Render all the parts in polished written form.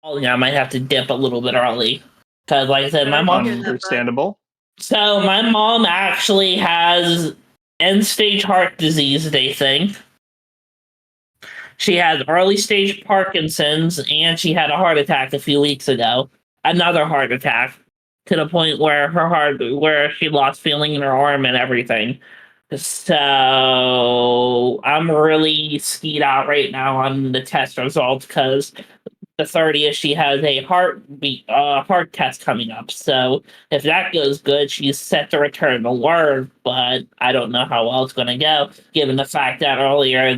I might have to dip a little bit early because, like I said, my mom. Understandable. So my mom actually has end-stage heart disease. They think she has early-stage Parkinson's, and she had a heart attack a few weeks ago. Another heart attack to the point where where she lost feeling in her arm and everything. So I'm really skied out right now on the test results because the 30th she has a heart test coming up. So if that goes good, she's set to return to work. But I don't know how well it's going to go, given the fact that earlier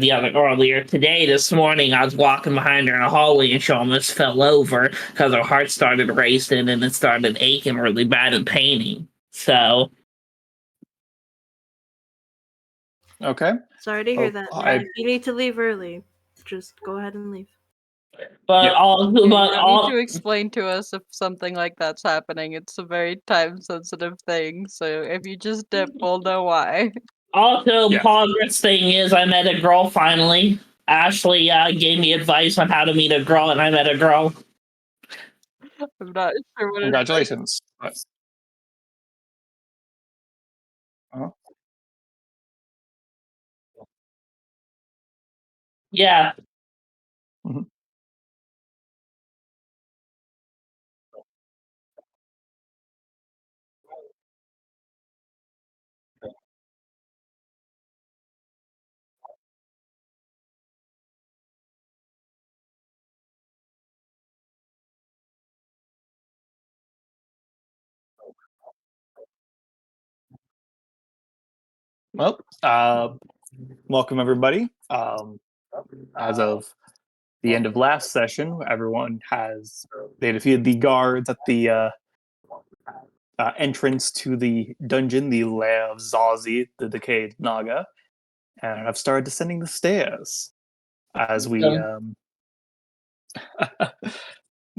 today, this morning, I was walking behind her in the hallway and she almost fell over because her heart started racing and it started aching really bad and paining. So. Okay. Sorry to hear that, man. If you need to leave early, just go ahead and leave. But you don't need to explain to us if something like that's happening. It's a very time-sensitive thing, so if you just dip, we'll know why. Also, progress thing is I met a girl finally. Ashley gave me advice on how to meet a girl, and I met a girl. I'm not sure what. Congratulations. Yeah. Mm-hmm. Well, welcome everybody. As of the end of last session, everyone they defeated the guards at the entrance to the dungeon, the Lair of Zazi, the decayed Naga, and have started descending the stairs as we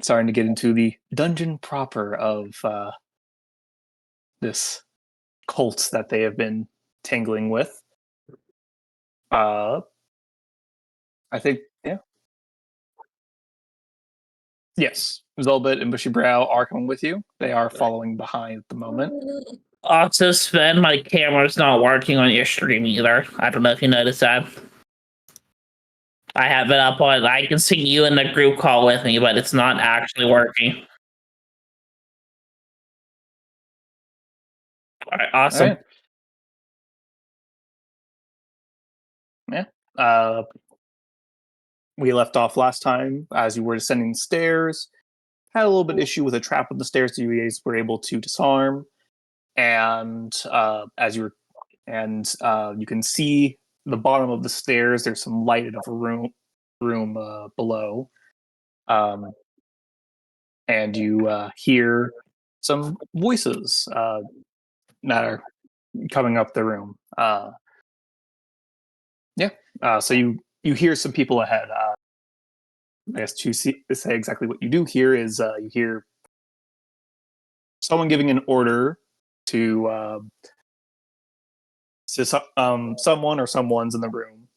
starting to get into the dungeon proper of this cult that they have been tangling with. I think, yeah. Yes, Zelbit and Bushy Brow are coming with you. They are following behind at the moment. Also, Sven, my camera's not working on your stream either. I don't know if you noticed that. I have it up on. I can see you in the group call with me, but it's not actually working. All right, awesome. All right. Yeah. We left off last time as you were descending the stairs. Had a little bit of issue with a trap on the stairs that you guys were able to disarm, and you can see the bottom of the stairs. There's some light of a room below, and you hear some voices that are coming up the room. So you hear some people ahead. I guess to say exactly what you do hear is you hear someone giving an order to someone or someone's in the room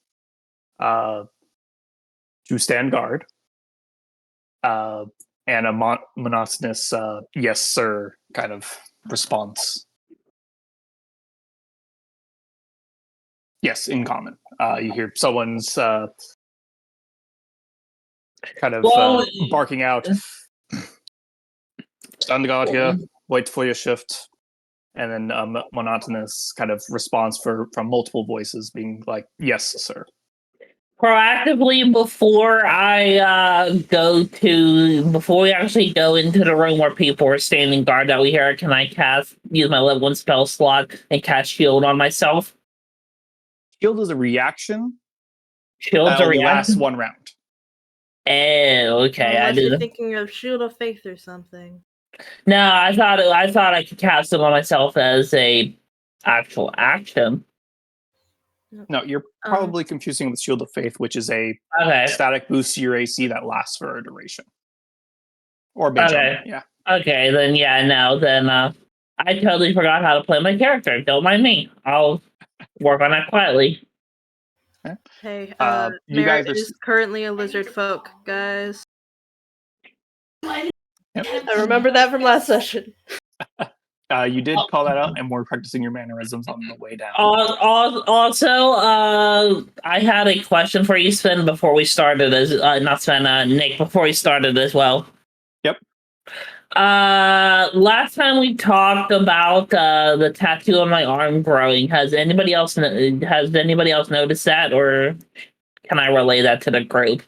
to stand guard, and a monotonous "yes, sir" kind of response. Yes, in common. You hear someone's kind of barking out, "Stand guard here. Wait for your shift." And then a monotonous kind of response from multiple voices being like, "Yes, sir." Proactively, before we actually go into the room where people are standing guard that we hear, can I use my level 1 spell slot and cast shield on myself? Shield is a reaction. Shield's a reaction? Lasts 1 round. Oh, okay. Unless you're thinking of Shield of Faith or something. No, I thought I could cast it on myself as a actual action. No, you're probably confusing with Shield of Faith, which is a static boost to your AC that lasts for a duration. Or okay. Yeah. Okay, then I totally forgot how to play my character. Don't mind me. I'll work on that quietly. Hey, Merritt is currently a lizard folk, guys. I remember that from last session. You did call that out, and we're practicing your mannerisms on the way down. Also, I had a question for you, Sven, before we started. Not Sven, Nick, before we started as well. Yep. Last time we talked about the tattoo on my arm growing. Has anybody else noticed that, or can I relay that to the group?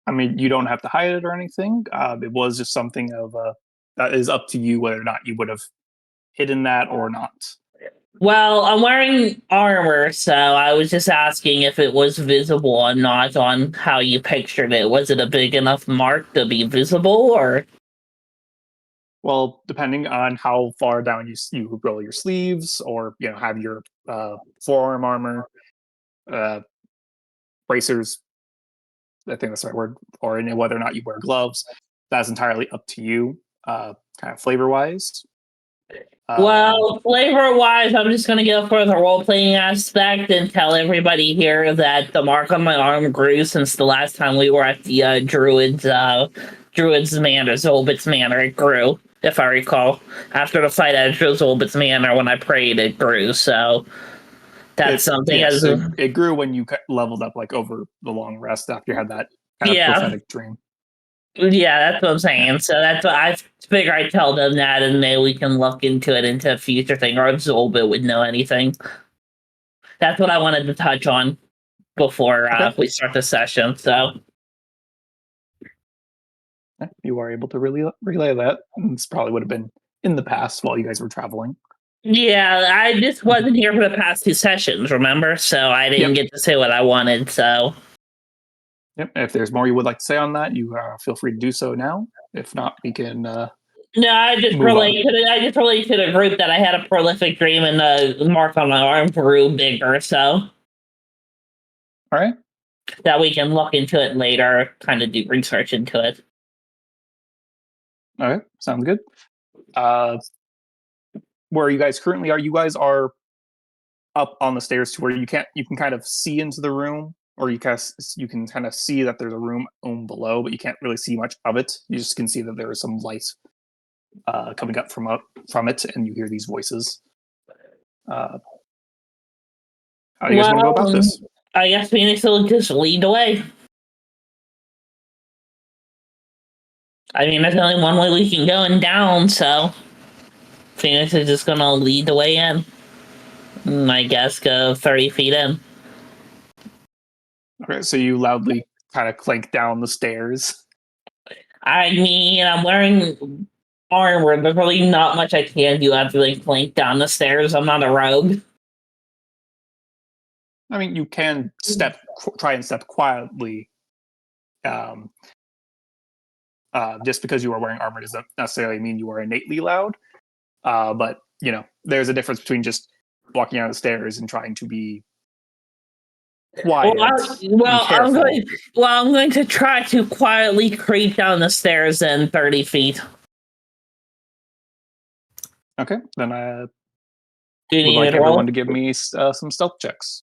I mean, you don't have to hide it or anything. It was just something of that is up to you whether or not you would have hidden that or not. Well, I'm wearing armor, so I was just asking if it was visible or not on how you pictured it. Was it a big enough mark to be visible, or? Well, depending on how far down you roll your sleeves, or have your forearm armor, bracers. I think that's the right word. Or whether or not you wear gloves, that's entirely up to you. Kind of flavor wise. Well, flavor-wise, I'm just gonna go for the role-playing aspect and tell everybody here that the mark on my arm grew since the last time we were at the Druid's Manor, Zolbit's Manor. It grew, if I recall. After the fight at Zolbit's Manor, when I prayed, it grew. So that's something. Yes, it grew when you leveled up, like over the long rest after you had that kind of prophetic dream. Yeah, that's what I'm saying. So that's what I figure I'd tell them that, and maybe we can look into it into a future thing, or if Zolbit would know anything. That's what I wanted to touch on before we start the session. So you are able to relay that. This probably would have been in the past while you guys were traveling. Yeah, I just wasn't here for the past 2 sessions, remember? So I didn't get to say what I wanted. So yep. If there's more you would like to say on that, you feel free to do so now. If not, we can. No, I just relate to the group that I had a prolific dream, and the mark on my arm grew bigger. So all right, that we can look into it later, kind of do research into it. All right, sounds good. Where you guys currently are, you guys are up on the stairs to where you can kind of see into the room, or you can kind of see that there's a room below, but you can't really see much of it. You just can see that there is some light coming up from it, and you hear these voices. How do you guys want to go about this? I guess Phoenix will just lead the way. I mean, there's only one way we can go and down, so Phoenix is just gonna lead the way in. I guess go 30 feet in. Okay, so you loudly kind of clank down the stairs. I mean, I'm wearing armor. There's really not much I can do after they clank down the stairs. I'm not a rogue. I mean, you can try and step quietly. Just because you are wearing armor doesn't necessarily mean you are innately loud. But there's a difference between just walking down the stairs and trying to be quiet. I'm going to try to quietly creep down the stairs in 30 feet. Okay, then I would like everyone to give me some stealth checks.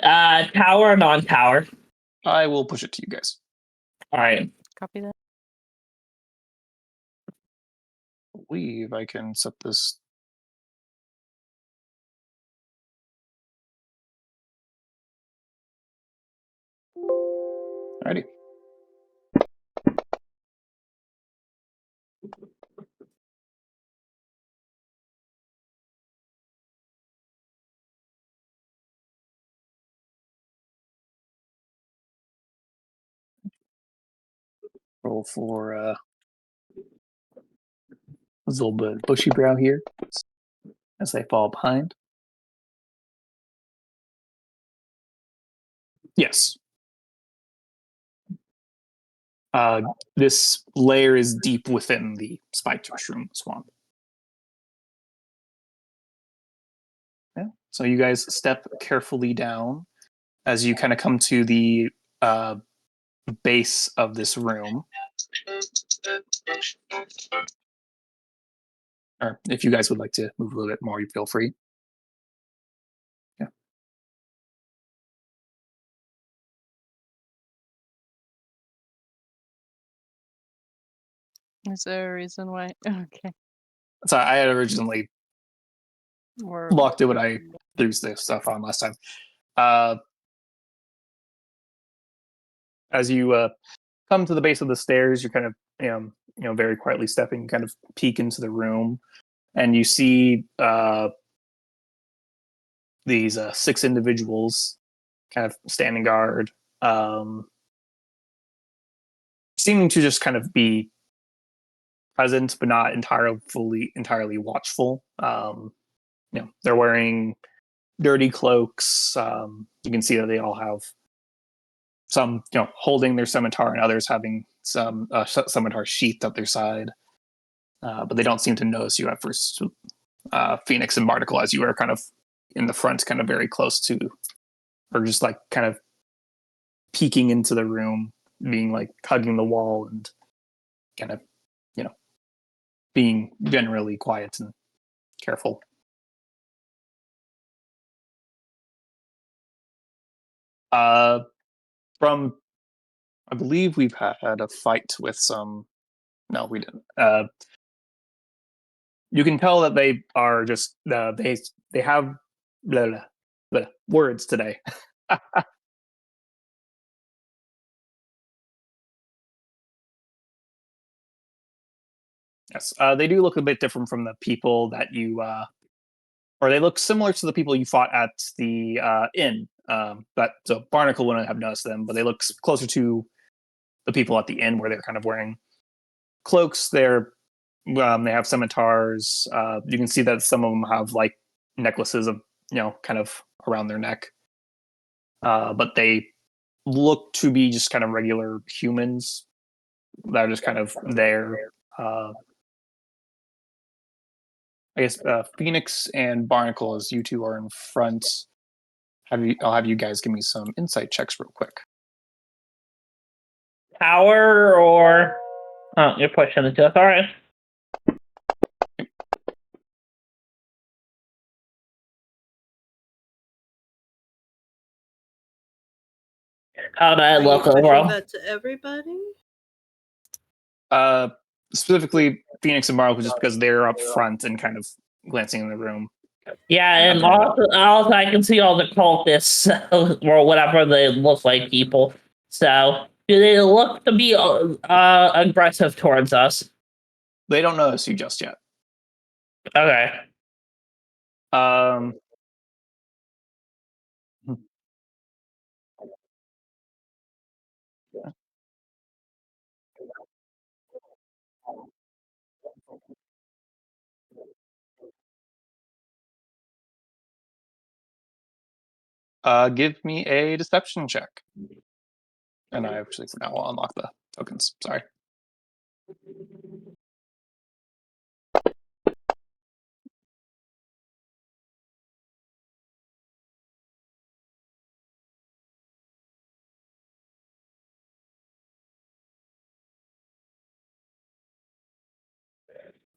Tower or non-tower? I will push it to you guys. All right. Copy that. I believe I can set this. Alrighty. Roll for a little bit of bushy brow here as they fall behind. Yes. This layer is deep within the spiked mushroom swamp. Yeah. So you guys step carefully down as you kind of come to the base of this room. Or if you guys would like to move a little bit more, you feel free. Yeah. Is there a reason why? Okay. So I had originally Or blocked it when I threw this stuff on last time. Uh, as you come to the base of the stairs, you're kind of very quietly stepping, kind of peek into the room, and you see these 6 individuals kind of standing guard, seeming to just kind of be present, but not entirely watchful. They're wearing dirty cloaks. You can see that they all have some, holding their scimitar, and others having some scimitar sheathed at their side. But they don't seem to notice you at first. Phoenix and Barnacle, as you are kind of in the front, kind of very close to, or just like kind of peeking into the room, being like hugging the wall and kind of, being generally quiet and careful. From, I believe we've had a fight with some. No, we didn't. You can tell that they are just they have blah, blah, blah, words today. Yes, they do look a bit different from the people that you, or they look similar to the people you fought at the inn. But so Barnacle wouldn't have noticed them, but they look closer to the people at the inn, where they're kind of wearing cloaks. They have scimitars. You can see that some of them have like necklaces of kind of around their neck. But they look to be just kind of regular humans that are just kind of there. I guess Phoenix and Barnacle, as you two are in front, I'll have you guys give me some insight checks real quick. Power or you're pushing the death. All right. How did I Are you look pushing overall? that to everybody? Specifically Phoenix and Barnacle, just because they're up front and kind of glancing in the room. Yeah, and also I can see all the cultists or whatever they look like people. So do they look to be aggressive towards us? They don't notice you just yet. Okay. Um, give me a deception check. And I actually for now will unlock the tokens. Sorry.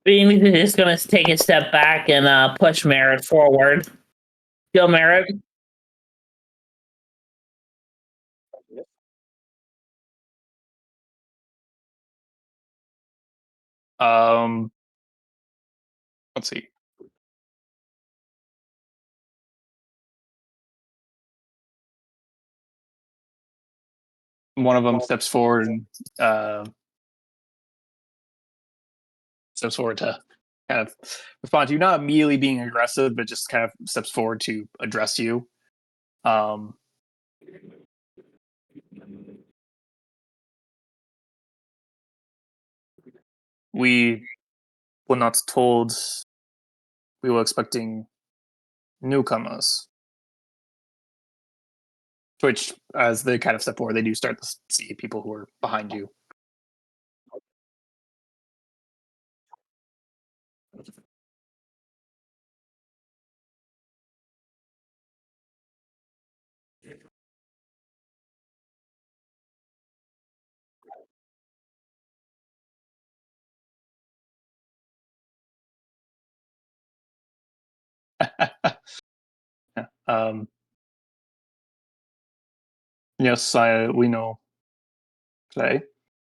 Being just gonna take a step back and push Merritt forward. Go, Merritt. Let's see. One of them steps forward and steps forward to kind of respond to you, not immediately being aggressive, but just kind of steps forward to address you. We were not told we were expecting newcomers. To which, as they kind of step forward, they do start to see people who are behind you. um, yes, we know. Clay,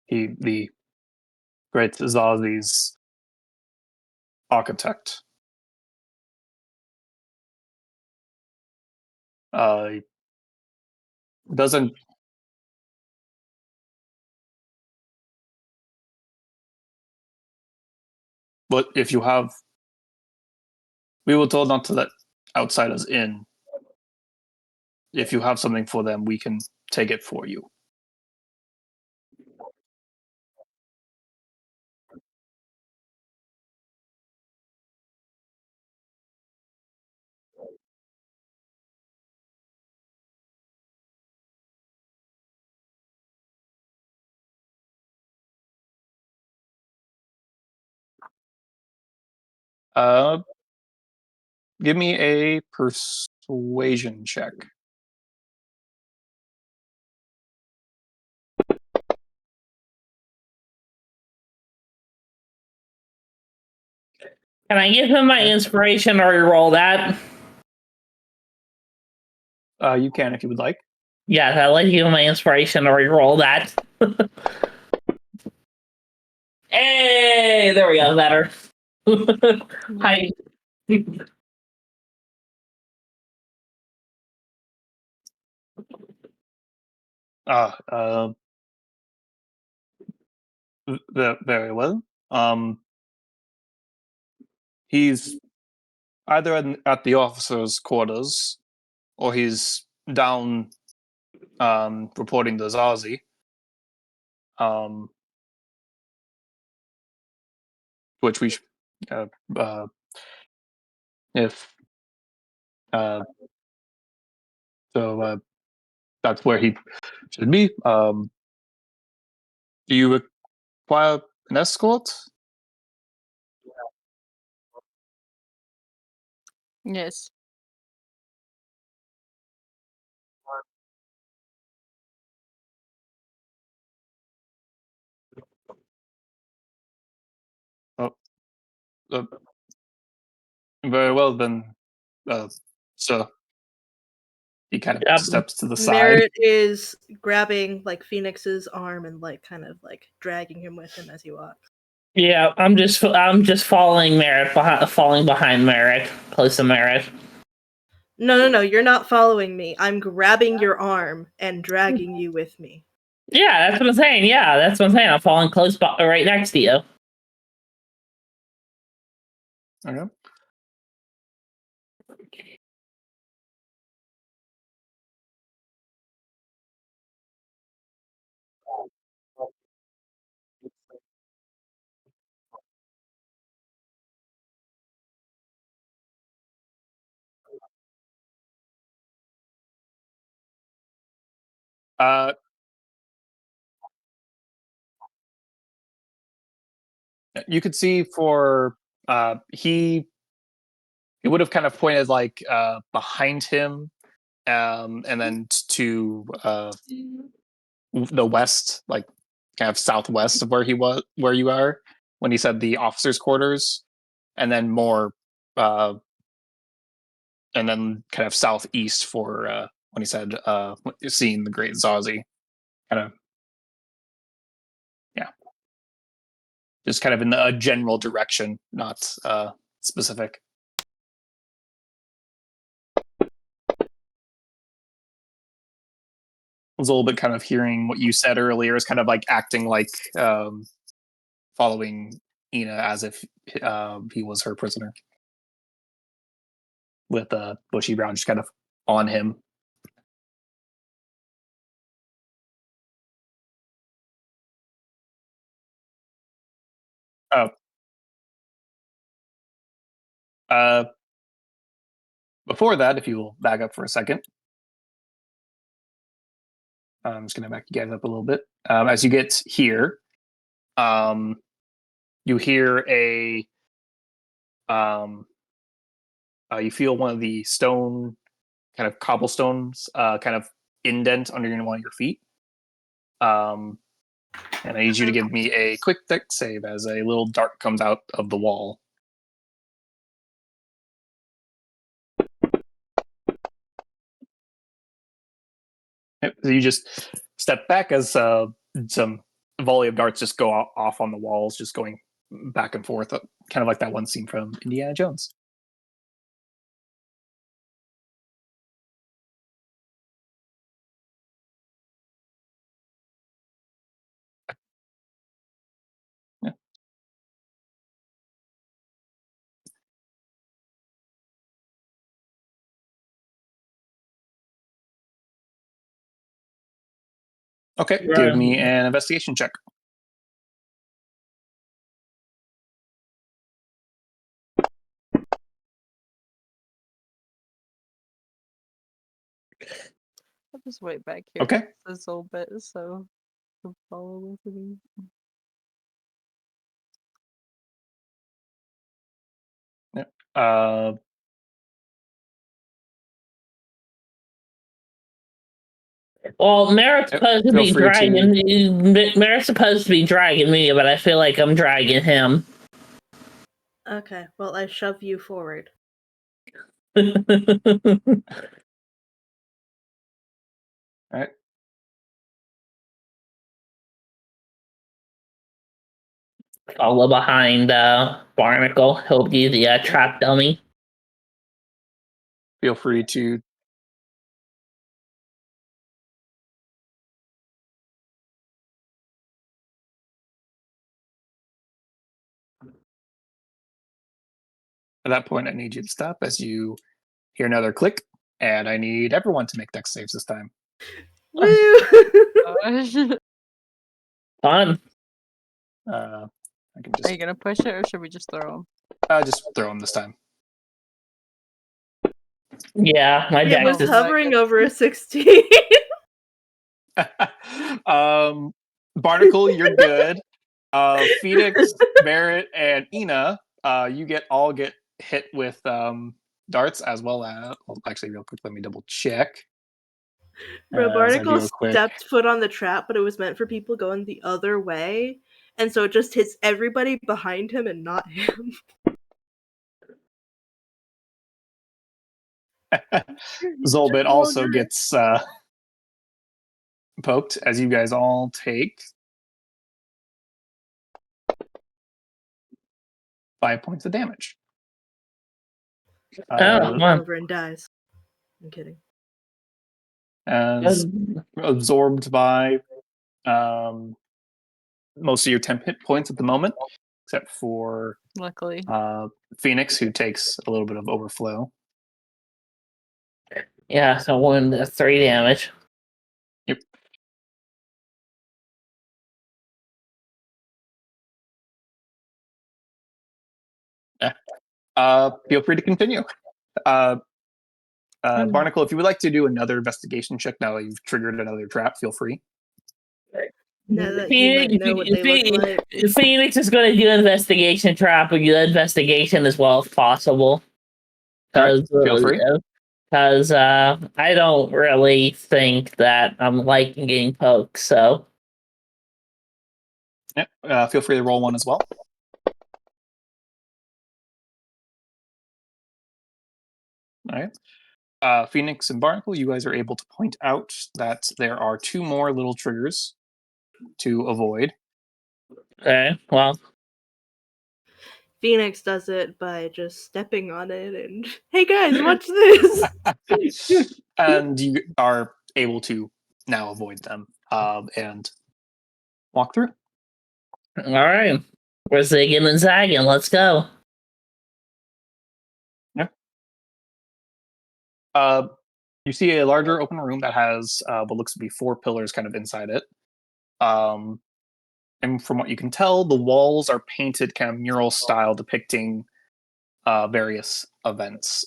the Great Zazi's architect. Doesn't. But if you have, we were told not to let outsiders in. If you have something for them, we can take it for you. Give me a persuasion check. Can I give him my inspiration or roll that? You can if you would like. Yes, I'd like to give him my inspiration or roll that. Hey, there we go, better. Hi. Very well. He's either at the officers' quarters, or he's down reporting to Zazi. Which we if so that's where he should be. Do you require an escort? Yes. Uh, very well then, sir. He kind of Yep. steps to the side. Merritt is grabbing like Phoenix's arm and like kind of like dragging him with him as he walks. Yeah, I'm just following Merritt, falling behind Merritt, close to Merritt. No, you're not following me. I'm grabbing your arm and dragging you with me. Yeah, that's what I'm saying. Yeah, that's what I'm saying. I'm falling close, right next to you. Okay. You could see for he would have kind of pointed like behind him, and then to the west, like kind of southwest of where you are, when he said the officers' quarters, and then more, and then kind of southeast for when he said seeing the Great Zazi, kind of, yeah, just kind of in a general direction, not specific. I was a little bit kind of hearing what you said earlier, is kind of like acting like following Ina as if he was her prisoner, with Bushy Brown just kind of on him. Oh. Before that, if you will back up for a second, I'm just going to back you guys up a little bit. As you get here, you hear you feel one of the stone, kind of cobblestones, kind of indent under one of your feet. And I need you to give me a quick dex save as a little dart comes out of the wall. So you just step back as some volley of darts just go off on the walls, just going back and forth, kind of like that one scene from Indiana Jones. Yeah. Okay, give me an investigation check. I'll just wait back here. Okay. This little bit, so you'll follow with me. Uh, Well, Merritt's Yep, supposed to feel be free to- dragging me. Merritt's supposed to be dragging me, but I feel like I'm dragging him. Okay, well, I shove you forward. all right. Follow behind Barnacle. He'll be the trap dummy. Feel free to. At that point, I need you to stop as you hear another click, and I need everyone to make dex saves this time. Woo! Fun. I can Are you gonna push it, or should we just throw them? just throw them this time. Yeah, my It deck was is. hovering over a 16. Barnacle, you're good. Phoenix, Barrett, and Ina, you all get hit with darts as well as. Well, actually, real quick, let me double check. Bro, As I do Barnacle real quick. stepped foot on the trap, but it was meant for people going the other way. And so it just hits everybody behind him and not him. Zolbit also gets poked, as you guys all take 5 points of damage. Over and dies. I'm kidding. As absorbed by most of your 10 hit points at the moment, except for Luckily. Phoenix, who takes a little bit of overflow. Yeah, so 3 damage. Yep. Feel free to continue. Barnacle, if you would like to do another investigation check now that you've triggered another trap, feel free. Now that you might know what they look like. Phoenix is going to do an investigation trap, but do investigation as well as possible. Right, feel free. Because I don't really think that I'm liking getting poked, so. Yep, feel free to roll one as well. All right. Phoenix and Barnacle, you guys are able to point out that there are 2 more little triggers to avoid. Okay, well. Phoenix does it by just stepping on it and, hey guys, watch this! And you are able to now avoid them and walk through. All right. We're zigging and zagging. Let's go. Yeah. You see a larger open room that has what looks to be 4 pillars kind of inside it. And from what you can tell, the walls are painted kind of mural style, depicting various events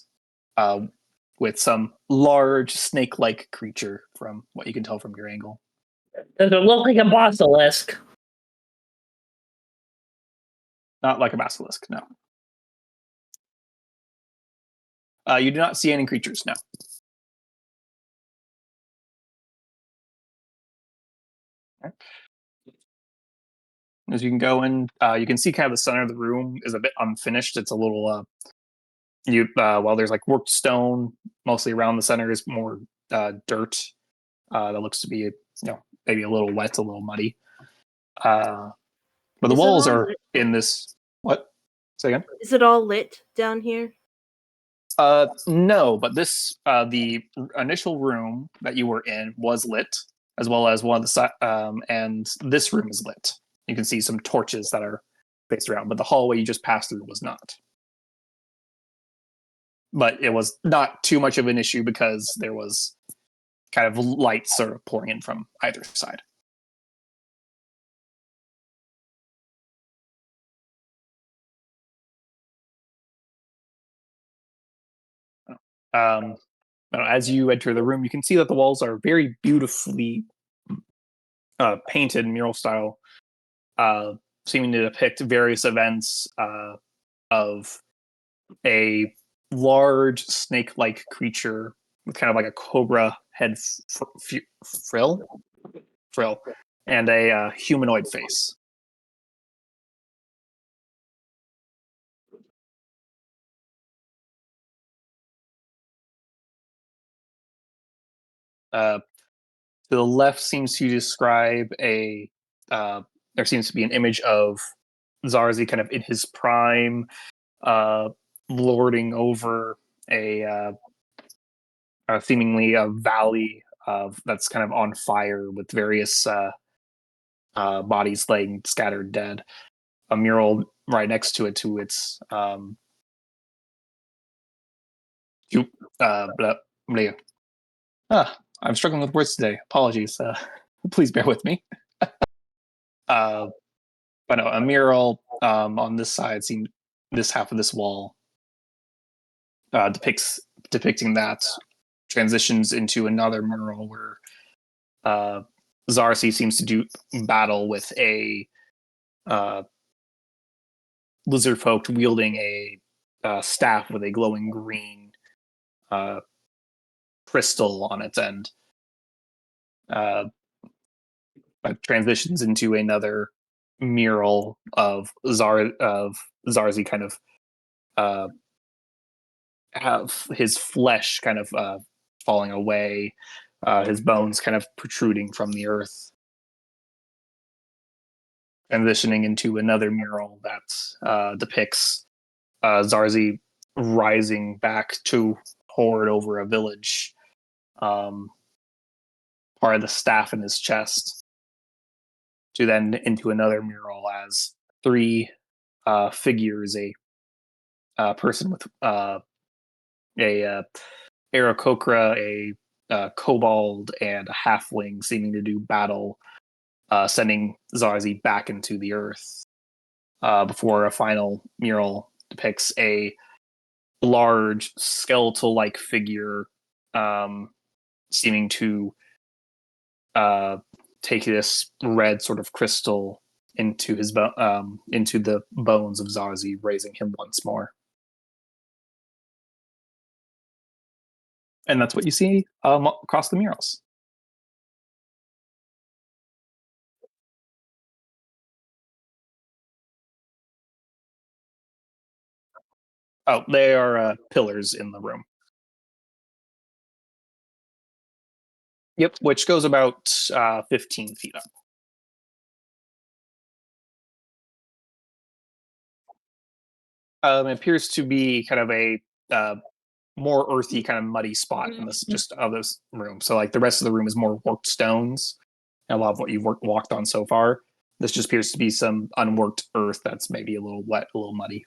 with some large snake-like creature from what you can tell from your angle. Does it look like a basilisk? Not like a basilisk, no. You do not see any creatures, no. Okay. As you can go in, you can see kind of the center of the room is a bit unfinished. It's a little, while there's like worked stone, mostly around the center is more dirt that looks to be, maybe a little wet, a little muddy. But the Is it walls all are lit? in this. What? Say again? Is it all lit down here? No, but this the initial room that you were in was lit, as well as one of the and this room is lit. You can see some torches that are faced around, but the hallway you just passed through was not. But it was not too much of an issue because there was kind of light sort of pouring in from either side. As you enter the room, you can see that the walls are very beautifully painted mural style, seeming to depict various events of a large snake-like creature with kind of like a cobra head frill, and a humanoid face. To the left seems to describe a. There seems to be an image of Zarzi kind of in his prime, lording over a seemingly a valley of that's kind of on fire with various bodies laying scattered dead. A mural right next to it, to its I'm struggling with words today. Apologies. Please bear with me. But no, a mural on this side, this half of this wall depicting that, transitions into another mural where Zarsi seems to do battle with a lizard folk wielding a staff with a glowing green crystal on its end. Transitions into another mural of Zarzi kind of have his flesh kind of falling away, his bones kind of protruding from the earth. Transitioning into another mural that depicts Zarzi rising back to hoard over a village, part of the staff in his chest, to then into another mural as three figures, a person with a Aarakocra, a kobold, and a halfling seeming to do battle, sending Zarzi back into the earth. Before a final mural depicts a large skeletal-like figure, seeming to take this red sort of crystal into into the bones of Zarzi, raising him once more. And that's what you see across the murals. Oh, they are pillars in the room. Yep, which goes about 15 feet up. It appears to be kind of a more earthy, kind of muddy spot in this just of this room. So, like the rest of the room is more worked stones, and a lot of what you've walked on so far. This just appears to be some unworked earth that's maybe a little wet, a little muddy.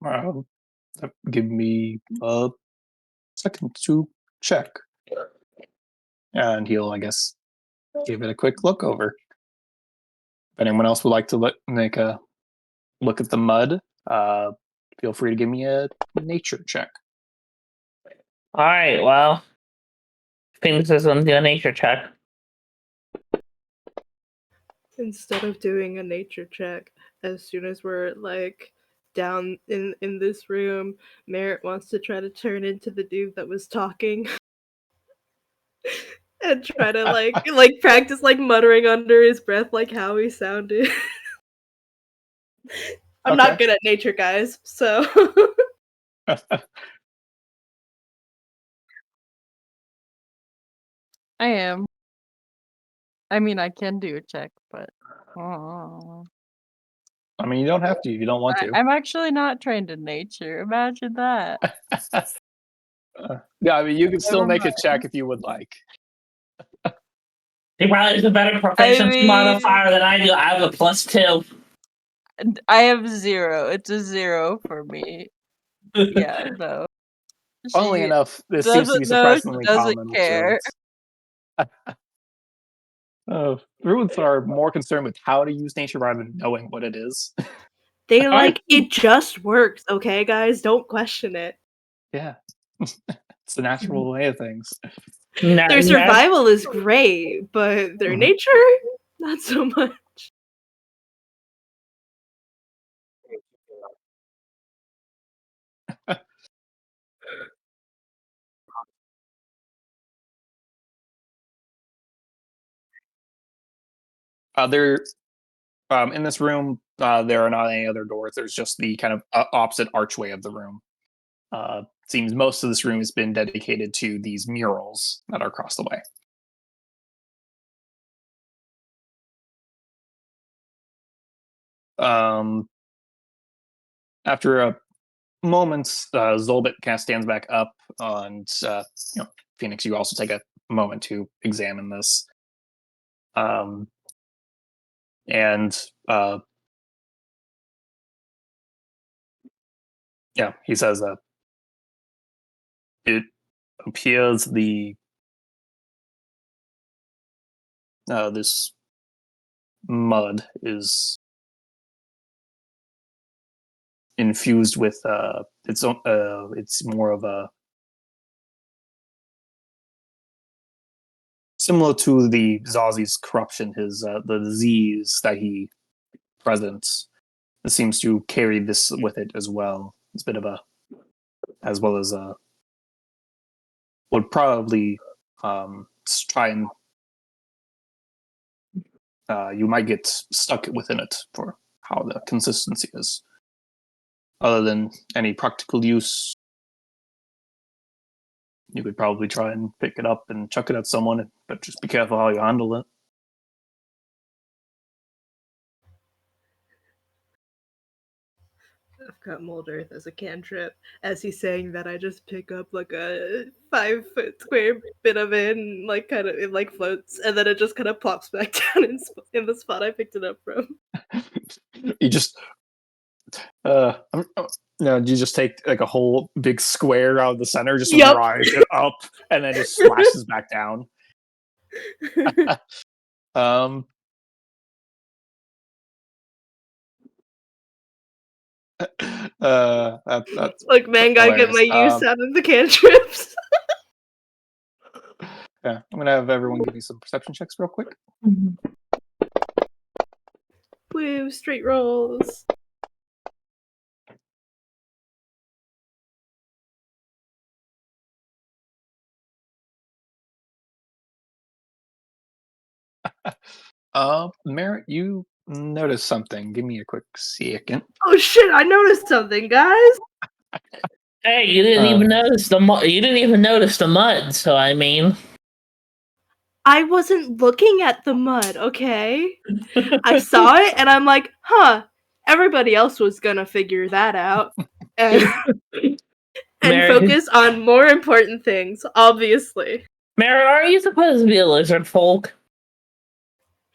Uh, Give me a second to check, and he'll, I guess, give it a quick look over. If anyone else would like to make a look at the mud, feel free to give me a nature check. All right, well, Phoenix is going to do a nature check. Instead of doing a nature check, as soon as we're like down in this room. Merritt wants to try to turn into the dude that was talking. And try to like practice like muttering under his breath like how he sounded. I'm not good at nature, guys, so I am. I mean, I can do a check, but I mean, you don't have to if you don't want to. I'm actually not trained in nature. Imagine that. Yeah, I mean, you can still Never make a mind. check if you would like. He probably has a better proficiency mean- modifier than I do. I have a +2. I have 0. It's a 0 for me. Yeah, no. Funnily She enough, this seems to be doesn't know, she surprisingly doesn't common with care. druids. Druids are more concerned with how to use nature rather than knowing what it is. they like it just works, okay, guys? Don't question it. Yeah. It's the natural way of things. Their survival is great, but their Mhm. nature, not so much. There, in this room, there are not any other doors. There's just the kind of opposite archway of the room. Seems most of this room has been dedicated to these murals that are across the way. After a moment, Zolbit kind of stands back up, and Phoenix, you also take a moment to examine this. Yeah, he says, it appears this mud is infused with its own. It's more of a similar to the Zazi's corruption. His the disease that he presents seems to carry this with it as well. It's a bit of a, as well as would probably try and you might get stuck within it for how the consistency is. Other than any practical use, you could probably try and pick it up and chuck it at someone, but just be careful how you handle it. I've got mold earth as a cantrip. As he's saying that, I just pick up like a 5-foot square bit of it and like kind of it like floats, and then it just kind of plops back down in the spot I picked it up from. You just you just take like a whole big square out of the center, just rise it up, and then just splashes back down. That's like, man, gotta get my use out of the cantrips. Yeah, I'm gonna have everyone give me some perception checks real quick. Woo, straight rolls. Merritt, you noticed something. Give me a quick second. Oh shit! I noticed something, guys. Hey, you didn't even notice the mud. You didn't even notice the mud. So I mean, I wasn't looking at the mud. Okay, I saw it and I'm like, huh. Everybody else was gonna figure that out and focus on more important things. Obviously, Merritt, are you supposed to be a lizard folk?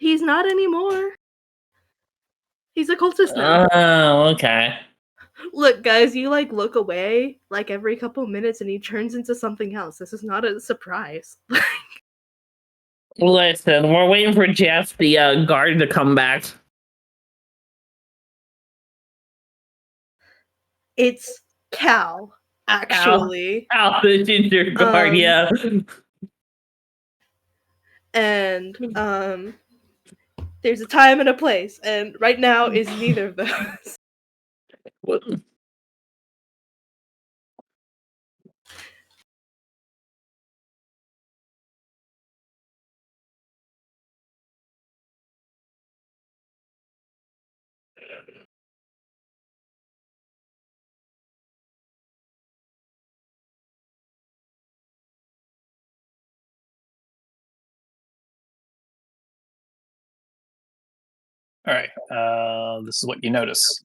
he's not anymore. He's a cultist now. Oh, okay. Look, guys, you like look away like every couple minutes and he turns into something else. This is not a surprise. Listen, we're waiting for Jeff, the guard, to come back. It's Cal, actually. Cal, the ginger guard, yeah. And there's a time and a place, and right now is neither of those. All right. This is what you notice.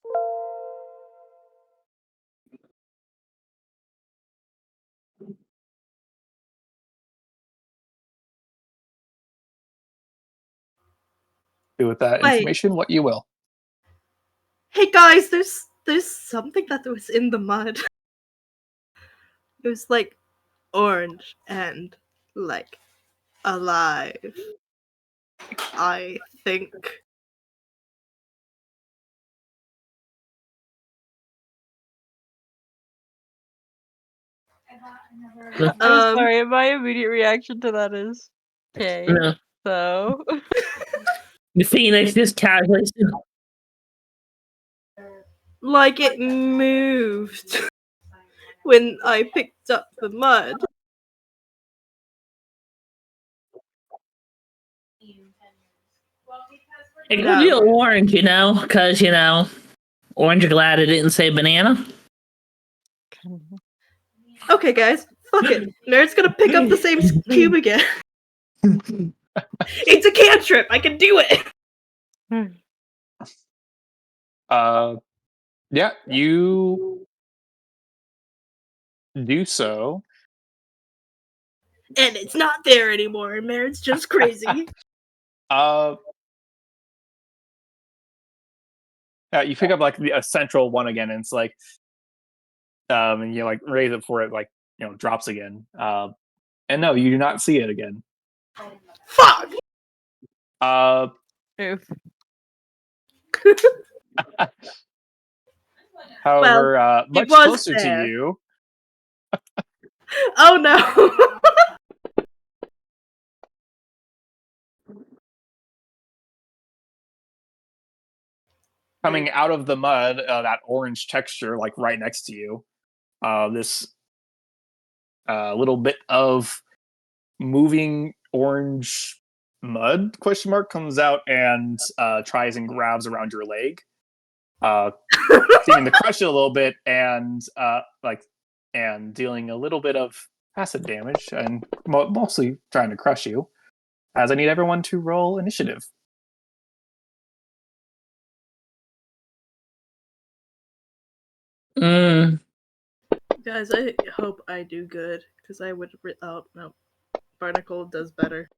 Do with that Wait. information what you will. Hey guys, there's something that was in the mud. It was like orange and like alive. I think. I'm sorry, my immediate reaction to that is okay. No. So The Phoenix just casually. Like it moved when I picked up the mud. It could No. be orange, because orange. Glad it didn't say banana. Okay, guys, fuck it. Nerd's gonna pick up the same cube again. It's a cantrip. I can do it. Yeah, you do so. And it's not there anymore. And Nerd's just crazy. Yeah, you pick up like a central one again, and it's like, and you like raise it for it, like drops again. And no, you do not see it again. Fuck. oof. However, much was closer to there. you, Oh no. coming out of the mud, that orange texture, like right next to you, this little bit of moving orange mud question mark comes out and tries and grabs around your leg, seeming to crush it a little bit and and dealing a little bit of acid damage and mostly trying to crush you. As I need everyone to roll initiative. Mm. Guys, I hope I do good because I would. Oh no, Barnacle does better.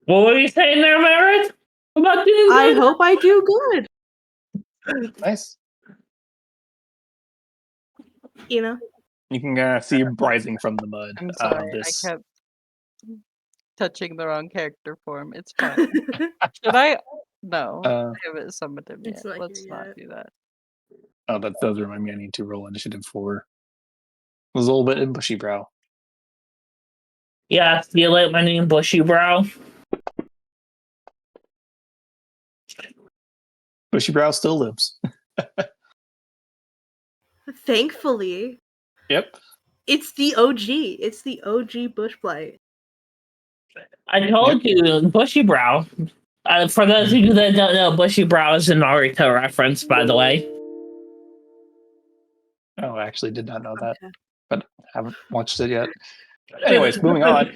What were you saying there, Merritt? About doing I good? hope I do good. Nice. You can see you rising from the mud. I'm sorry, This I kept touching the wrong character form. It's fine. Should I? No, I haven't summoned him yet. It's not Let's here not yet. do that. Oh, that does remind me. I need to roll initiative for. It was a little bit in bushy brow. Yeah, you like my name, Bushy Brow? Bushy brow still lives. Thankfully, Yep. it's the OG. It's the OG Bushblight. I told you, Bushy Brow. For those of you that don't know, Bushy Brow is a Naruto reference, by the way. Oh, I actually did not know that, Okay. but haven't watched it yet. Anyways, moving on.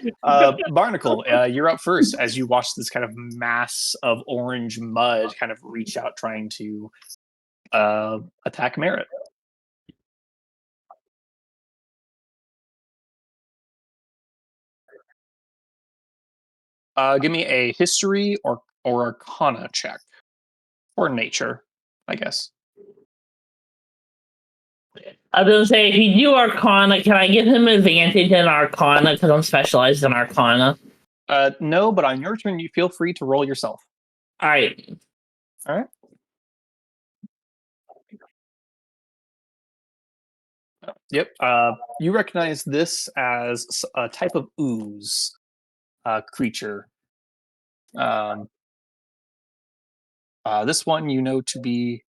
Barnacle, you're up first as you watch this kind of mass of orange mud kind of reach out trying to attack Merritt. Give me a history or arcana check. Or nature, I guess. I was gonna say, if you do Arcana, can I give him advantage in Arcana because I'm specialized in Arcana? No, but on your turn, you feel free to roll yourself. All right. All right. Yep. You recognize this as a type of ooze creature. This one you know to be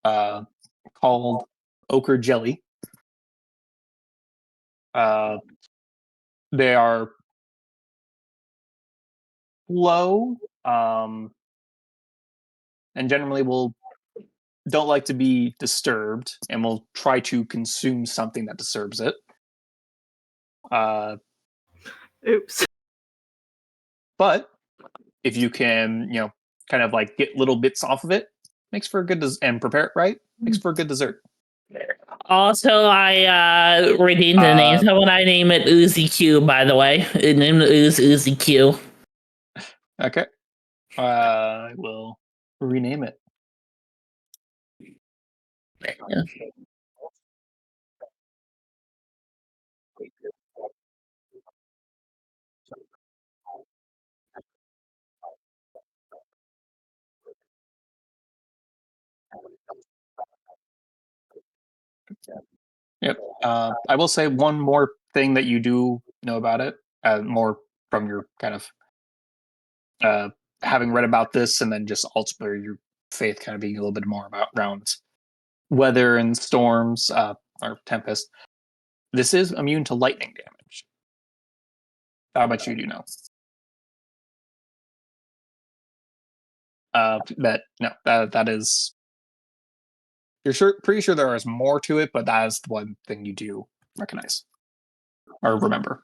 called ochre jelly. They are low, and generally don't like to be disturbed, and will try to consume something that disturbs it. Oops. But if you can, kind of like get little bits off of it, makes for a good and prepare it right, makes for a good dessert. Also, I redeemed the name. So when I name it Uzi Q, by the way, it named Uzi Q. Okay, I will rename it. Yeah. Yep. I will say one more thing that you do know about it, more from your kind of having read about this, and then just ultimately your faith kind of being a little bit more about around weather and storms or tempest. This is immune to lightning damage. How much you do know? That is. You're pretty sure there is more to it, but that is the one thing you do recognize or remember.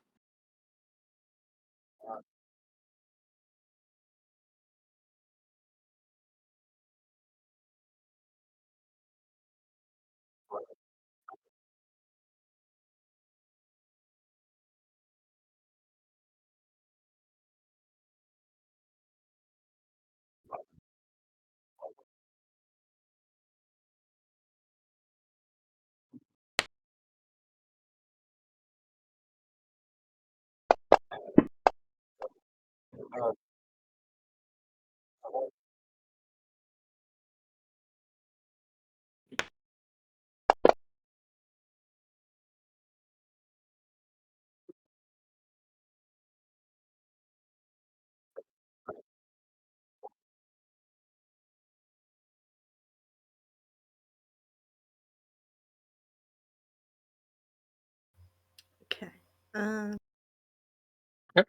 Okay. Yep.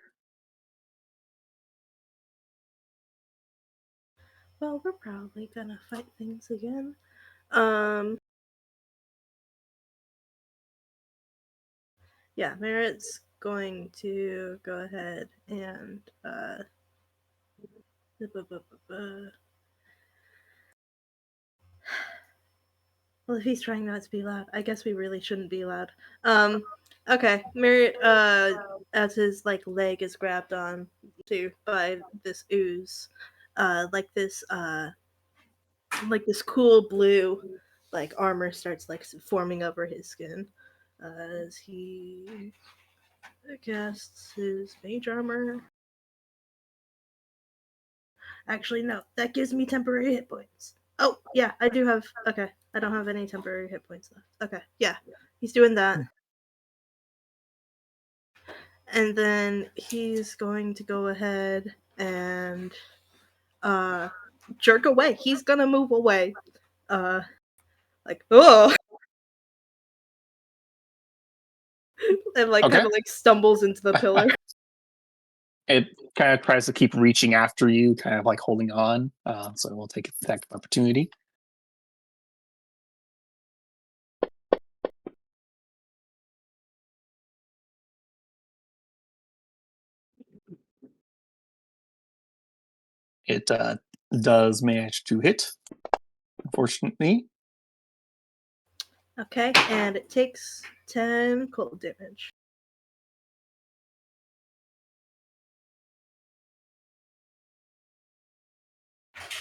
Well, we're probably gonna fight things again. Yeah, Merritt's going to go ahead and well, if he's trying not to be loud, I guess we really shouldn't be loud. Okay, Merritt, as his leg is grabbed on to by this ooze, like this cool blue armor starts forming over his skin, as he casts his mage armor. Actually, no, that gives me temporary hit points. Oh, yeah, I do have. Okay, I don't have any temporary hit points left. Okay, yeah, he's doing that. And then he's going to go ahead and jerk away. He's gonna move away. Oh, and Okay. kind of stumbles into the pillar. It kind of tries to keep reaching after you, kind of like holding on. So we'll take attack of opportunity. It does manage to hit, unfortunately. Okay, and it takes 10 cold damage.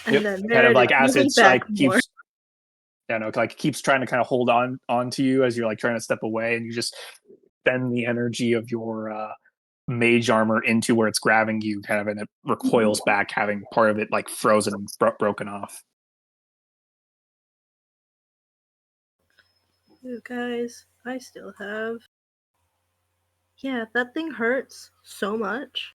And then kind of like as it's back keeps, keeps trying to kind of hold on to you as you're trying to step away, and you just bend the energy of your mage armor into where it's grabbing you, kind of, and it recoils back, having part of it frozen and broken off. You guys, I still have. Yeah, that thing hurts so much.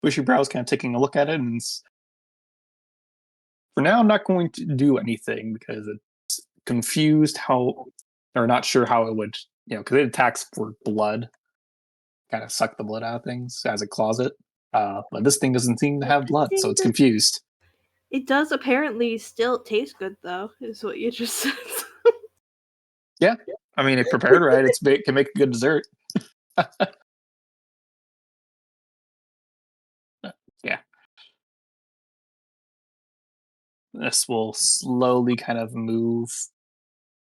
Bushy Brow's kind of taking a look at it, and for now, I'm not going to do anything because it's confused how, or not sure how it would, because it attacks for blood, kind of suck the blood out of things as it claws it. But this thing doesn't seem to have blood, so it's confused. It does apparently still taste good, though, is what you just said. Yeah, I mean, it prepared right. It can make a good dessert. Yeah. This will slowly kind of move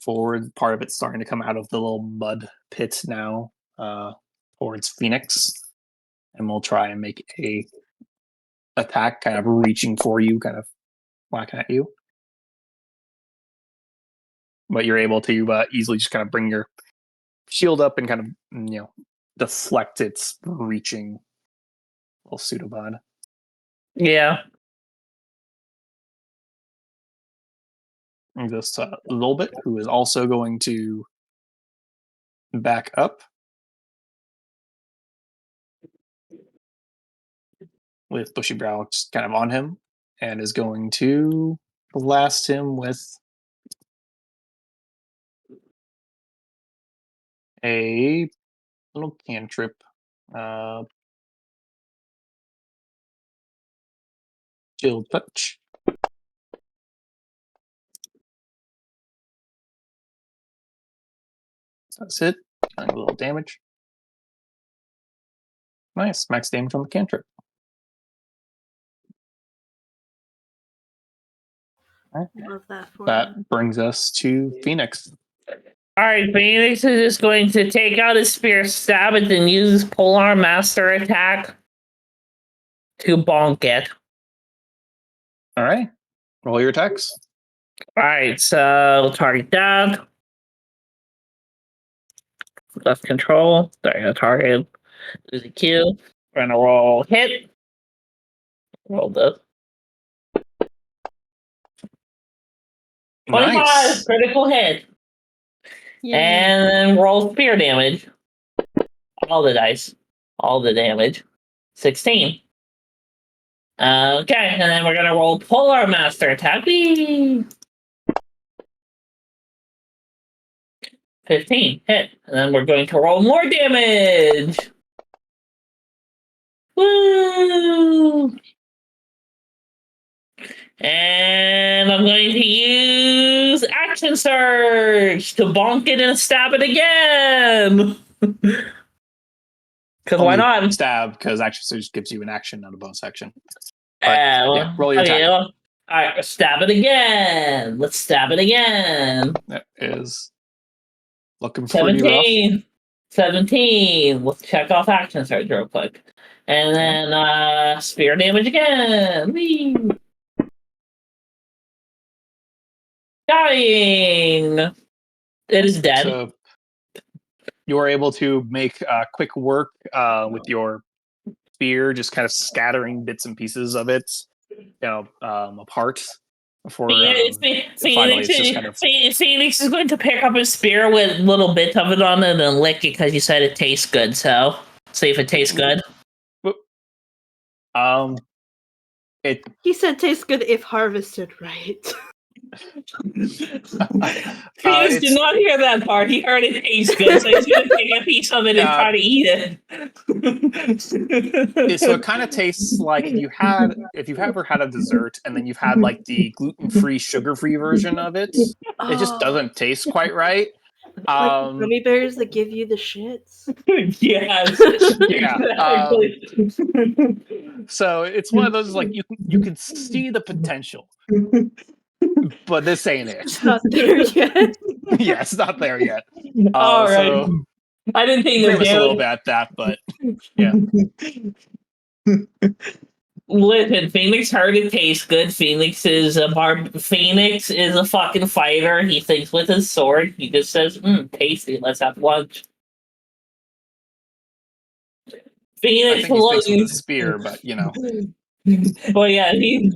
forward. Part of it's starting to come out of the little mud pit now, towards Phoenix, and we'll try and make a attack, kind of reaching for you, kind of whacking at you. But you're able to easily just kind of bring your shield up and kind of deflect its reaching little pseudobod. Yeah. And this little bit, who is also going to back up with Bushy Brow just kind of on him, and is going to blast him with a little cantrip. Chill touch. That's it. A little damage. Nice. Max damage on the cantrip. Love that for him. That brings us to Phoenix. Alright, Phoenix is just going to take out his spear, stab it, and use his polearm master attack to bonk it. All right. Roll your attacks. Alright, so target that. Left control. Sorry, a target. There's a Q. We're gonna roll hit. Roll the 25 Nice. critical hit. Yay. And then roll spear damage. All the dice. All the damage. 16. Okay, and then we're gonna roll Polar Master attack. Whee! 15. Hit. And then we're going to roll more damage. Woo! And I'm going to use Action Surge to bonk it and stab it again. Because why not? Stab, because Action Surge gives you an action, not a bonus action. But, Yeah, roll your attack. All right, stab it again. Let's stab it again. That is looking pretty 17. rough. 17. Let's check off Action Surge real quick. And then spear damage again. Whee! Dying. It is dead. So you are able to make quick work with your spear, just kind of scattering bits and pieces of it, apart. Before finally, it's just kind of Phoenix is going to pick up his spear with little bits of it on it and lick it because you said it tastes good. So see if it tastes good. He said tastes good if harvested right. Phoenix did not hear that part. He heard it tastes good, so he's going to take a piece of it and try to eat it. So it kind of tastes like if you've ever had a dessert and then you've had like the gluten-free, sugar-free version of it. It just doesn't taste quite right. Like gummy bears that give you the shits. Yes. So it's one of those like you can see the potential, but this ain't it. It's not there yet. Yeah, it's not there yet. All right. So I didn't think gave us a little bit at that, but yeah. Listen, Phoenix heard it tastes good. Phoenix is a fucking fighter. He thinks with his sword. He just says, tasty, let's have lunch. Phoenix I think he thinks with a spear, but well, yeah, he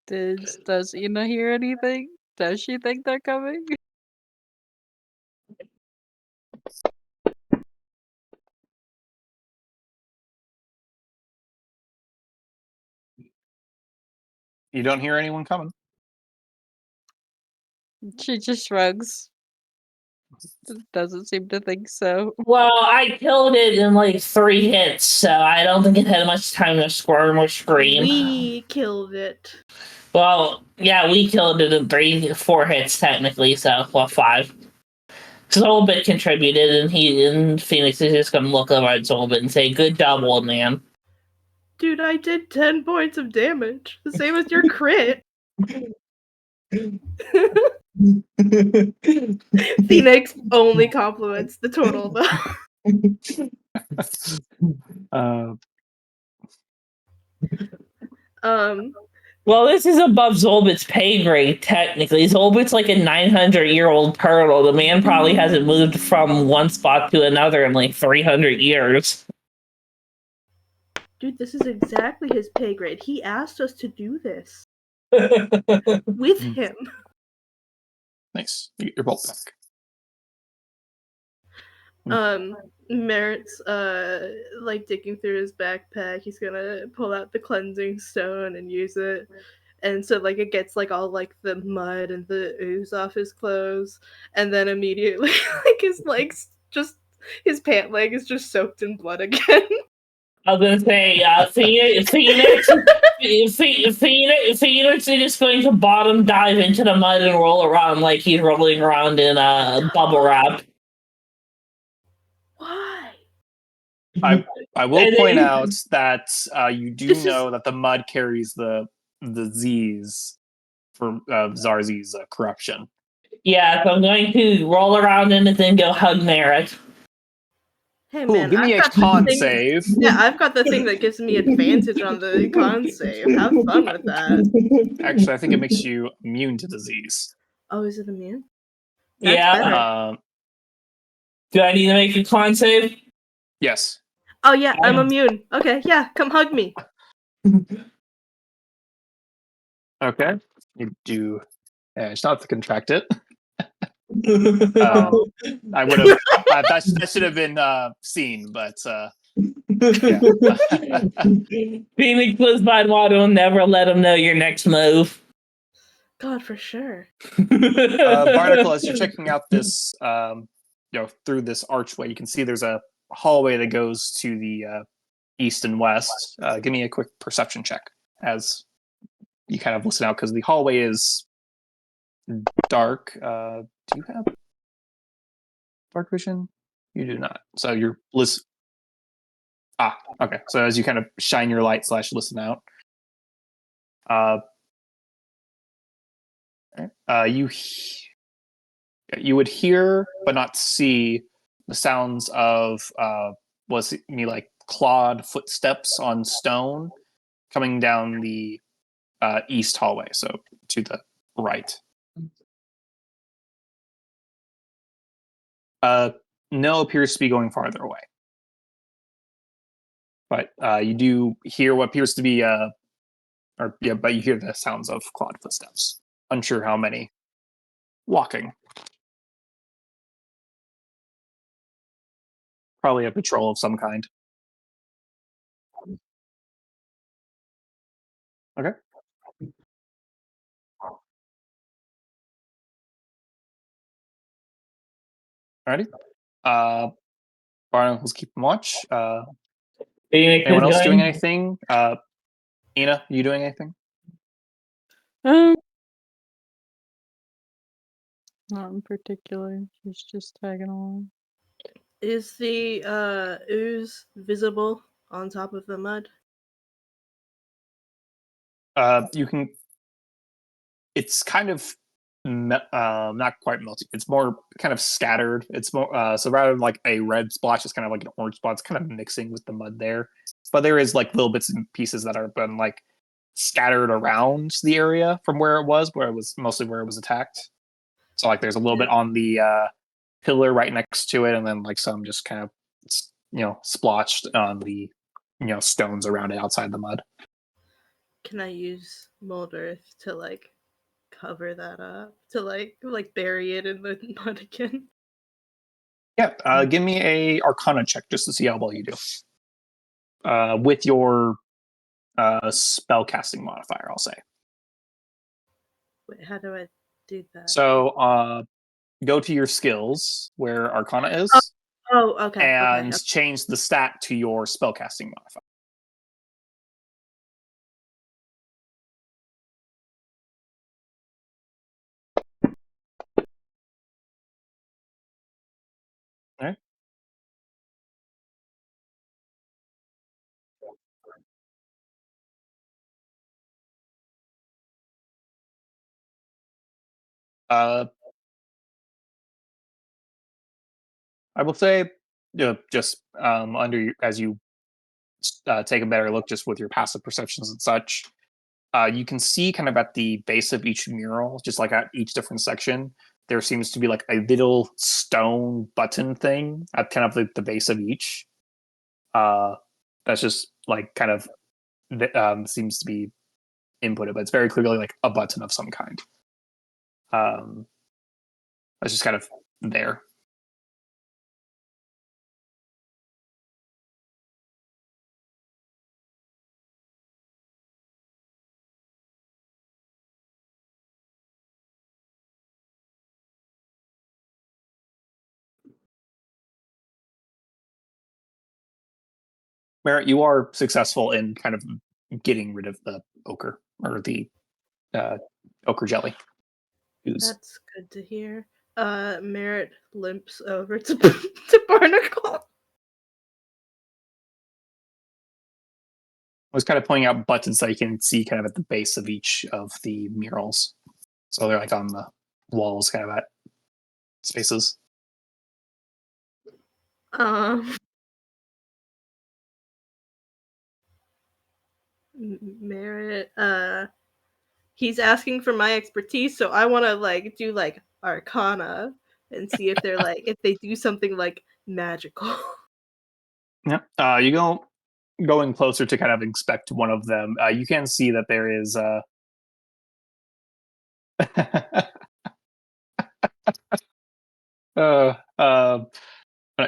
Does Ina hear anything? Does she think they're coming? You don't hear anyone coming. She just shrugs. Doesn't seem to think so. Well, I killed it in like 3 hits, so I don't think it had much time to squirm or scream. We killed it. Well, yeah, we killed it in 4 hits technically, so 5. Zolbit contributed, and Phoenix is just gonna look over at Zolbit and say, "Good job, old man." Dude, I did 10 points of damage. The same as your crit. Phoenix only compliments the total, though. Well, this is above Zolbit's pay grade, technically. Zolbit's like a 900-year-old turtle. The man probably hasn't moved from one spot to another in like 300 years. Dude, this is exactly his pay grade. He asked us to do this. With him. Nice. You get your bolt back. Merritt's like digging through his backpack. He's gonna pull out the cleansing stone and use it, and so like it gets like all like the mud and the ooze off his clothes, and then immediately like his legs just his pant leg is just soaked in blood again. I was gonna say, Phoenix is just going to bottom dive into the mud and roll around like he's rolling around in bubble wrap. Why? I will point out that you do know that the mud carries the Z's for Zarzi's corruption. Yeah, so I'm going to roll around in it and go hug Merritt. Hey Cool, man, give me I've a got the con thing- save. Yeah, I've got the thing that gives me advantage on the con save. Have fun with that. Actually, I think it makes you immune to disease. Oh, is it immune? That's Yeah. better. Do I need to make a con save? Yes. Oh yeah, I'm immune. Okay, yeah, come hug me. Okay. You do. Yeah, it's not to contract it. Oh. I would have. That should have been seen, but Phoenix lives by water will never let him know your next move. God, for sure. Barnacle, as you're checking out this, through this archway, you can see there's a hallway that goes to the east and west. Give me a quick perception check as you kind of listen out, because the hallway is dark. Do you have dark vision? You do not. So you're listen. Okay. So as you kind of shine your light / listen out, you would hear but not see the sounds of like clawed footsteps on stone coming down the east hallway, so to the right. No appears to be going farther away, but you do hear what appears to be but you hear the sounds of clawed footsteps. Unsure how many. Walking. Probably a patrol of some kind. Okay. Alrighty. Barnacles keeping watch. Anyone else doing anything? Ina, you doing anything? Not in particular. She's just tagging along. Is the ooze visible on top of the mud? You can. It's kind of not quite melting. It's more kind of scattered. It's more so rather than like a red splotch, it's kind of like an orange spot. It's kind of mixing with the mud there, but there is like little bits and pieces that are been like scattered around the area from where it was mostly where it was attacked. So like there's a little bit on the pillar right next to it, and then like some just kind of splotched on the stones around it outside the mud. Can I use mold earth to like cover that up? To like bury it in the mud again? Yeah, give me a Arcana check just to see how well you do. With your spell casting modifier, I'll say. Wait, how do I do that? So go to your skills where Arcana is, Oh, okay. and Okay. change the stat to your spellcasting modifier. Okay. I will say, just as you take a better look, just with your passive perceptions and such, you can see kind of at the base of each mural, just like at each different section, there seems to be like a little stone button thing at kind of the base of each. That's just like kind of seems to be inputted, but it's very clearly like a button of some kind. That's just kind of there. Merritt, you are successful in kind of getting rid of the ochre or the ochre jelly ooze. That's good to hear. Merritt limps over to to Barnacle. I was kind of pointing out buttons that you can see kind of at the base of each of the murals. So they're like on the walls, kind of at spaces. Merritt, he's asking for my expertise, so I want to like do like Arcana and see if they're like if they do something like magical. Yeah. You going closer to kind of inspect one of them. You can see that there is.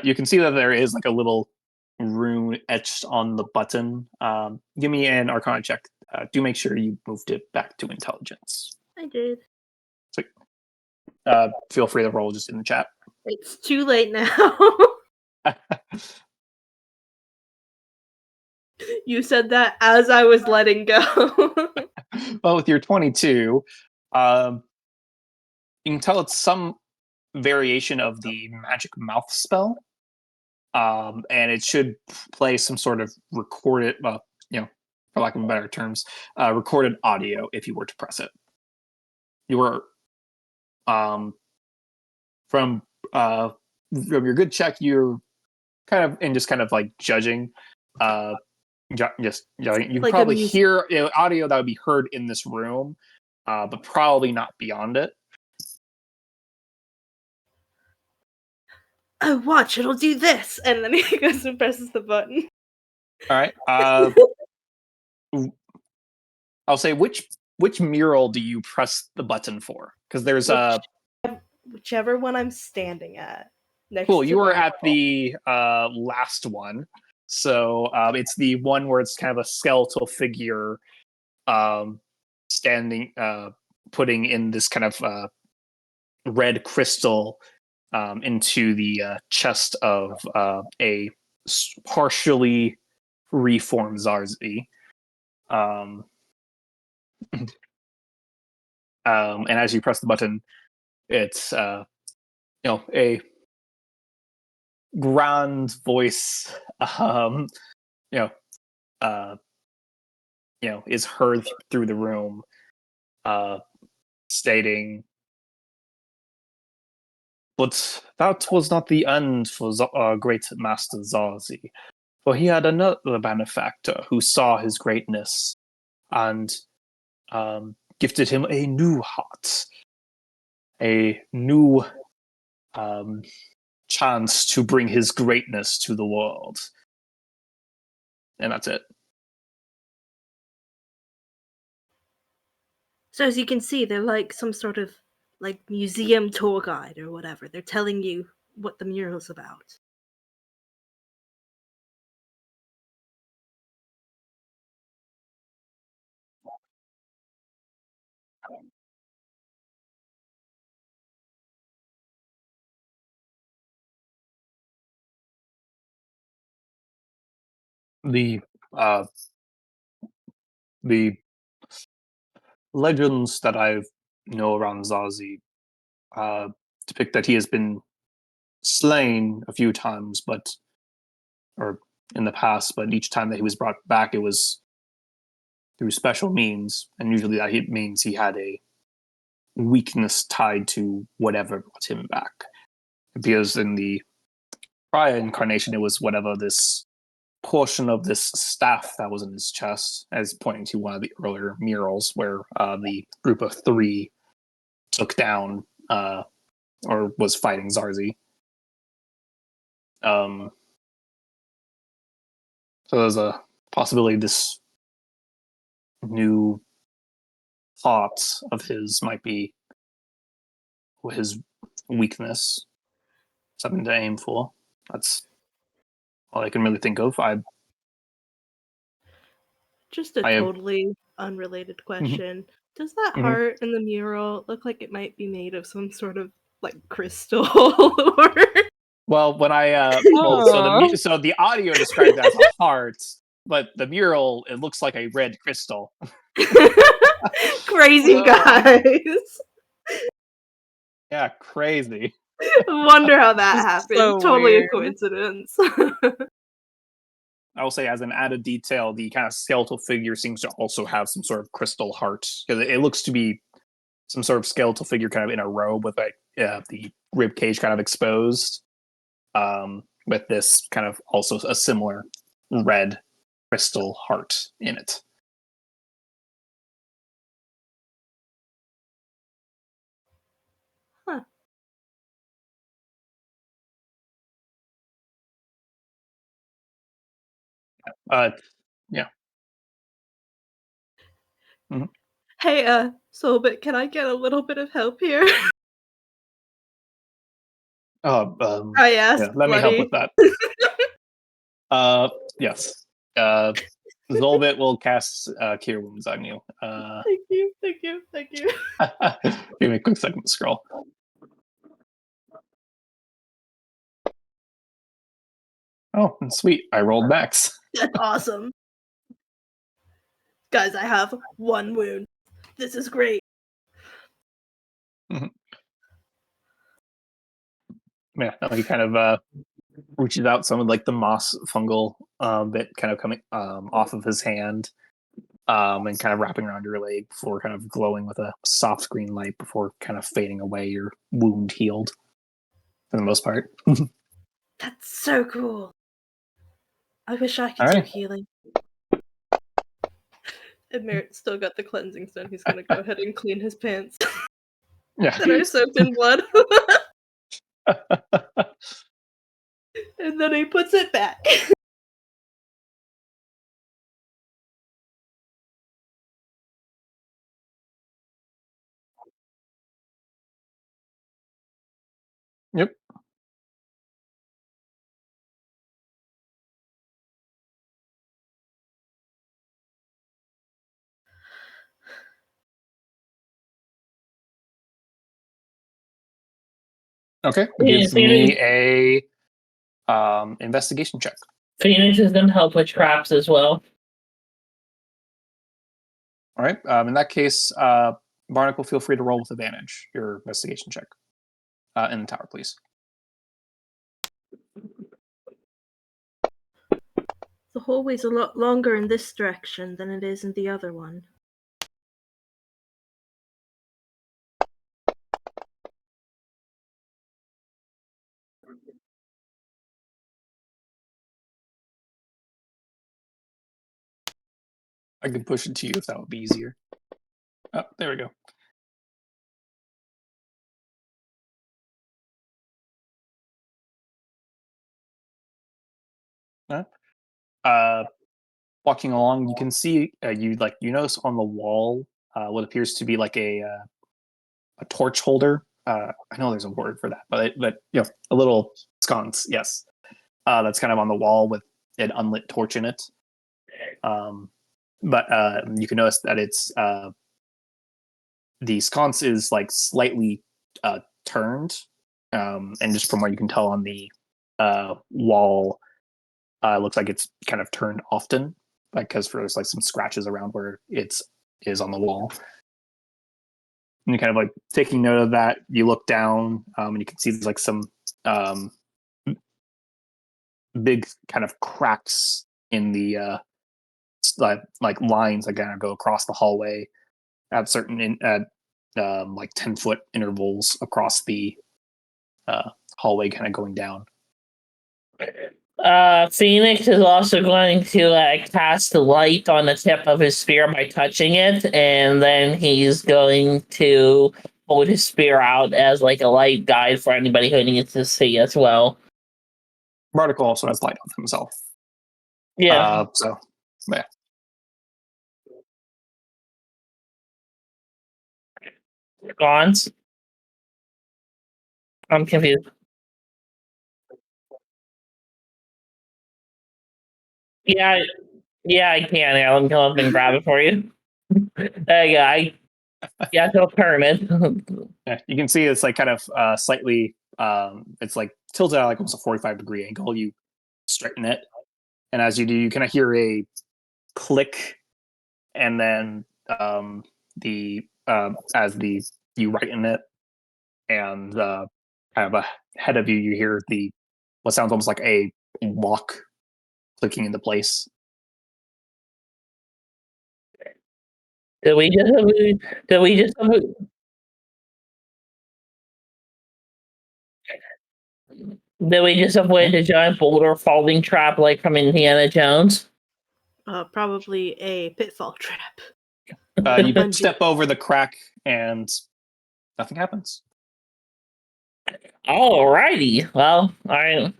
You can see that there is like a little rune etched on the button. Give me an Arcana check. Do make sure you moved it back to intelligence. I did. Sweet. Feel free to roll just in the chat. It's too late now. You said that as I was letting go. Well, with your 22, you can tell it's some variation of the magic mouth spell. And it should play some sort of recorded, for lack of better terms, recorded audio if you were to press it. You were, from your good check, you're kind of like judging. You can Like probably hear audio that would be heard in this room, but probably not beyond it. Oh, watch, it'll do this, and then he goes and presses the button. All right. I'll say which mural do you press the button for? Because there's whichever one I'm standing at. Next cool. to You were at Barnacle. the last one, so it's the one where it's kind of a skeletal figure, standing, putting in this kind of red crystal into the chest of a partially reformed Zarzi. And as you press the button, it's a grand voice, is heard through the room, stating, "But that was not the end for our great master Zarzi, for he had another benefactor who saw his greatness and gifted him a new heart, a new chance to bring his greatness to the world." And that's it. So as you can see, they're like some sort of like museum tour guide or whatever. They're telling you what the mural's about. The uh, the legends that I know around Zazi uh, depict that he has been slain a few times, or in the past, but each time that he was brought back, it was through special means, and usually that means he had a weakness tied to whatever brought him back. Because in the prior incarnation, it was whatever this portion of this staff that was in his chest, as pointing to one of the earlier murals where the group of three took down or was fighting Zarzi. So there's a possibility this new thought of his might be his weakness, something to aim for. That's all I can really think of. Just a I have- totally unrelated question. Does that Mhm. heart in the mural look like it might be made of some sort of like crystal or Well, when I so the audio described it as a heart, but the mural it looks like a red crystal. crazy guys? Yeah, crazy. Wonder how that This is happened. so Totally a weird. coincidence. I will say, as an added detail, the kind of skeletal figure seems to also have some sort of crystal heart because it looks to be some sort of skeletal figure, kind of in a robe with like the rib cage kind of exposed, with this kind of also a similar red crystal heart in it. Huh. Yeah. Mhm. Hey, Solbit, can I get a little bit of help here? I Yeah, asked let me help with Bloody. that. Yes. Zolbit will cast Cure Wounds on you. Thank you, thank you, thank you. Give me a quick second to scroll. Oh, sweet. I rolled max. That's awesome. Guys, I have one wound. This is great. Yeah, he kind of reaches out some of like the moss fungal bit kind of coming off of his hand, and kind of wrapping around your leg before kind of glowing with a soft green light before kind of fading away, your wound healed for the most part. That's so cool. I wish I could All do right. healing. And Merritt's still got the cleansing stone. He's gonna go ahead and clean his pants Yeah. that are soaked in blood. And then he puts it back. Yep. Okay. Yeah, Give me a investigation check. Phoenix is going to help with traps as well. All right. In that case, Barnacle, feel free to roll with advantage your investigation check in the tower, please. The hallway's a lot longer in this direction than it is in the other one. I can push it to you if that would be easier. Oh, there we go. Walking along, you can see you notice on the wall what appears to be like a torch holder. I know there's a word for that, but a little sconce. Yes, that's kind of on the wall with an unlit torch in it. But you can notice that it's the sconce is like slightly turned, and just from what you can tell on the wall, it looks like it's kind of turned often, because there's like some scratches around where it's is on the wall. And you kind of like taking note of that, you look down, and you can see there's like some big kind of cracks in the like lines that kind of go across the hallway at certain like 10-foot intervals across the hallway, kind of going down. Phoenix is also going to cast the light on the tip of his spear by touching it, and then he's going to hold his spear out as like a light guide for anybody who needs to see as well. Bardic also has light on himself. Yeah. So yeah. Gons? I'm confused. Yeah, I can. Yeah, let me come up and grab it for you. There you go. Yeah, he'll turn it. Yeah, you can see it's like kind of slightly it's like tilted at like almost a 45-degree angle. You straighten it, and as you do, you kind of hear a click, and then you righten it, and kind of ahead of you, you hear what sounds almost like a lock clicking into place. Did we just avoid the giant boulder falling trap like from Indiana Jones? Probably a pitfall trap. You Bungee. step over the crack, and nothing happens. Alrighty. Well, alright.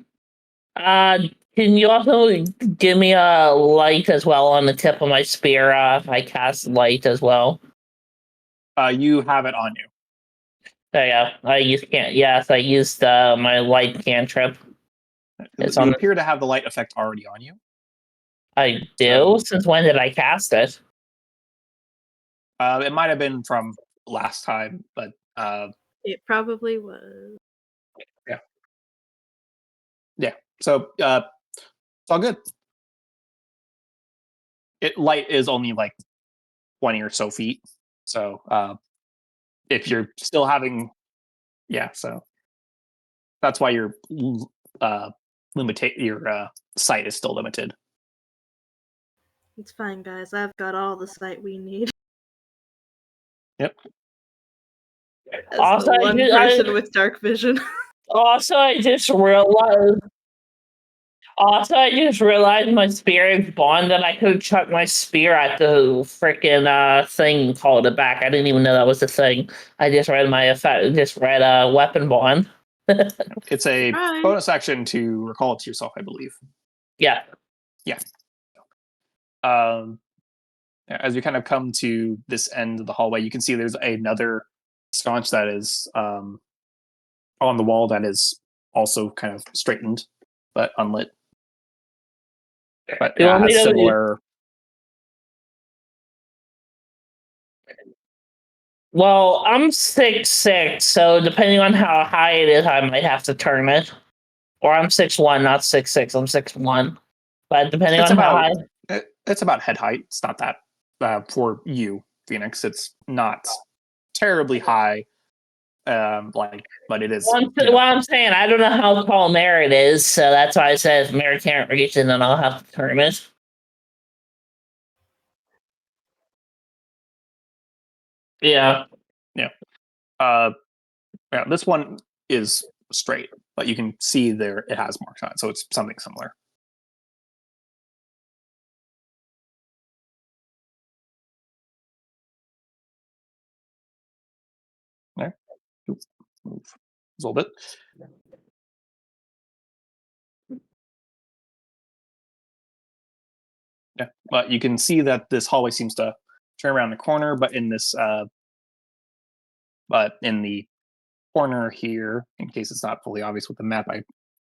Can you also give me a light as well on the tip of my spear if I cast light as well? You have it on you. There you go. I used my light cantrip. It's You on. appear to have the light effect already on you. I do. So- Since when did I cast it? It might have been from last time, but It probably was. so it's all good. Light is only like 20 or so feet. So if you're still having, so that's why your your sight is still limited. It's fine, guys. I've got all the sight we need. Yep. As Also, the one person with dark vision. Also, I just realized my spear is bond that I could chuck my spear at the freaking thing and call it back. I didn't even know that was a thing. I just read weapon bond. It's a Surprise. bonus action to recall it to yourself, I believe. Yeah. As you kind of come to this end of the hallway, you can see there's another sconce that is on the wall that is also kind of straightened but unlit. But You want me has to- similar. Well, I'm 6'6", so depending on how high it is, I might have to turn it. Or I'm 6'1", not 6'6". I'm 6'1". But depending It's on how about high. it's about head height. It's not that for you, Phoenix. It's not terribly high. But it is. Well, I'm saying I don't know how tall Merritt is, so that's why I said if Merritt can't reach it, then I'll have to turn it. Yeah. This one is straight, but you can see there it has marks on it, so it's something similar. There. Move a little bit. Yeah, but you can see that this hallway seems to turn around the corner, but in this, but in the corner here, in case it's not fully obvious with the map,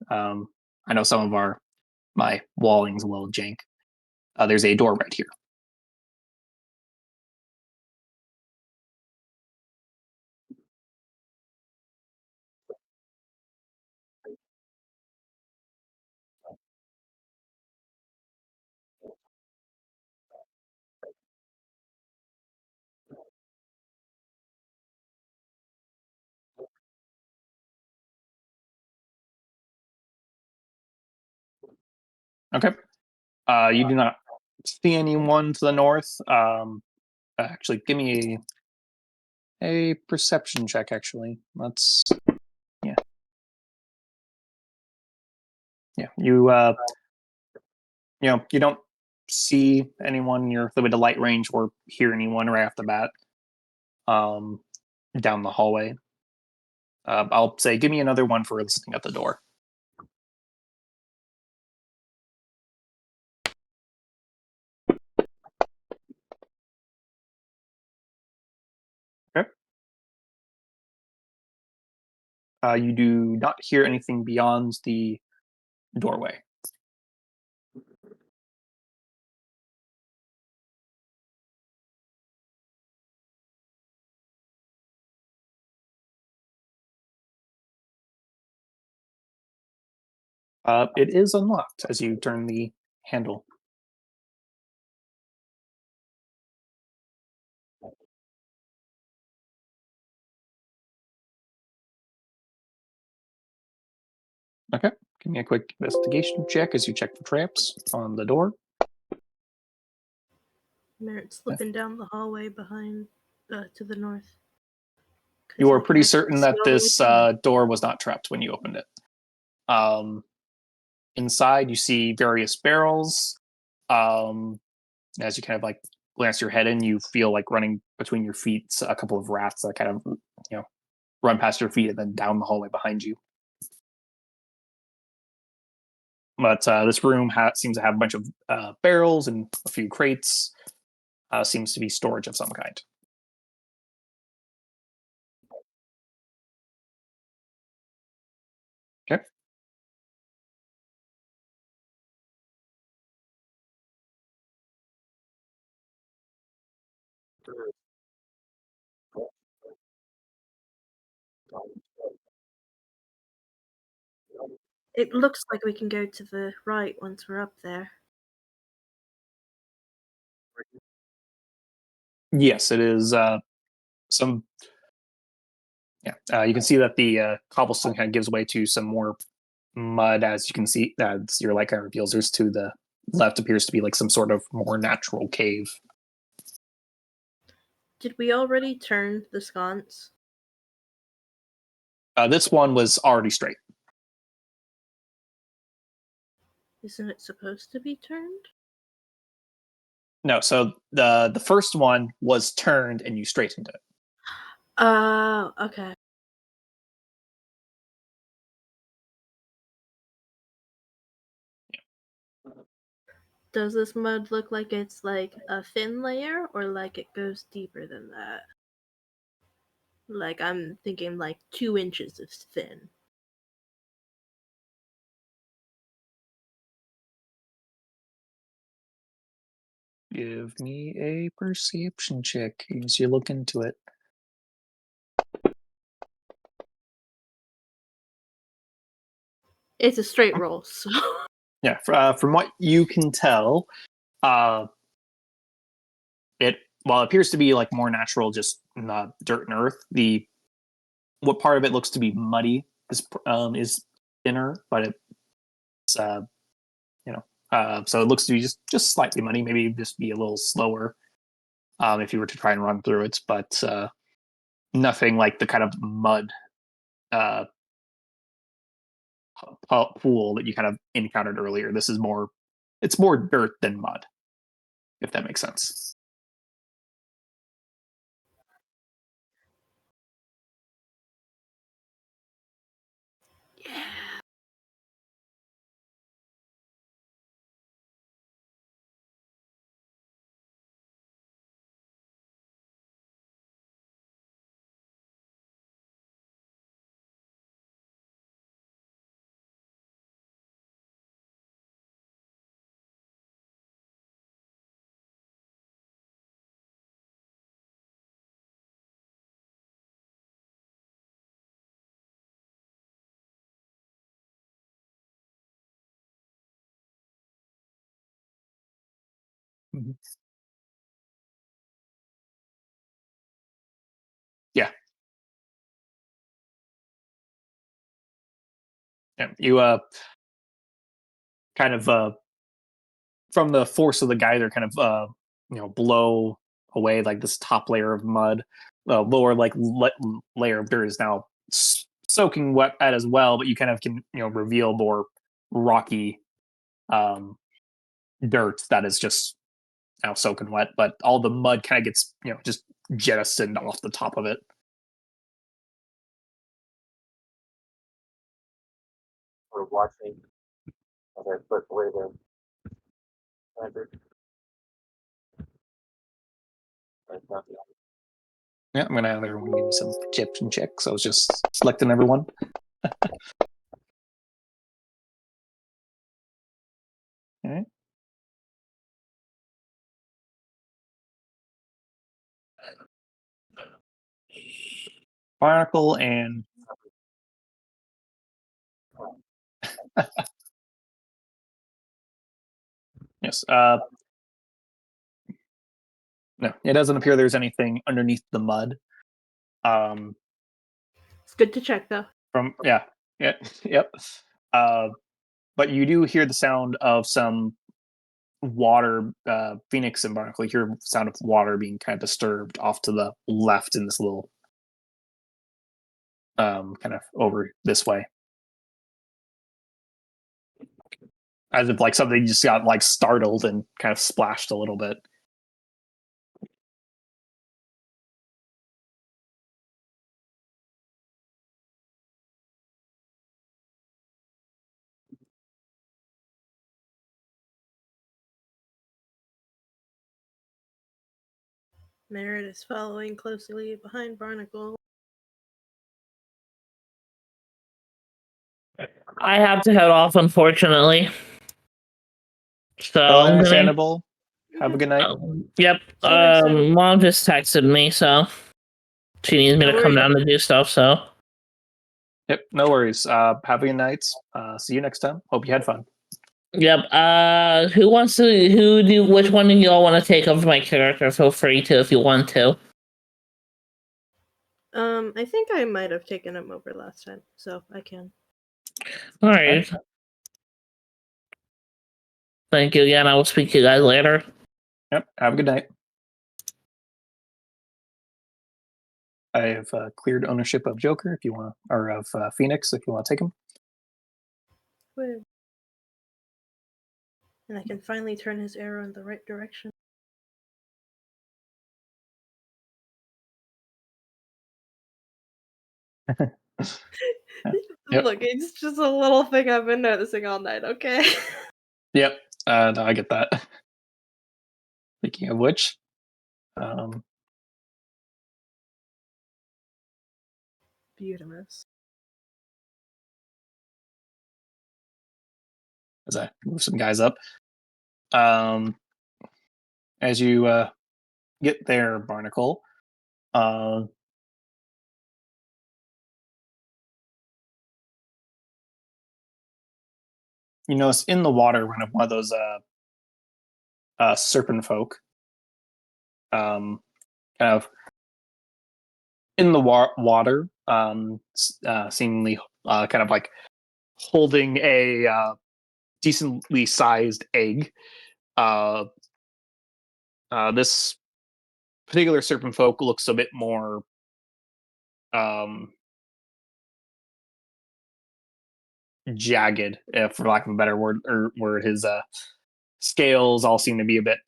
I know some of my walling's a little jank. There's a door right here. Okay. You do not see anyone to the north. Actually, give me a perception check. Actually, yeah. You don't see anyone near the light range or hear anyone right off the bat. Down the hallway. I'll say, give me another one for listening at the door. Okay. You do not hear anything beyond the doorway. It is unlocked as you turn the handle. Okay. Give me a quick investigation check as you check for traps on the door. Merritt slipping down the hallway behind, to the north. You are I can pretty actually certain see that all the way this down. door was not trapped when you opened it. Inside, you see various barrels. As you kind of like glance your head in, you feel like running between your feet a couple of rats that kind of run past your feet and then down the hallway behind you. But this room seems to have a bunch of barrels and a few crates. Seems to be storage of some kind. Okay. It looks like we can go to the right once we're up there. Yes, it is some. Yeah, you can see that the cobblestone kind of gives way to some more mud, as you can see. As your light kind of reveals, there's to the left appears to be like some sort of more natural cave. Did we already turn the sconce? This one was already straight. Isn't it supposed to be turned? No, so the first one was turned and you straightened it. Okay. Does this mud look like it's like a thin layer or like it goes deeper than that? Like I'm thinking like 2 inches of thin. Give me a perception check as you look into it. It's a straight roll, so Yeah, from what you can tell, it while it appears to be like more natural, just dirt and earth. What part of it looks to be muddy is thinner, but it's so it looks to be just slightly muddy. Maybe just be a little slower if you were to try and run through it, but nothing like the kind of mud uh, pool that you kind of encountered earlier. It's more dirt than mud, if that makes sense. yeah. Mhm. Yeah. Yeah. You kind of from the force of the geyser kind of blow away like this top layer of mud. Lower layer of dirt is now soaking wet as well, but you kind of can reveal more rocky um, dirt that is just now soaking wet. But all the mud kind of gets just jettisoned off the top of it. We're watching as I put away the lantern. That's not the Yeah, I'm gonna have everyone give me some Egyptian checks. I was just selecting everyone. All right. Barnacle and yes. No, it doesn't appear there's anything underneath the mud. Um, It's good to check though. yeah, yep. Uh, but you do hear the sound of some water. Phoenix and Barnacle hear the sound of water being kind of disturbed off to the left in this little kind of over this way, as if like something just got like startled and kind of splashed a little bit. Merritt is following closely behind Barnacle. I have to head off, unfortunately. So Totally I'm gonna. understandable. Have a good night. Yep. See you next time. Mom just texted me, so she needs me No to come worries. down to do stuff. So. Yep, no worries. Have a good night. See you next time. Hope you had fun. Yep. Which one do you all want to take of my character? Feel free to if you want to. I think I might have taken him over last time, so I can. All right. Thank you again. I will speak to you guys later. Yep, have a good night. I have cleared ownership of Joker if you want, or of Phoenix if you want to take him. Woo. And I can finally turn his arrow in the right direction. Yep. Look, it's just a little thing I've been noticing all night, okay? Yep, no, I get that. Speaking of which, Beautimous. as I move some guys up, as you get there, Barnacle, you notice in the water one of those serpent folk, kind of in the water, seemingly kind of like holding a decently sized egg. This particular serpent folk looks a bit more jagged, for lack of a better word, or where his scales all seem to be a bit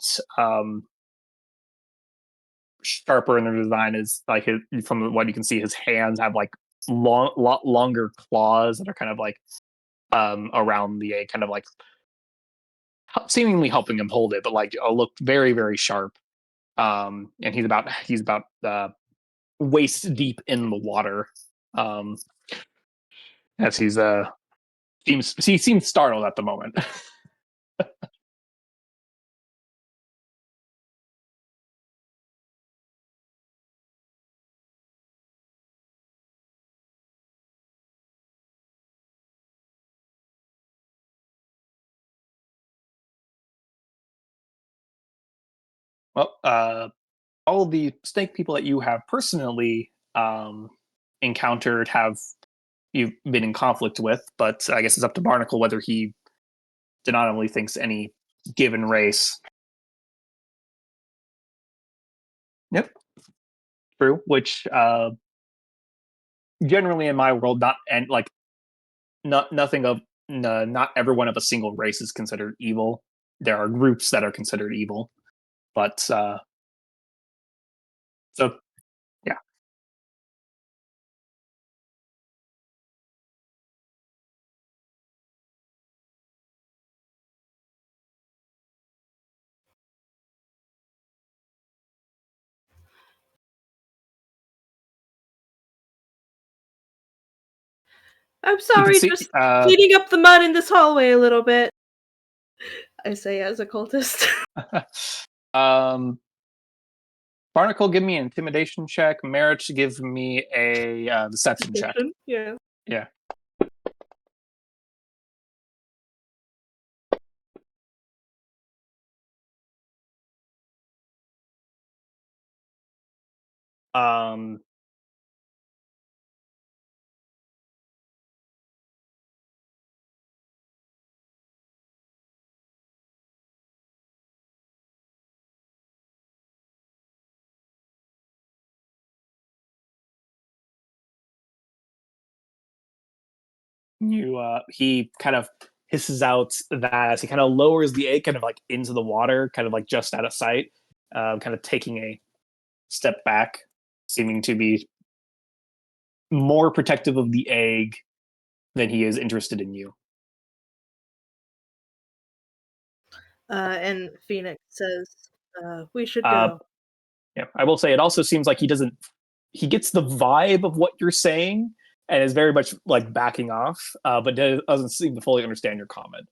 sharper in their design. Is like from what you can see, his hands have like lot longer claws that are kind of like around the egg, kind of like seemingly helping him hold it, but like look very very sharp. And he's about waist deep in the water. As he seems startled at the moment. Well, all of the snake people that you have personally encountered have you've been in conflict with, but I guess it's up to Barnacle whether he denotably thinks any given race. Yep, true. Which generally in my world, not and like nothing of not everyone of a single race is considered evil. There are groups that are considered evil, but so yeah. I'm You can sorry, see just cleaning up the mud in this hallway a little bit. I say as a cultist. Barnacle, give me an intimidation check. Merit, give me a deception check. Yeah. Yeah. Um, he kind of hisses out that he kind of lowers the egg kind of like into the water, kind of like just out of sight, kind of taking a step back, seeming to be more protective of the egg than he is interested in you. And Phoenix says, we should Uh, go. yeah, I will say it also seems like he doesn't. He gets the vibe of what you're saying and is very much like backing off, but doesn't seem to fully understand your comment.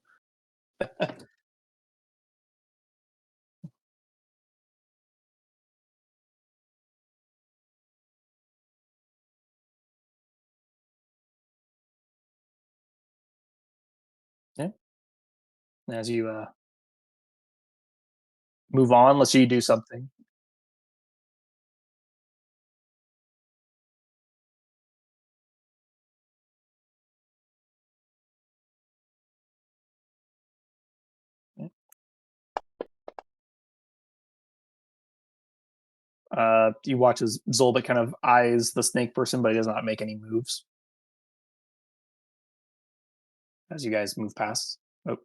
Yeah. As you move on, let's say you do something. Yeah. You watch as Zolbit kind of eyes the snake person, but he does not make any moves as you guys move past. Oh,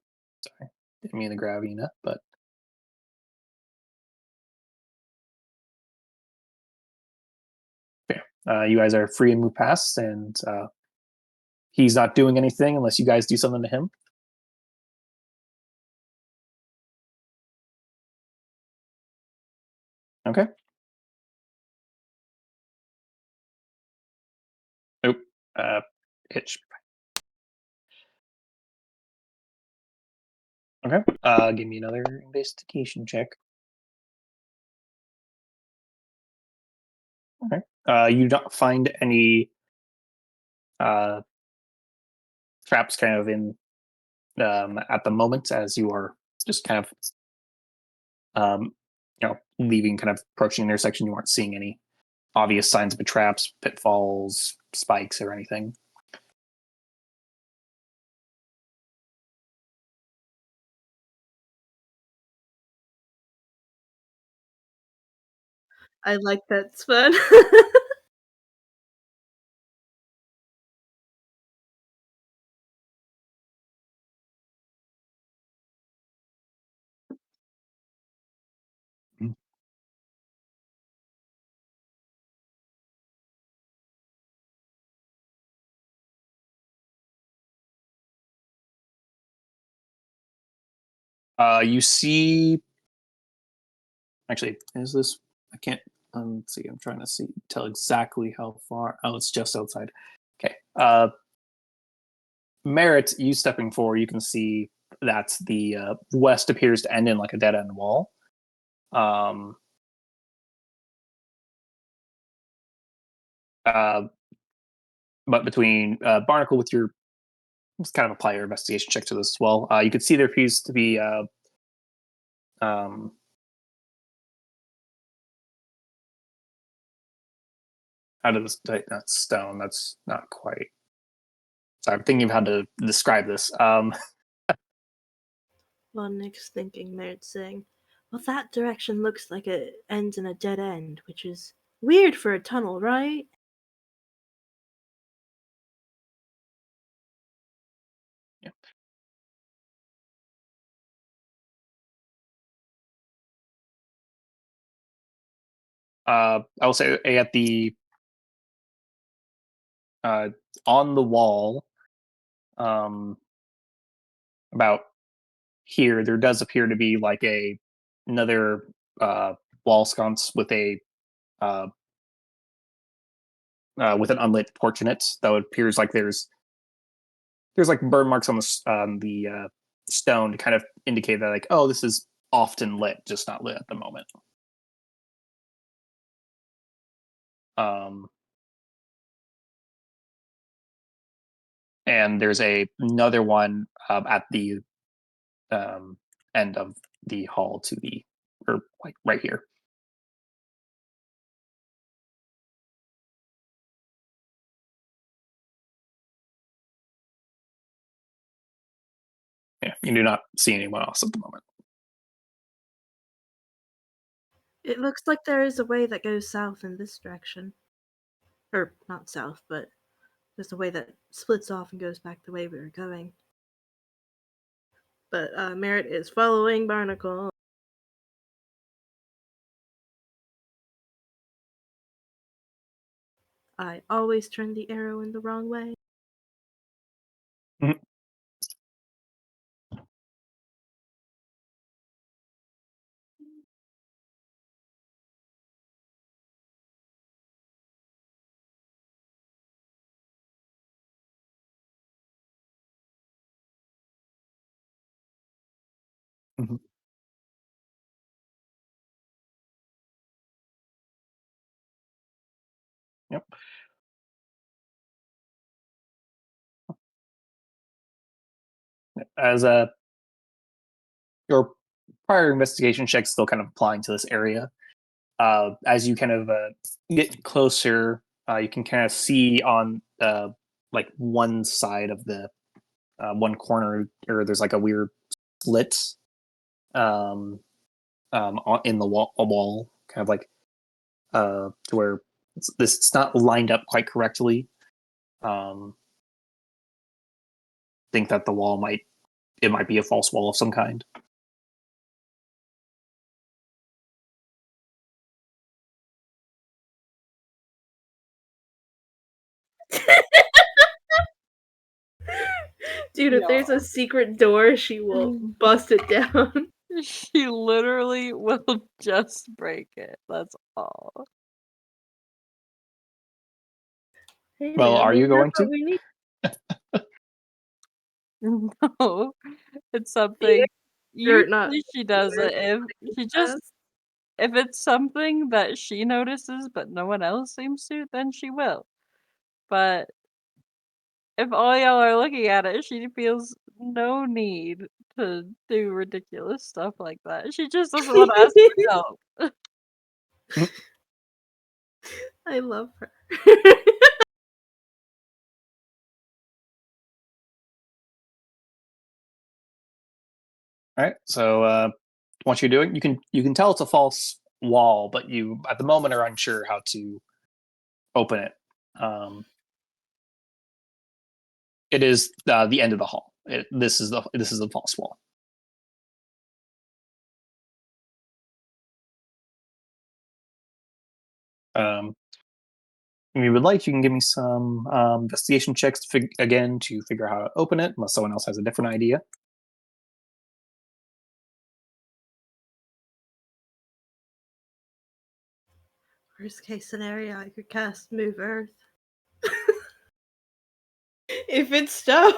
sorry, didn't mean to grab Ina, but yeah, you guys are free and move past, and he's not doing anything unless you guys do something to him. Okay. Nope. Itch. Okay. Give me another investigation check. Okay. You don't find any traps kind of in at the moment as you are just kind of leaving, kind of approaching the intersection. You aren't seeing any obvious signs of traps, pitfalls, spikes, or anything. I like that, Sven. You see. Actually, is this? I can't. Let's see. I'm trying to tell exactly how far. Oh, it's just outside. Okay. Merit, you stepping forward, you can see that the west appears to end in like a dead end wall. But between Barnacle, with your, let's kind of apply your investigation check to this as well. You could see there appears to be out of that stone. That's not quite. So I'm thinking of how to describe this. Well, Nick's thinking, Merritt's saying, well, that direction looks like it ends in a dead end, which is weird for a tunnel, right? Yeah. I will say at the on the wall, about here, there does appear to be like another wall sconce uh, with an unlit torch in it. Though it appears like there's like burn marks on the stone to kind of indicate that like, oh, this is often lit, just not lit at the moment. And there's another one at the end of the hall to the or like right here. Yeah, you do not see anyone else at the moment. It looks like there is a way that goes south in this direction. Or, not south, but there's a way that splits off and goes back the way we were going. But Merritt is following Barnacle. I always turn the arrow in the wrong way. Mhm. Mhm. Yep. As your prior investigation checks still kind of applying to this area. As you kind of get closer, you can kind of see on like one side of the one corner, or there's like a weird slit in the wall, kind of like to where it's not lined up quite correctly. Think that the wall might be a false wall of some kind. Dude, if there's a secret door, she will bust it down. She literally will just break it. That's all. Hey, Well, man, are maybe you going that's what to? we need. No, it's something Or not. usually she does it if she just if it's something that she notices but no one else seems to, then she will. But if all y'all are looking at it, she feels no need to do ridiculous stuff like that. She just doesn't want to ask for help. I love her. All right. So what you're doing, you can tell it's a false wall, but you at the moment are unsure how to open it. It is the end of the hall. This is the false wall. If you would like, you can give me some investigation checks to figure out how to open it, unless someone else has a different idea. Worst case scenario, I could cast Move Earth. If it's stone.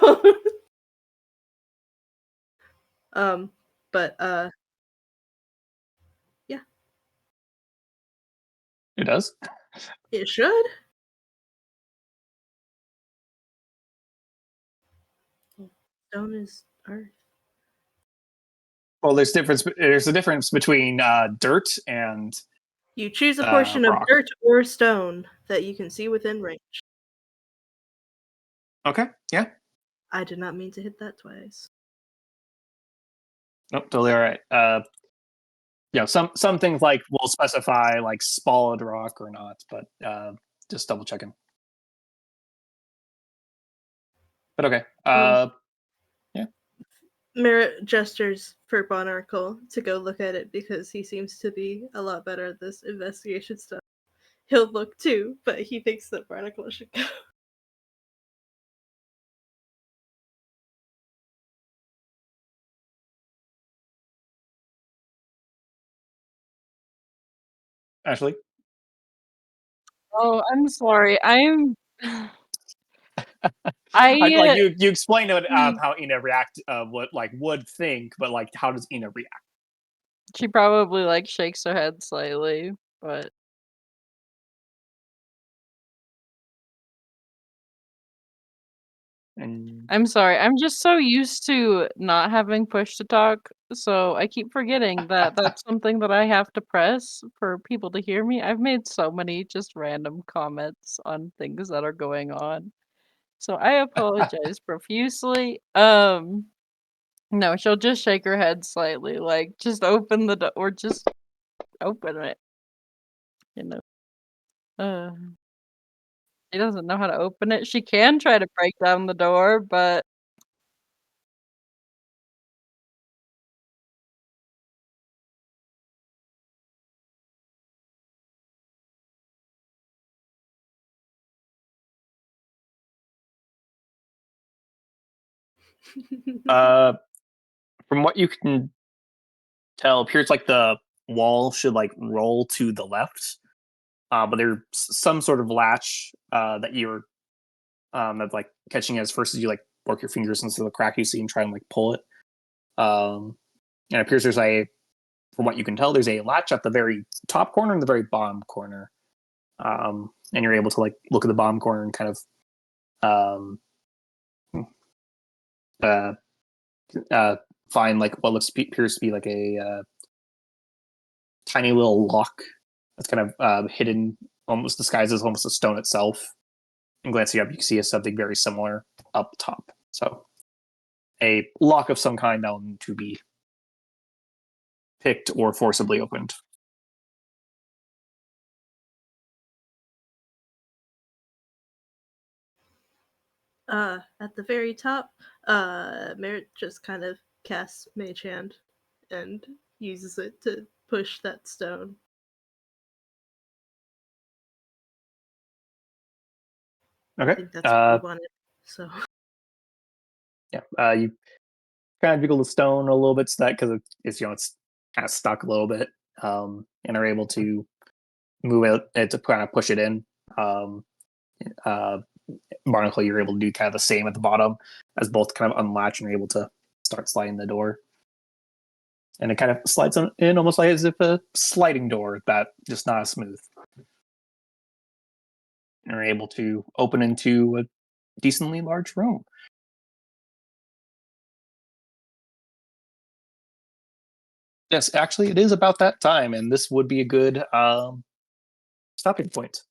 But yeah, It does. it should. Stone is Earth. Well, there's a difference between dirt and You choose a portion of rock. dirt or stone that you can see within range. Okay, yeah. I did not mean to hit that twice. Nope, totally all right. Some things like will specify like solid rock or not, but just double checking. But okay. Merritt gestures for Bonarcle to go look at it because he seems to be a lot better at this investigation stuff. He'll look too, but he thinks that Barnacle should go. Ashley, Oh, I'm sorry. you explained it, how Ina react, what like would think, but like how does Ina react? She probably like shakes her head slightly, but And I'm sorry. I'm just so used to not having push to talk, so I keep forgetting that that's something that I have to press for people to hear me. I've made so many just random comments on things that are going on. So I apologize profusely. No, she'll just shake her head slightly, like just open the door or just open it. You know. She doesn't know how to open it. She can try to break down the door, but from what you can tell, appears like the wall should like roll to the left, but there's some sort of latch that you're that's like catching as first as you like work your fingers into the crack you see and try and like pull it. And it appears there's from what you can tell, there's a latch at the very top corner and the very bottom corner. And you're able to like look at the bottom corner and kind of uh, find like what appears to be like a tiny little lock that's kind of hidden, almost disguised as almost a stone itself. And glancing up, you can see something very similar up top. So a lock of some kind that will need to be picked or forcibly opened. At the very top, Merritt just kind of casts Mage Hand and uses it to push that stone. I Okay. think that's what we wanted. So Yeah. You kind of jiggle the stone a little bit so that because it's it's kind of stuck a little bit, and are able to move it to kind of push it in. Uh, Barnacle, you're able to do kind of the same at the bottom as both kind of unlatch and are able to start sliding the door. And it kind of slides in almost like as if a sliding door, that just not as smooth. And are able to open into a decently large room. Yes, actually, it is about that time, and this would be a good stopping point.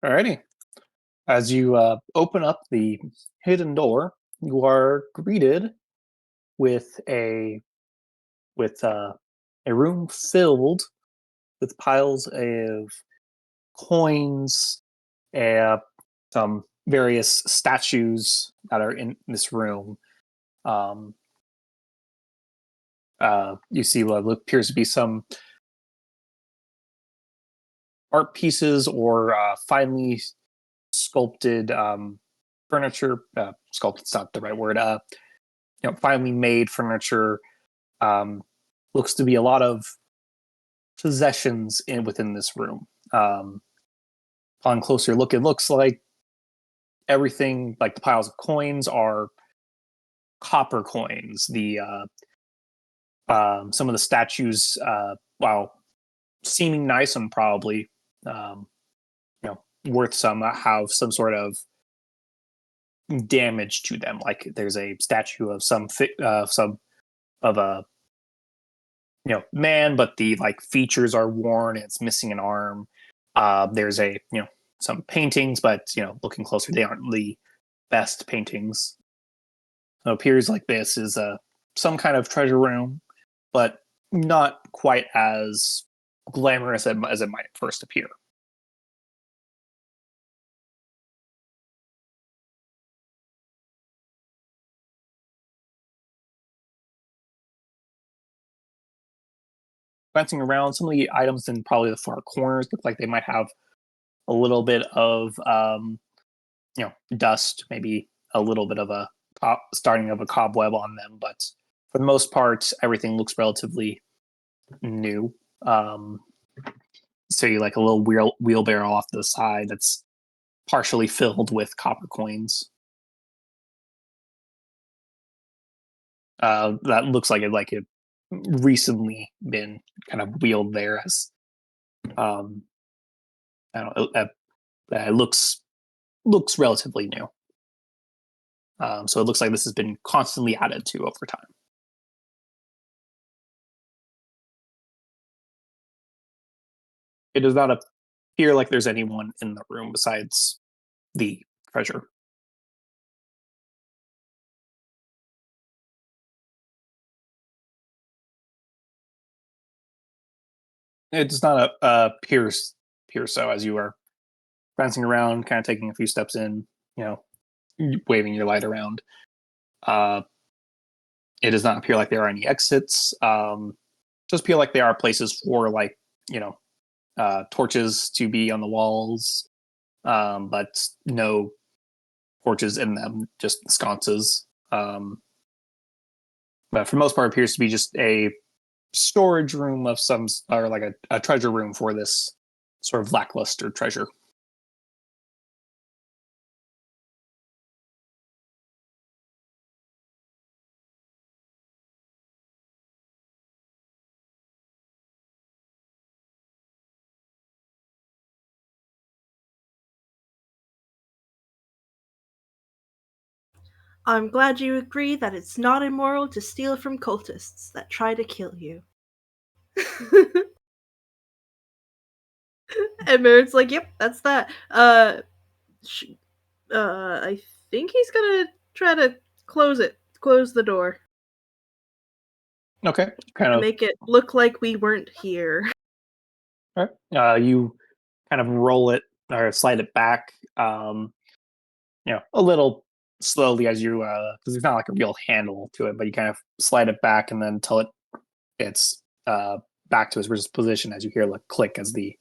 Alrighty. As you open up the hidden door, you are greeted with a room filled with piles of coins, uh, some various statues that are in this room. Um, you see what appears to be some art pieces or finely sculpted furniture. Sculpted's not the right word. Finely made furniture. Looks to be a lot of possessions within this room. On closer look, it looks like everything, like the piles of coins, are copper coins. The some of the statues, while seeming nice and probably worth some, have some sort of damage to them. Like there's a statue of some of a man, but the like features are worn and it's missing an arm. There's a some paintings, but looking closer, they aren't the best paintings. It appears like this is some kind of treasure room, but not quite as glamorous as it might first appear. Glancing around, some of the items in probably the far corners look like they might have a little bit of dust, maybe a little bit of a starting of a cobweb on them, but for the most part, everything looks relatively new. So you like a little wheelbarrow off to the side that's partially filled with copper coins. That looks like it recently been kind of wheeled there as I don't know. It looks relatively new. So it looks like this has been constantly added to over time. It does not appear like there's anyone in the room besides the treasure. It does not appear so as you are bouncing around, kind of taking a few steps in, waving your light around. It does not appear like there are any exits. Just appear like there are places for torches to be on the walls, but no torches in them, just sconces. But for the most part, it appears to be just a storage room of some, or like a treasure room for this sort of lackluster treasure. I'm glad you agree that it's not immoral to steal from cultists that try to kill you. And Merritt's like, yep, that's that. I think he's gonna try to close the door. Okay, kind of. Make it look like we weren't here. All right. You kind of roll it or slide it back, a little slowly as you, because there's not like a real handle to it, but you kind of slide it back and then until it's back to its position as you hear the click as the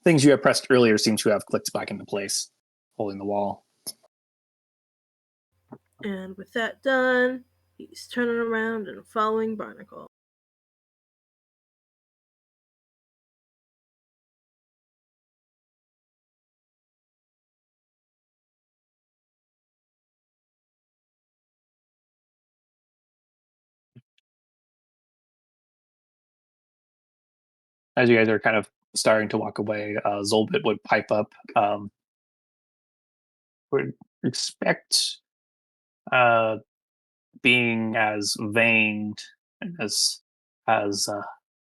things you had pressed earlier seem to have clicked back into place, holding the wall. And with that done, he's turning around and following Barnacle. As you guys are kind of starting to walk away, Zolbit would pipe up. Would expect being as vain as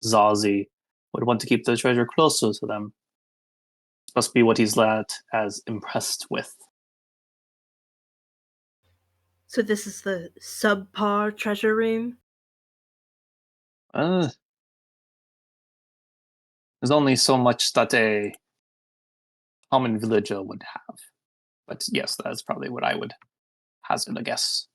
Zazie would want to keep the treasure closer to them. This must be what he's not as impressed with. So this is the subpar treasure room? There's only so much that a common villager would have. But yes, that's probably what I would hazard a guess.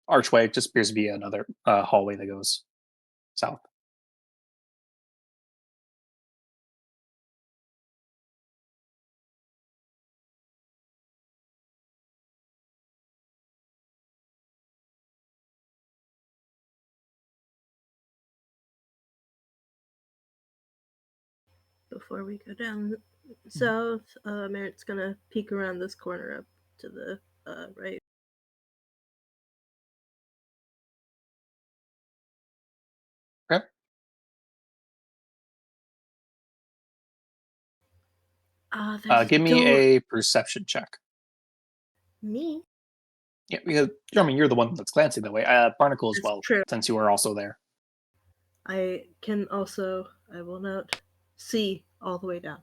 Archway just appears to be another hallway that goes south. Before we go down south, Merritt's gonna peek around this corner up to the right. Okay. There's Give me door. a perception check. Me? Yeah, because I mean you're the one that's glancing that way. Barnacle as That's well, true. since you are also there. I can also, I will note, see all the way down.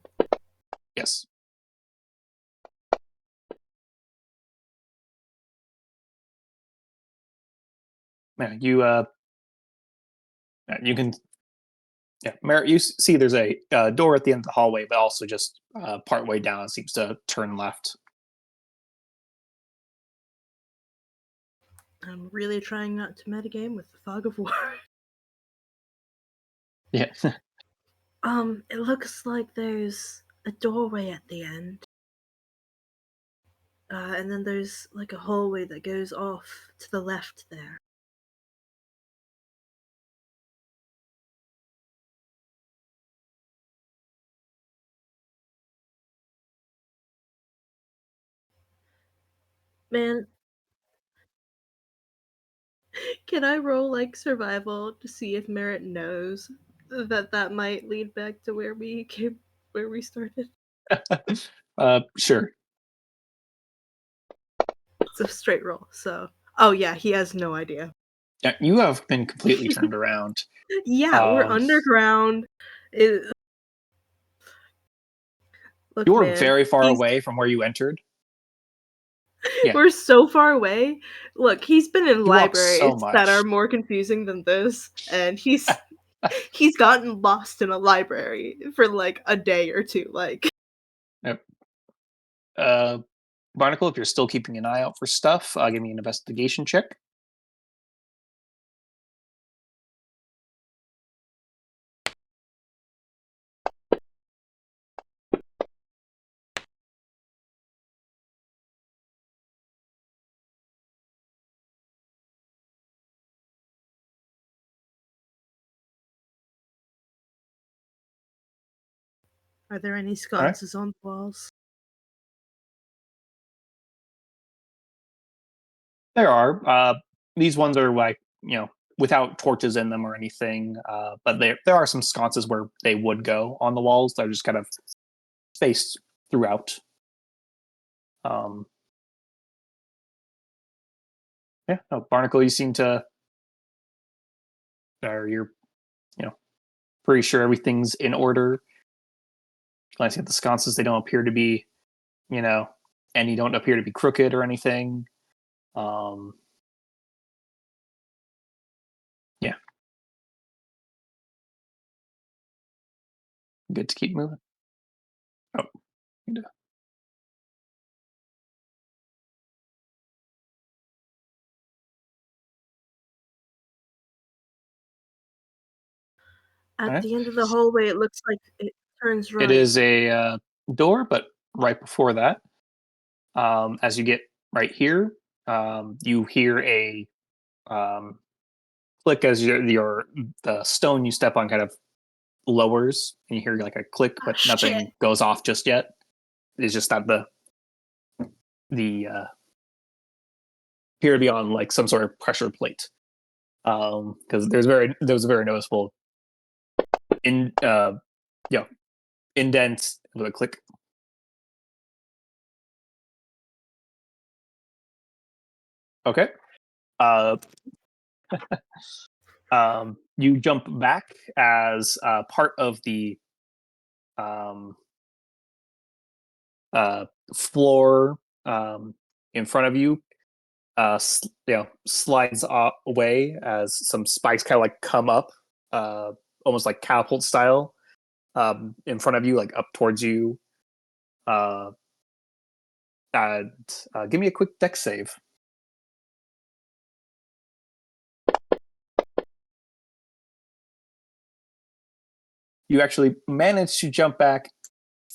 Yes. Yeah, you can. Yeah, Merritt, you see there's a door at the end of the hallway, but also just part way down it seems to turn left. I'm really trying not to metagame with the fog of war. Yeah. It looks like there's a doorway at the end. And then there's like a hallway that goes off to the left there. Man, can I roll like survival to see if Merritt knows that might lead back to where we started? Sure. It's a straight roll, so. Oh yeah, he has no idea. Yeah, you have been completely turned around. Yeah, we're underground. Look, You were man, very far away from where you entered. Yeah. We're so far away. Look, he's been in You walk libraries so much. that are more confusing than this, and he's gotten lost in a library for like a day or two. Like, Yep. Barnacle, if you're still keeping an eye out for stuff, give me an investigation check. are there any sconces on the walls? There are. These ones are like, without torches in them or anything. But there are some sconces where they would go on the walls. They're just kind of spaced throughout. Yeah, no, Barnacle, you seem to, or you're, pretty sure everything's in order. Glancing at the sconces, they don't appear to be, any don't appear to be crooked or anything. Yeah. Good to keep moving. Oh, At Alright. the end of the hallway, it looks like it turns right. It is a door, but right before that, as you get right here, you hear a click as the stone you step on kind of lowers, and you hear like a click, but nothing Shit. goes off just yet. It's just that the appear to be on like some sort of pressure plate, because there was a very noticeable indent with a click. Okay. Uh, you jump back as part of the um, floor in front of you, slides away as some spikes kind of like come up, almost like catapult style, in front of you, like up towards you. And give me a quick dex save. You actually manage to jump back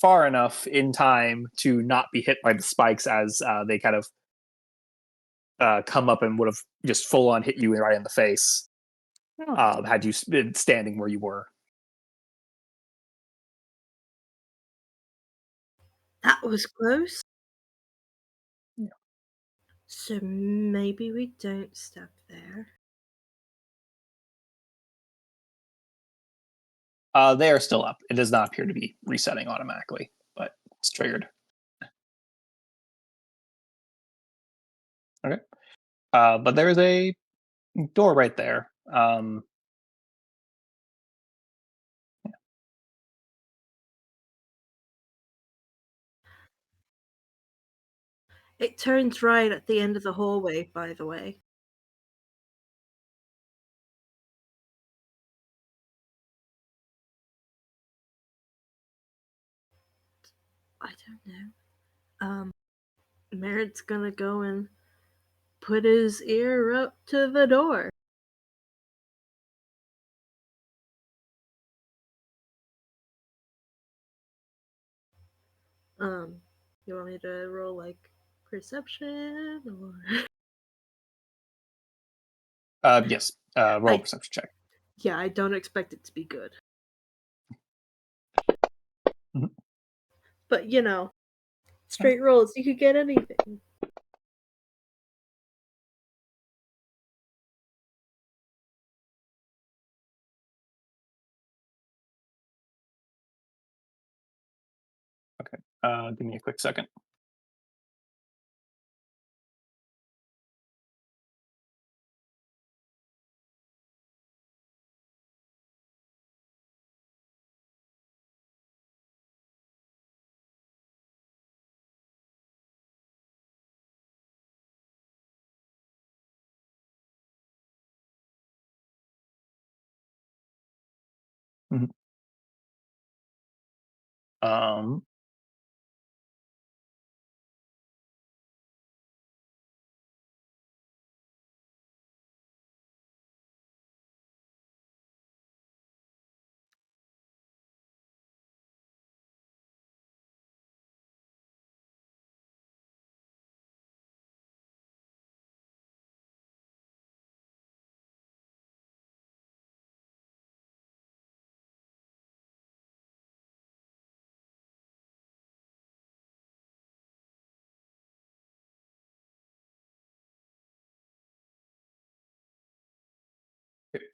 far enough in time to not be hit by the spikes as they kind of come up and would have just full on hit you right in the face had you been standing where you were. That was close. Yeah. So maybe we don't step there. They are still up. It does not appear to be resetting automatically, but it's triggered. Okay. But there is a door right there. It turns right at the end of the hallway, by the way. I don't know. Merritt's gonna go and put his ear up to the door. You want me to roll like perception or? Yes. Roll a perception check. Yeah, I don't expect it to be good. Mhm. But straight rolls, you could get anything. Okay. Give me a quick second. Mhm. Um,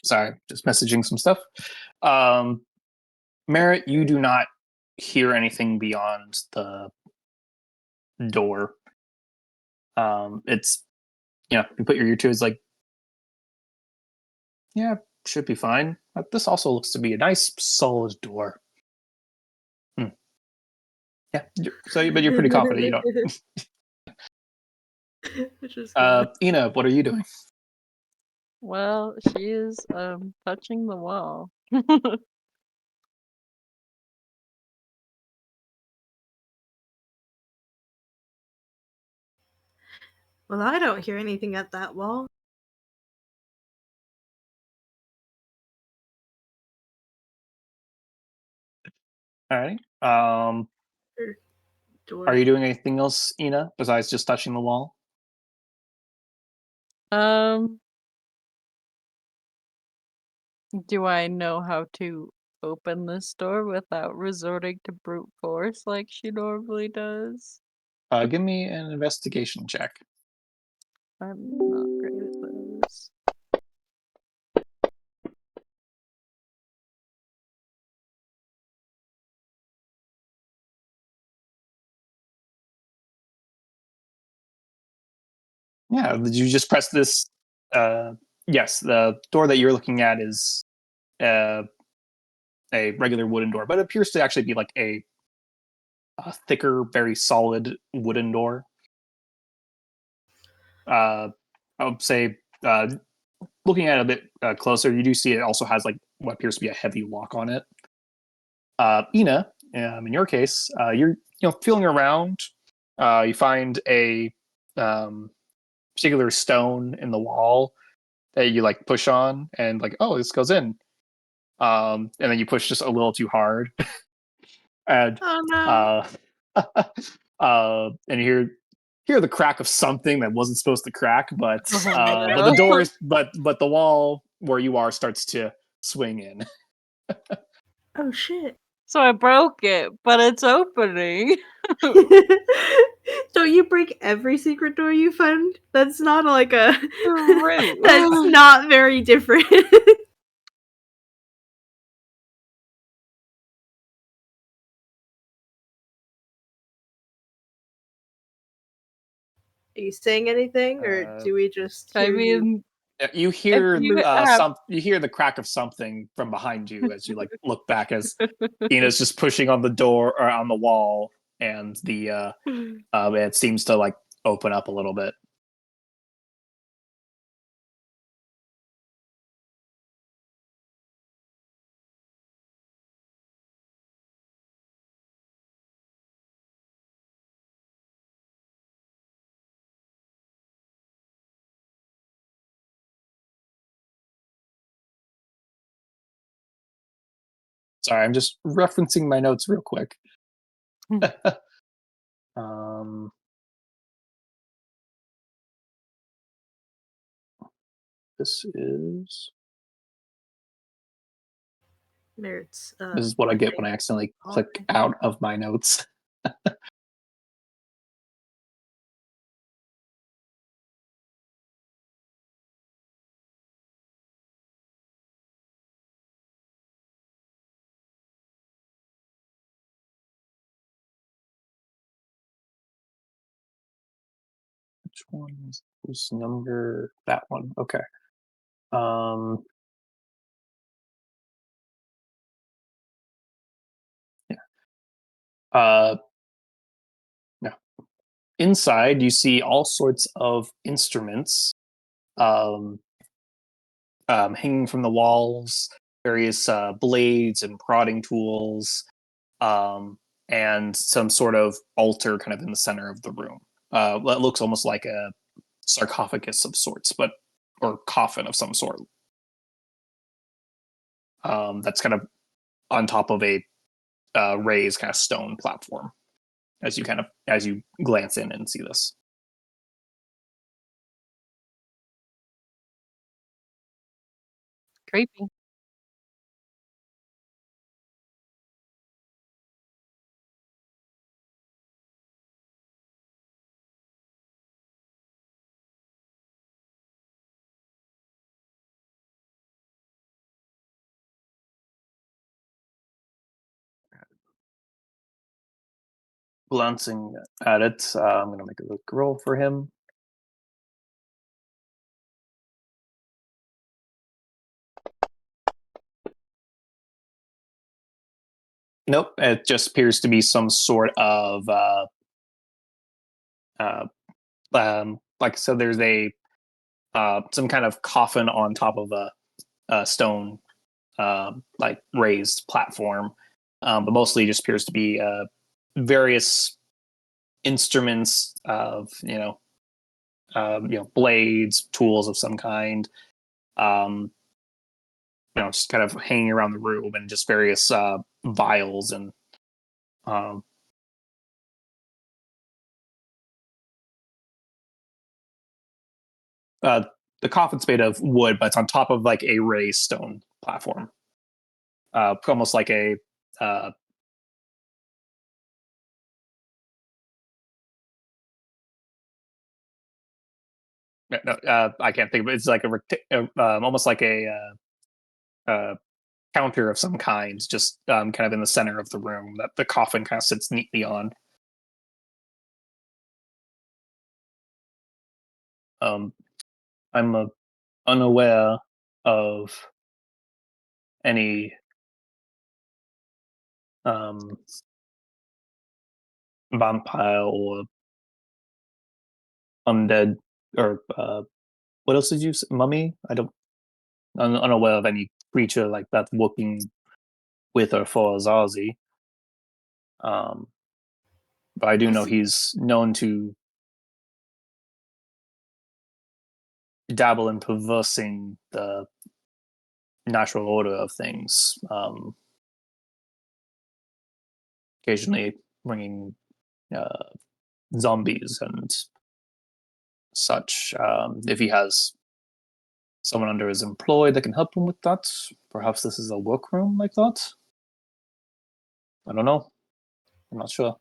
Sorry, just messaging some stuff. Merritt, you do not hear anything beyond the door. It's you put your ear to it, it's like, yeah, should be fine. But this also looks to be a nice solid door. Yeah. But you're pretty confident you don't. Which is good. Ina, what are you doing? Well, she is touching the wall. Well, I don't hear anything at that wall. All right. Or door. Are you doing anything else, Ina, besides just touching the wall? Do I know how to open this door without resorting to brute force like she normally does? Give me an investigation check. I'm not great at those. Yeah, did you just press this? Yes, the door that you're looking at is a regular wooden door, but it appears to actually be like a thicker, very solid wooden door. I would say, looking at it a bit closer, you do see it also has like what appears to be a heavy lock on it. Ina, in your case, you're feeling around. You find a particular stone in the wall that you like push on, and like, oh, this goes in. And then you push just a little too hard, and Oh no. and you hear the crack of something that wasn't supposed to crack, but Oh, but no. the doors, but the wall where you are starts to swing in. Oh shit. So I broke it, but it's opening. Don't you break every secret door you find? That's not like a. True. That's not very different. Are you saying anything, or do we just I hear you? mean, You hear you have- you hear the crack of something from behind you as you like look back as Ina's just pushing on the door or on the wall, and the it seems to like open up a little bit. Sorry, I'm just referencing my notes real quick. um, this is Merits. this is what I get when I accidentally click out of my notes. Which one is this number? That one. Okay. Um, yeah. No. Inside, you see all sorts of instruments um, hanging from the walls, various blades and prodding tools, and some sort of altar kind of in the center of the room. That looks almost like a sarcophagus of sorts, but or coffin of some sort. That's kind of on top of a raised kind of stone platform. As you glance in and see this. Creepy. Glancing at it, I'm going to make a quick roll for him. Nope, it just appears to be some sort of like I said, there's a some kind of coffin on top of a stone like raised platform, but mostly just appears to be various instruments of blades, tools of some kind. Just kind of hanging around the room, and just various vials and the coffin's made of wood, but it's on top of like a raised stone platform, almost like a I can't think of it. It's like almost like a counter of some kind, just kind of in the center of the room that the coffin kind of sits neatly on. I'm unaware of any vampire or undead or what else did you say? Mummy? I'm unaware of any creature like that working with or for Zazi. But I do know he's known to dabble in perversing the natural order of things. Occasionally bringing zombies and such. If he has someone under his employ that can help him with that, perhaps this is a workroom like that. I don't know. I'm not sure.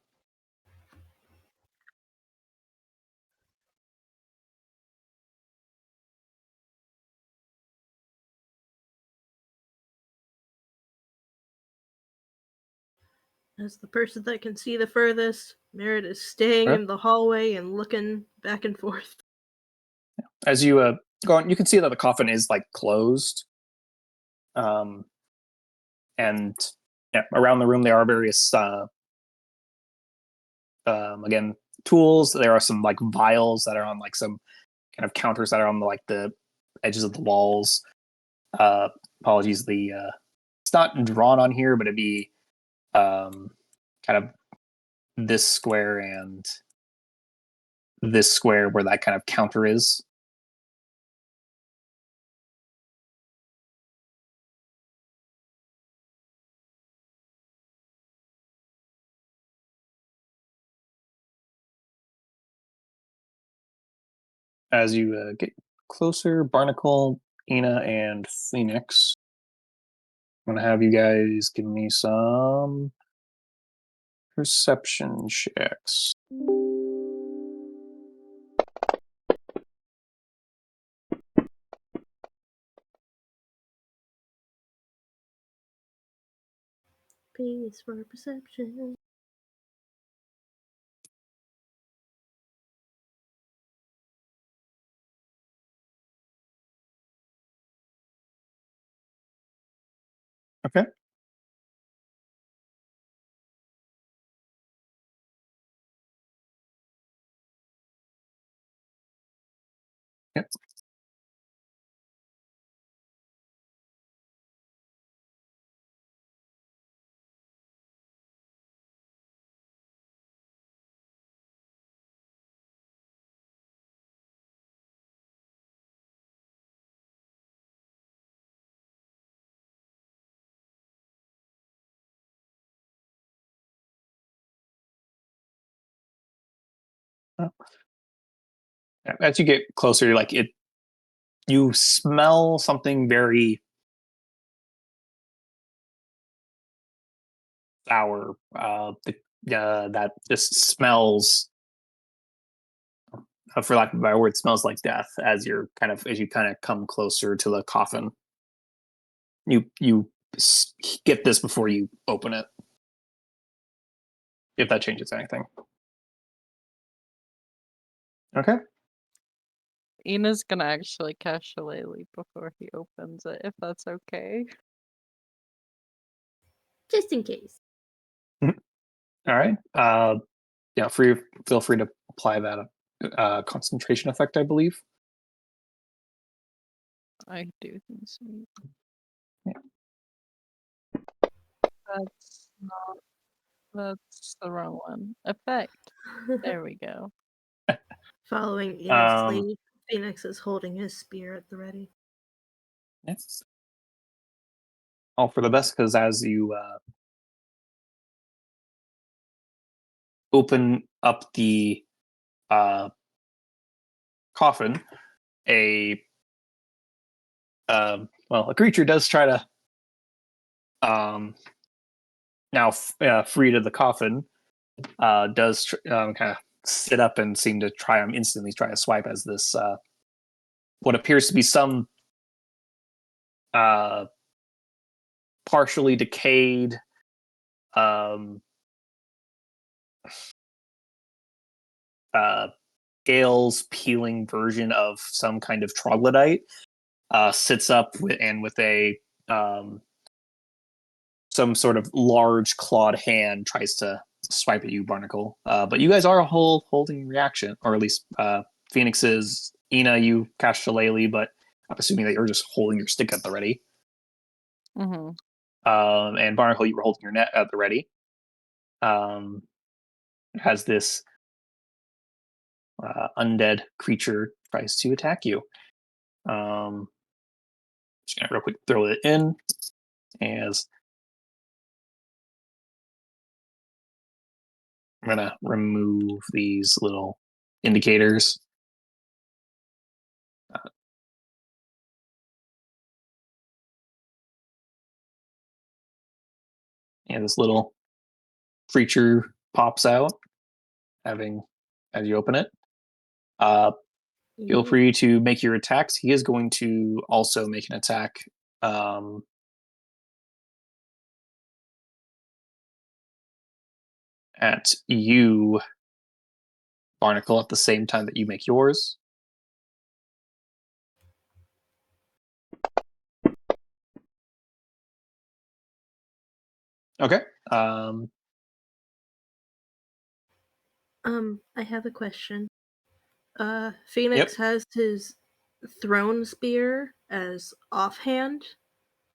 As the person that can see the furthest, Merritt is staying Sure. in the hallway and looking back and forth. As you go on, you can see that the coffin is like closed. And yeah, around the room there are various again tools. There are some like vials that are on like some kind of counters that are on like the edges of the walls. Apologies, it's not drawn on here, but it'd be kind of this square and this square where that kind of counter is. As you get closer, Barnacle, Ina, and Phoenix, I'm gonna have you guys give me some perception checks. Peace for perception. Okay. Yep. As you get closer, you're like you smell something very sour. That just smells, for lack of a better word, smells like death. As you kind of come closer to the coffin, you get this before you open it. If that changes anything. Okay. Ina's gonna actually cast Shillelagh before he opens it, if that's okay. Just in case. All right. Yeah, feel free to apply that concentration effect, I believe. I do think so. Yeah. That's the wrong one. Effect. There we go. Following Ina's Um, lead, Phoenix is holding his spear at the ready. Yes. All for the best, because as you open up the coffin, a a creature does try to now freed of the coffin does kind of sit up and seem to instantly try to swipe as this what appears to be some partially decayed scales peeling version of some kind of troglodyte, sits up with a some sort of large clawed hand tries to swipe at you, Barnacle. But you guys are holding reaction, or at least Phoenix is. Ina, you cast Shillelagh, but I'm assuming that you're just holding your stick at the ready. Mm-hmm. And Barnacle, you were holding your net at the ready. Has this undead creature tries to attack you. Just gonna real quick throw it in as I'm gonna remove these little indicators. And this little creature pops out, having as you open it. Feel free to make your attacks. He is going to also make an attack. At you, Barnacle, at the same time that you make yours. Okay. I have a question. Phoenix has his throne spear as offhand.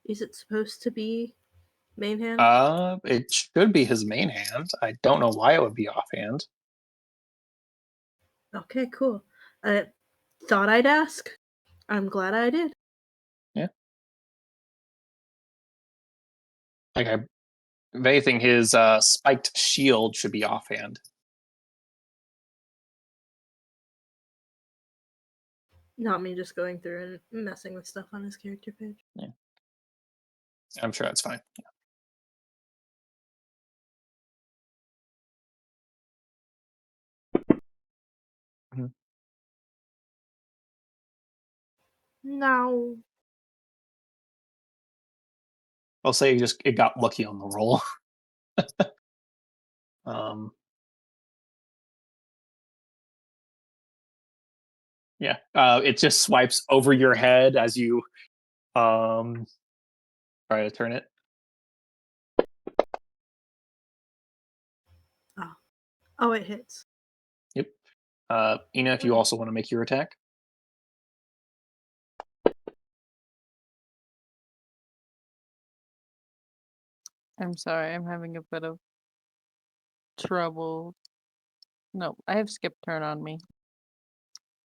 Is it supposed to be main hand? It should be his main hand. I don't know why it would be offhand. Okay, cool. I thought I'd ask. I'm glad I did. Yeah. If anything, his spiked shield should be offhand. Not me just going through and messing with stuff on his character page. Yeah. I'm sure that's fine. Yeah. Mhm. No. I'll say it got lucky on the roll. Yeah. It just swipes over your head as you try to turn it. Oh, it hits. Yep. Ina, if you also want to make your attack. I'm sorry, I'm having a bit of trouble. No, I have skip turn on me.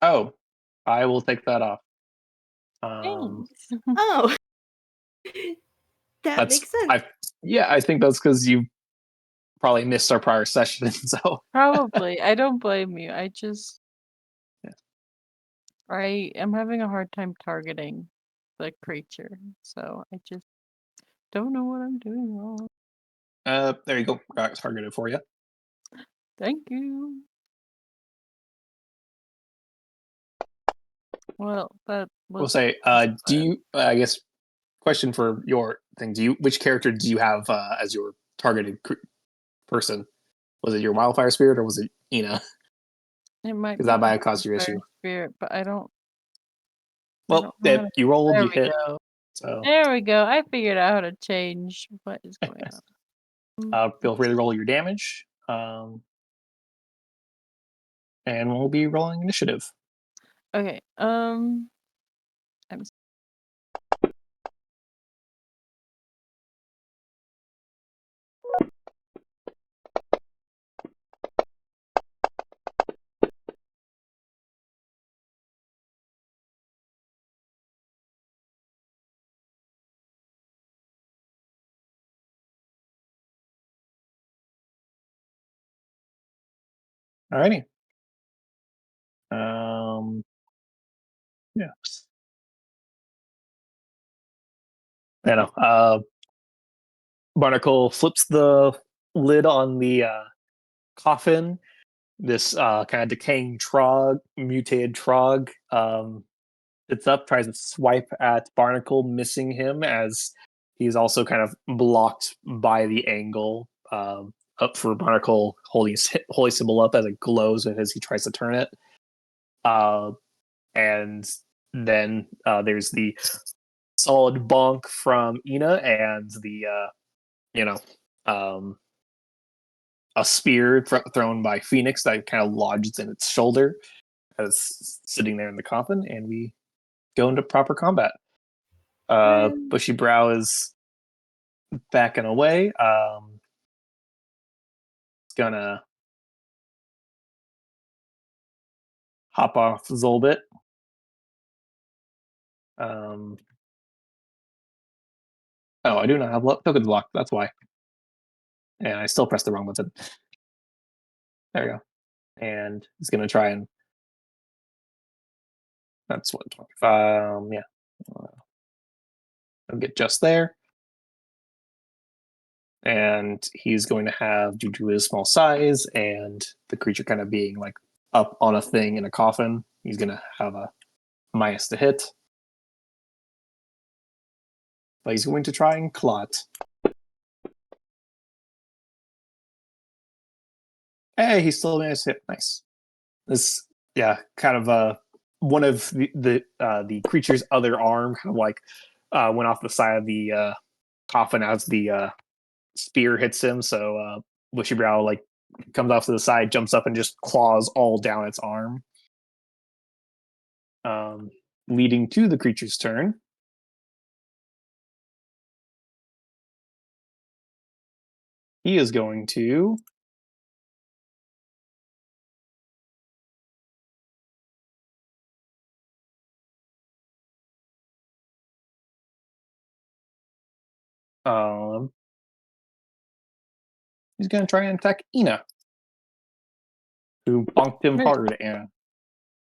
Oh, I will take that off. Thanks. Oh. That makes sense. I think that's because you probably missed our prior session. So Probably. I don't blame you. I just Yeah. I am having a hard time targeting the creature, so I just don't know what I'm doing wrong. there you go. Got it targeted for you. Thank you. Well, that We'll was say, do you? I guess question for your thing. Which character do you have as your targeted person? Was it your wildfire spirit or was it Ina? it might Because be that might my have caused your fire issue. spirit, but I don't Well, know how to. you rolled, There you we hit. go. So There we go. I figured out how to change what is going on. feel free to roll your damage. And we'll be rolling initiative. Okay. I'm Alrighty. Yeah. I know. Barnacle flips the lid on the coffin. This kind of decaying trog, mutated trog, sits up, tries to swipe at Barnacle, missing him as he's also kind of blocked by the angle up for Barnacle, holding his holy symbol up as it glows as he tries to turn it. And then there's the solid bonk from Ina and the a spear thrown by Phoenix that kind of lodges in its shoulder as sitting there in the coffin, and we go into proper combat. Bushy Brow is backing away. It's gonna hop off Zolbit. Oh, I do not have tokens locked. That's why. And I still pressed the wrong button. There you go. And he's gonna try and. That's what 25. Yeah. I'll get just there. And he's going to have, due to his small size and the creature kind of being like up on a thing in a coffin, he's going to have a minus to hit. But he's going to try and clot. Hey, he still managed to hit. Nice. This, yeah, kind of one of the creature's other arm kind of like went off the side of the coffin as the spear hits him. So Bushy Brow like comes off to the side, jumps up, and just claws all down its arm. Leading to the creature's turn. He is going to he's going to try and attack Ina, who bonked him hard, and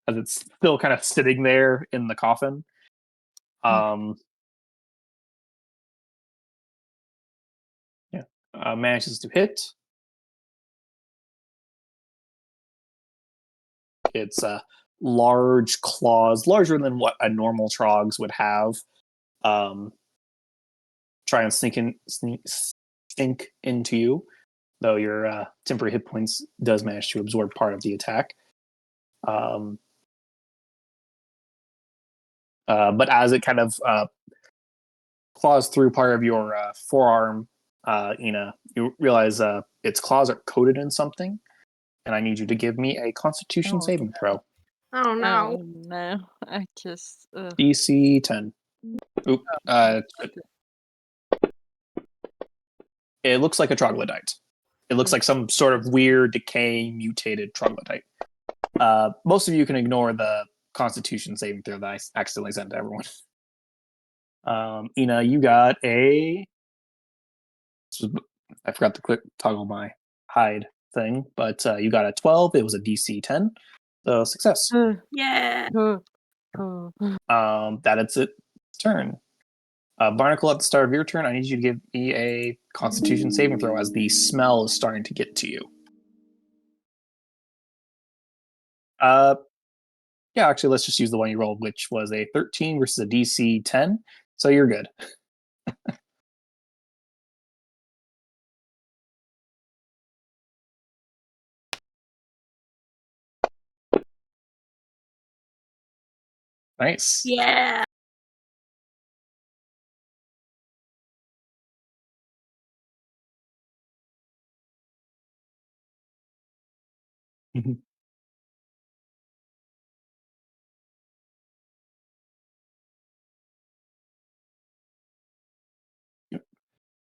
as it's still kind of sitting there in the coffin. Manages to hit. It's large claws, larger than what a normal Trogs would have. Try and sink into you, though your temporary hit points does manage to absorb part of the attack. But as it kind of claws through part of your forearm, Ina, you realize its claws are coated in something, and I need you to give me a Constitution saving throw. Oh no. Oh no! I just. DC 10. Oop. It looks like a troglodyte. It looks like some sort of weird, decaying, mutated troglodyte. Most of you can ignore the Constitution saving throw that I accidentally sent to everyone. Ina, you got a. I forgot to toggle my hide thing, but you got a 12. It was a DC 10. So success. Yeah. That is its turn. Barnacle, at the start of your turn, I need you to give me a Constitution saving throw as the smell is starting to get to you. Yeah, actually, let's just use the one you rolled, which was a 13 versus a DC 10. So you're good. Nice. Yeah. Mhm.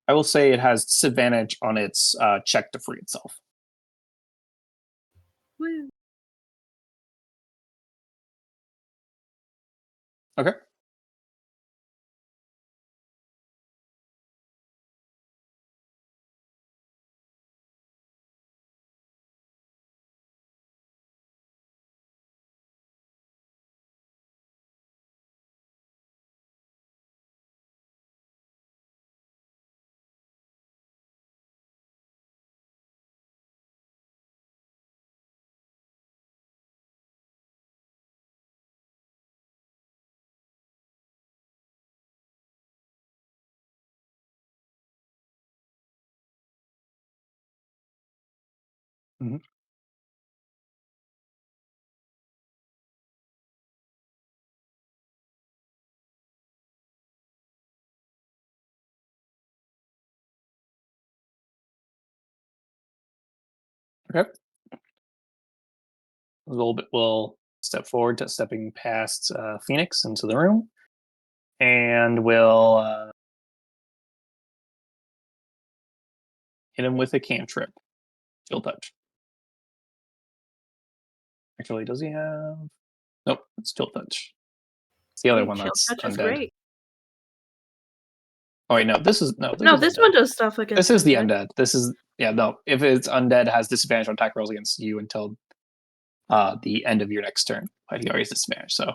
I will say it has disadvantage on its check to free itself. Woo. Okay. Mhm. Yep. Zolbit will step forward, to stepping past Phoenix into the room, and will hit him with a cantrip. Chill touch. Actually, does he have? Nope, it's chill touch. It's the other Hey, one chill that's touch is undead. great. Oh wait, no, this is No, is this undead. one does stuff against. This is the undead. undead. This is no. If it's undead, has disadvantage on attack rolls against you until the end of your next turn. But he already has disadvantage, so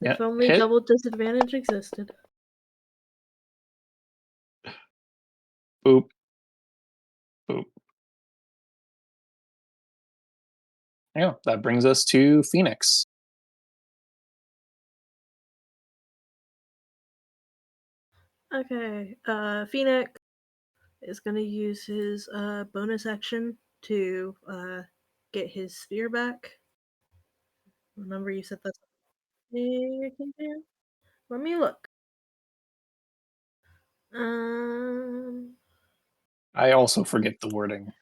yeah, If only hit. double disadvantage existed. Boop. Boop. Yeah, that brings us to Phoenix. Okay, Phoenix is gonna use his bonus action to get his spear back. Remember you said that's you can do? Let me look. I also forget the wording.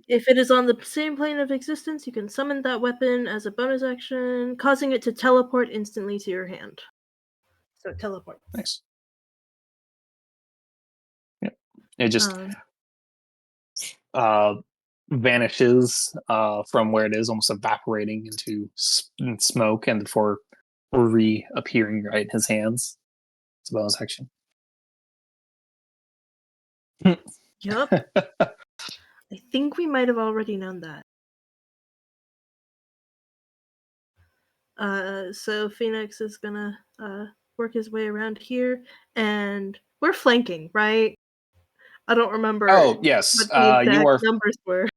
If it is on the same plane of existence, you can summon that weapon as a bonus action, causing it to teleport instantly to your hand. So it teleports. Nice. Yep. It just vanishes from where it is, almost evaporating into smoke, and before reappearing right in his hands. It's a bonus action. Yup. I think we might have already known that. So Phoenix is gonna work his way around here, and we're flanking, right? I don't remember Oh yes, what the exact numbers were.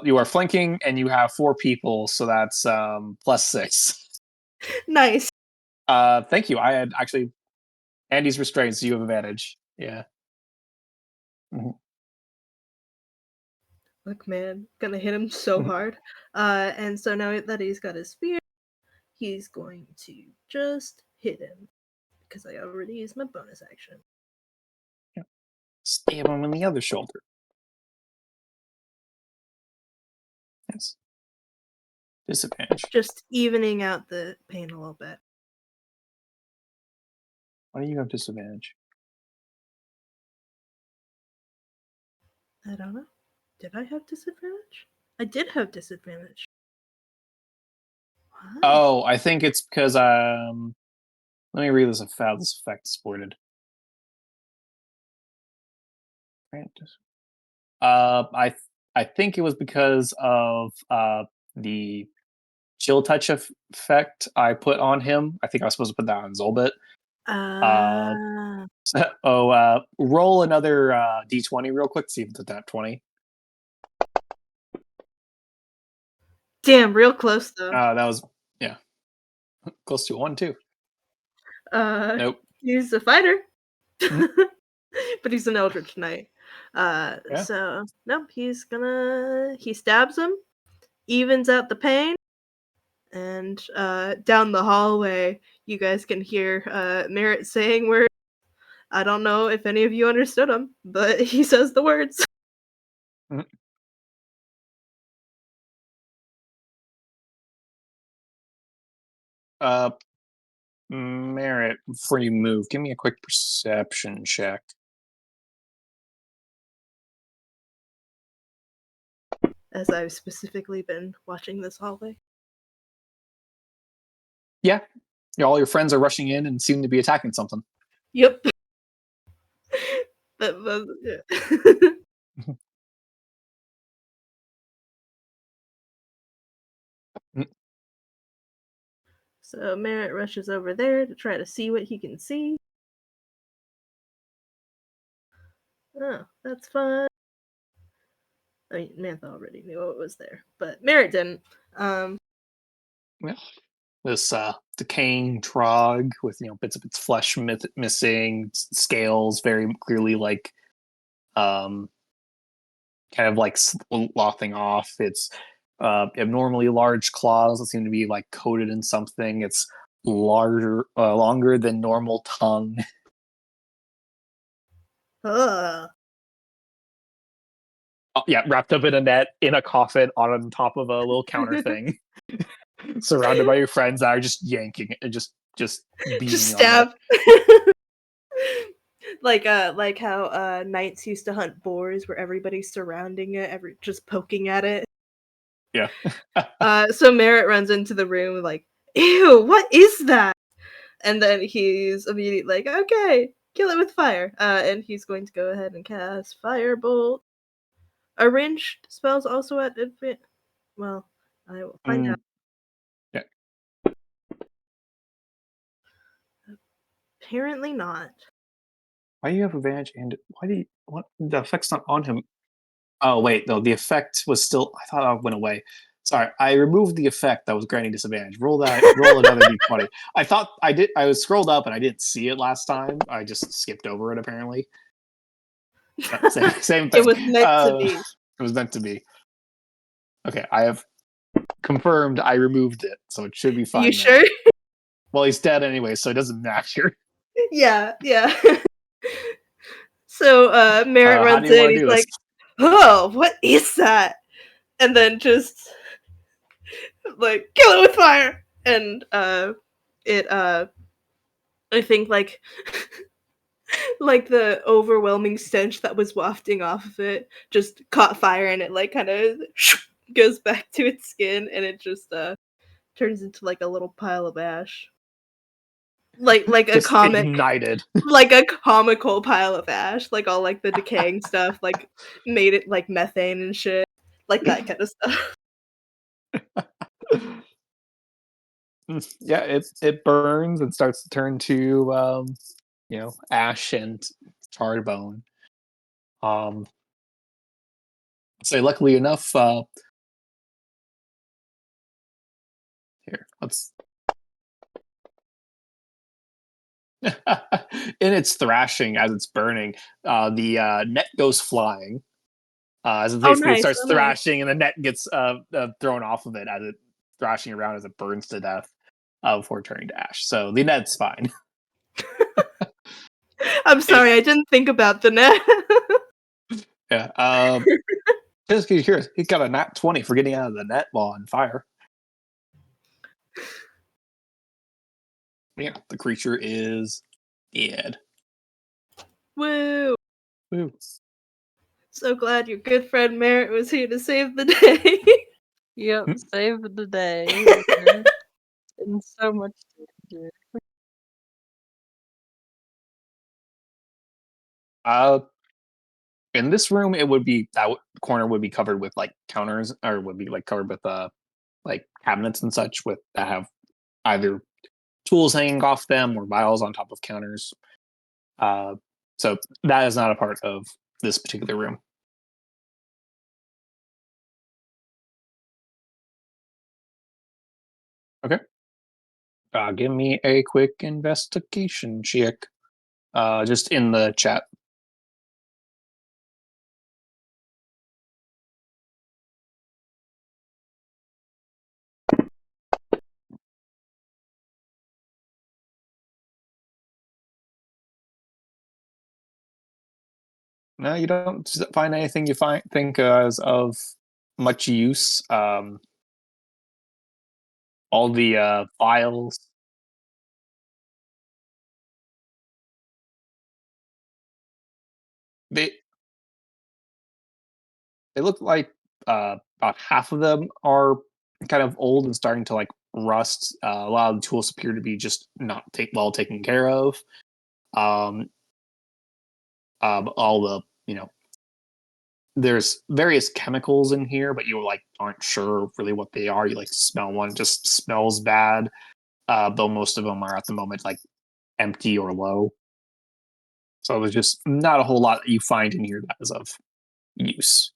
You are flanking, and you have 4 people, so that's +6. Nice. Thank you. I had actually Andy's restrained, so you have advantage. Yeah. Mhm. Look, man, gonna hit him so hard. And so now that he's got his spear, he's going to just hit him because I already used my bonus action. Stab him in the other shoulder. Yes. Disadvantage. Just evening out the pain a little bit. Why do you have disadvantage? I don't know. Did I have disadvantage? I did have disadvantage. What? Oh, I think it's because let me read this how this effect is supported. I think it was because of the chill touch effect I put on him. I think I was supposed to put that on Zolbit. Roll another d20 real quick. See if it's a nat 20. Damn, real close though. That was close to 1 too. Nope. He's a fighter, Mhm. but he's an Eldritch Knight. So nope, he stabs him, evens out the pain, and down the hallway, you guys can hear Merritt saying words. I don't know if any of you understood him, but he says the words. Mhm. Merritt, before you move, give me a quick perception check. As I've specifically been watching this hallway. Yeah. All your friends are rushing in and seem to be attacking something. Yep. Yeah. So Merritt rushes over there to try to see what he can see. Oh, that's fun. I mean, Mantha already knew what was there, but Merritt didn't. Yeah. This decaying trog with bits of its flesh missing, scales very clearly like kind of like sloughing off. It's abnormally large claws that seem to be like coated in something. It's longer than normal tongue. Ugh. Yeah, wrapped up in a net, in a coffin, on top of a little counter thing, surrounded by your friends that are just yanking it and just beating Just on it. stab. Like how knights used to hunt boars, where everybody's surrounding it, just poking at it. Yeah. So Merritt runs into the room like, "Ew, what is that?" And then he's immediately like, "Okay, kill it with fire." And he's going to go ahead and cast Firebolt. Are ranged spells also at advantage? Well, I will find out. Yeah. Apparently not. Why do you have advantage? And why do you? What, the effect's not on him? Oh wait, no, the effect was still. I thought it went away. Sorry, I removed the effect that was granting disadvantage. Roll another d20. I thought I did. I was scrolled up and I didn't see it last time. I just skipped over it apparently. Same thing. It was meant to be. It was meant to be. Okay, I have confirmed I removed it, so it should be fine. You now. sure? Well, he's dead anyway, so it doesn't matter. Yeah. So Merritt How runs do you in. want to He's do like, this? "Oh, what is that?" And then just like kill it with fire. And it I think like like the overwhelming stench that was wafting off of it just caught fire, and it like kind of goes back to its skin, and it just turns into like a little pile of ash. Like a Just comic, ignited. like a comical pile of ash, like all like the decaying stuff like made it like methane and shit, like that kind of stuff. Yeah, it burns and starts to turn to ash and charred bone. So luckily enough, here let's. In its thrashing as it's burning, the net goes flying. As it Oh basically nice, starts oh nice. thrashing, and the net gets thrown off of it as it thrashing around as it burns to death before turning to ash. So the net's fine. I'm sorry, I didn't think about the net. Yeah. Just curious, he got a nat 20 for getting out of the net while on fire. Yeah, the creature is dead. Woo! Woo. So glad your good friend Merritt was here to save the day. Yep, Hmm. save the day. We're in so much danger. In this room, it would be corner would be covered with like counters, or would be like covered with like cabinets and such with that have either tools hanging off them or vials on top of counters. So that is not a part of this particular room. Okay. Give me a quick investigation check. Just in the chat. No, you don't find anything you think as of much use. All the files. They look like about half of them are kind of old and starting to like rust. A lot of the tools appear to be just not well taken care of. Um, all the there's various chemicals in here, but you like aren't sure really what they are. You like smell one, it just smells bad. Though most of them are at the moment like empty or low. So there's just not a whole lot that you find in here that is of use.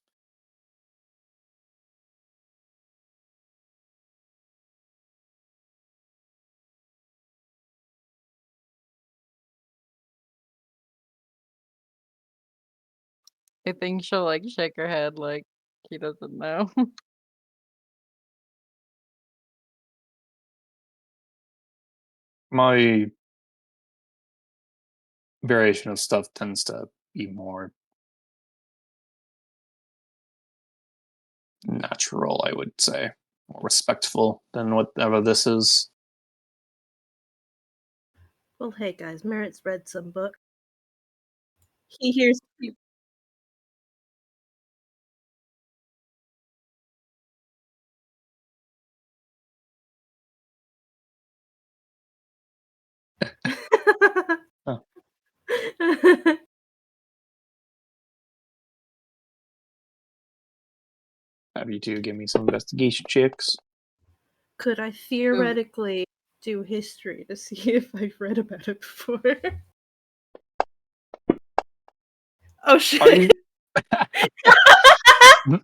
I think she'll like shake her head like he doesn't know. My variation of stuff tends to be more natural, I would say. More respectful than whatever this is. Well, hey guys, Merritt's read some book. He hears people. Huh. Have you two give me some investigation checks. Could I theoretically do history to see if I've read about it before? Oh Are shit! you?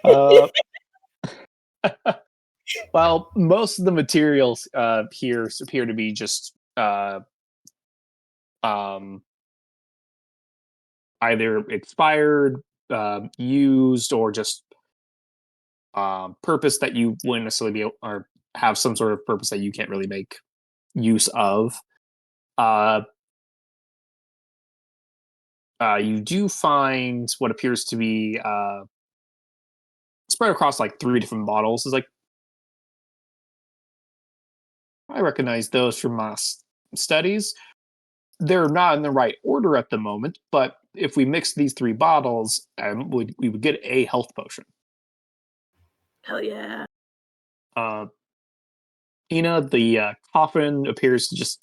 uh, well, most of the materials here appear to be just um, either expired, used, or just purpose that you wouldn't necessarily be able, or have some sort of purpose that you can't really make use of. You do find what appears to be spread across like 3 different bottles. It's like I recognize those from my studies. They're not in the right order at the moment, but if we mix these 3 bottles, we would get a health potion. Hell yeah! Uh, Ina, the coffin appears to just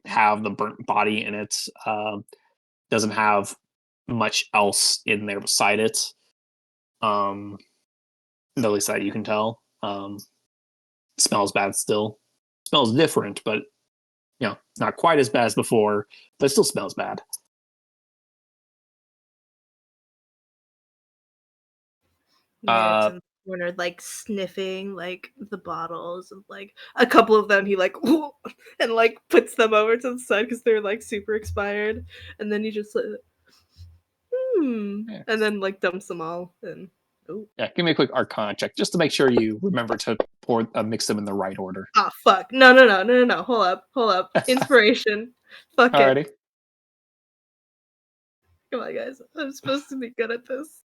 have the burnt body in it. Doesn't have much else in there beside it. At least that you can tell. Smells bad still. Smells different, but not quite as bad as before, but it still smells bad. Merritt's in the corner, like sniffing like the bottles, and like a couple of them he like and like puts them over to the side because they're like super expired, and then he just like, Yeah. and then like dumps them all and. Oh. Yeah, give me a quick Arcana check just to make sure you remember to mix them in the right order. Ah, fuck. No. Hold up. Inspiration. Fuck it. Alrighty. Come on, guys. I'm supposed to be good at this.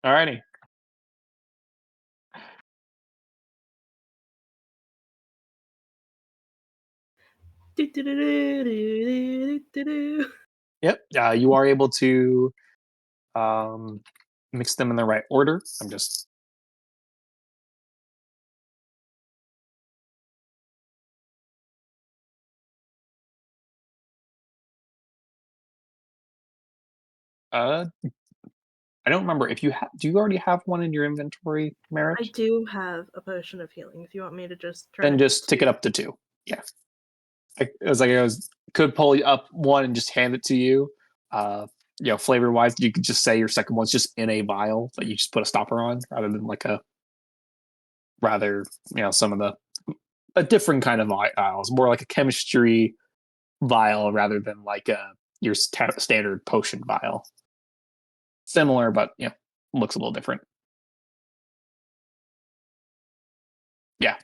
Alrighty. Yep. You are able to mix them in the right order. I'm just. I don't remember if you do you already have one in your inventory, Merritt? I do have a potion of healing. If you want me to just turn Then it. just tick it up to 2. Yeah. It was like could pull up one and just hand it to you. Flavor wise, you could just say your second one's just in a vial that you just put a stopper on, rather than like some of a different kind of vials, more like a chemistry vial rather than like your standard potion vial. Similar, but looks a little different. Yeah.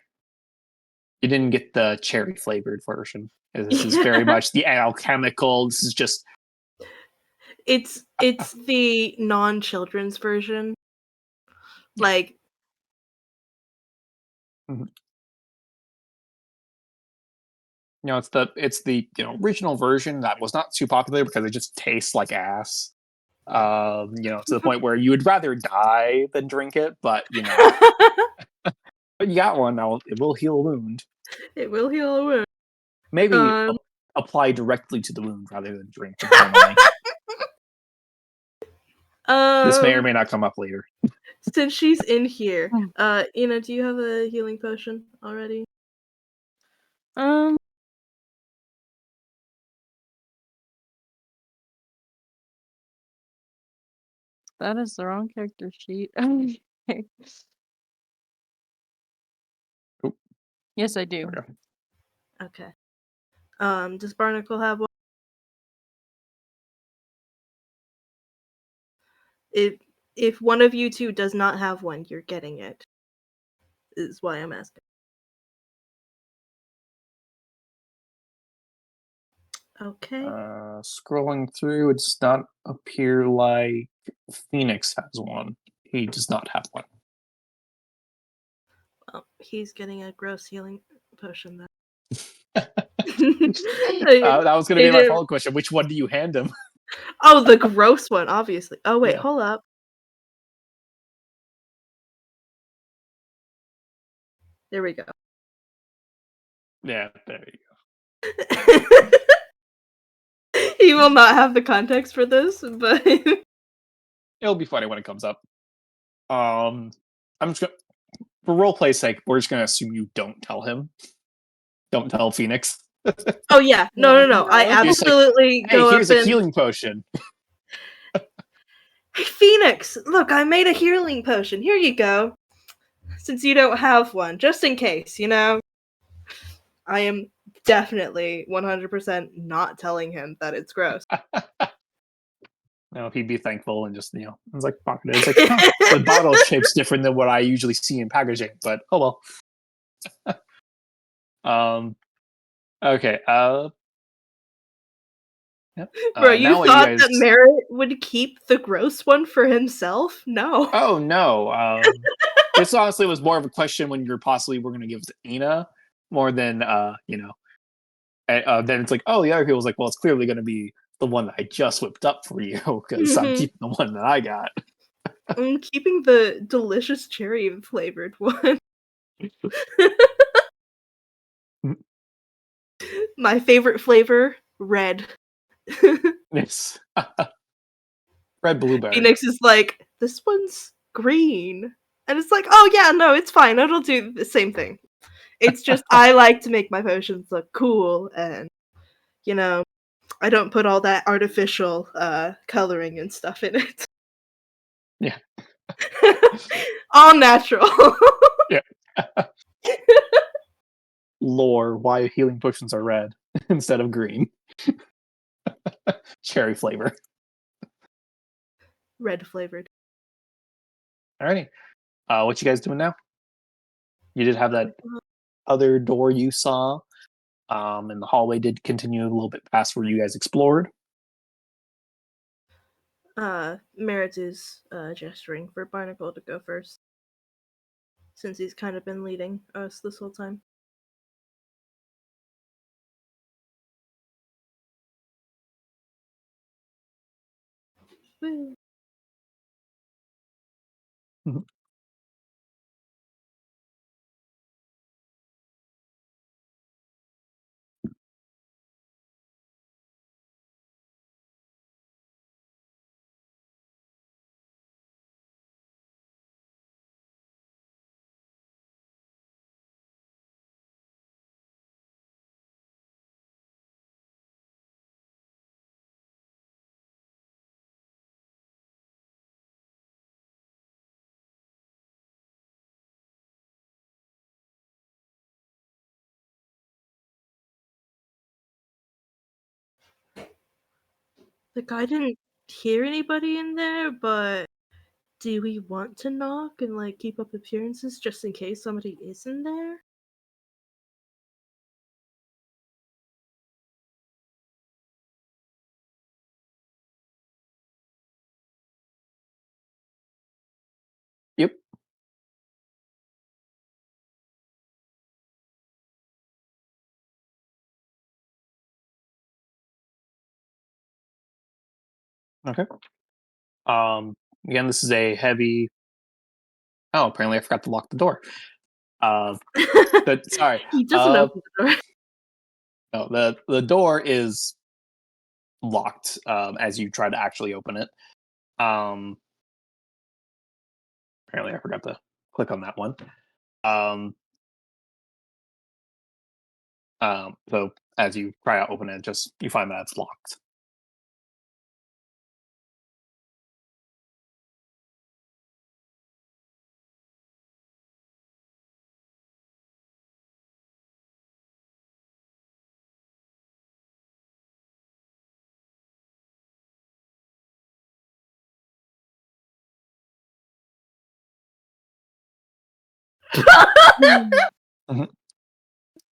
You didn't get the cherry flavored version. This is very much the alchemical. This is just. It's the non-children's version. Like. Mm-hmm. It's the original version that was not too popular because it just tastes like ass. To the point where you would rather die than drink it, but but you got one now. It will heal a wound. It will heal a wound. Maybe apply directly to the wound rather than drink internally. This may or may not come up later. Since she's in here, Ina, do you have a healing potion already? That is the wrong character sheet. Okay. Oop. Yes, I do. Okay. Does Barnacle have one? If one of you two does not have one, you're getting it. Is why I'm asking. Okay. Scrolling through, it does not appear like Phoenix has one. He does not have one. Well, he's getting a gross healing potion then. That was going to be my follow-up question. Which one do you hand him? Oh, the gross one, obviously. Oh wait, Yeah. hold up. There we go. Yeah, there you go. He will not have the context for this, but It'll be funny when it comes up. I'm just gonna, for roleplay's sake, we're just gonna assume you don't tell him. Don't tell Phoenix. oh yeah, no. I You're just like, absolutely hey, go here's up a and healing potion. hey Phoenix, look, I made a healing potion. Here you go. Since you don't have one, just in case, you know. I am definitely 100% not telling him that it's gross. No, he'd be thankful and just, it's like pocket it. It's like, huh, the bottle shape's different than what I usually see in packaging, but oh well. Okay. Yep. Bro, you now what thought you guys? that Merritt would keep the gross one for himself? No. Oh no. This honestly was more of a question when you're possibly we're going to give it to Ina more than then it's like, oh, the other people's like, well, it's clearly going to be the one that I just whipped up for you because I'm keeping the one that I got. I'm keeping the delicious cherry flavored one. My favorite flavor, red. Yes. Red blueberry. Phoenix is like, this one's green. And it's like, oh yeah, no, it's fine. It'll do the same thing. It's just I like to make my potions look cool and I don't put all that artificial coloring and stuff in it. Yeah. All natural. Yeah. Lore, why healing potions are red instead of green. Cherry flavor. Red flavored. Alrighty. What you guys doing now? You did have that other door you saw. And the hallway did continue a little bit past where you guys explored. Merritt is gesturing for Barnacle to go first. Since he's kind of been leading us this whole time. Woo. Mhm. Like, I didn't hear anybody in there, but do we want to knock and, like, keep up appearances just in case somebody is in there? Yep. Okay. Again, this is a heavy. Oh, apparently I forgot to lock the door. But sorry. He doesn't open the door. No, the door is locked as you try to actually open it. Apparently I forgot to click on that one. So as you try to open it, just you find that it's locked. Are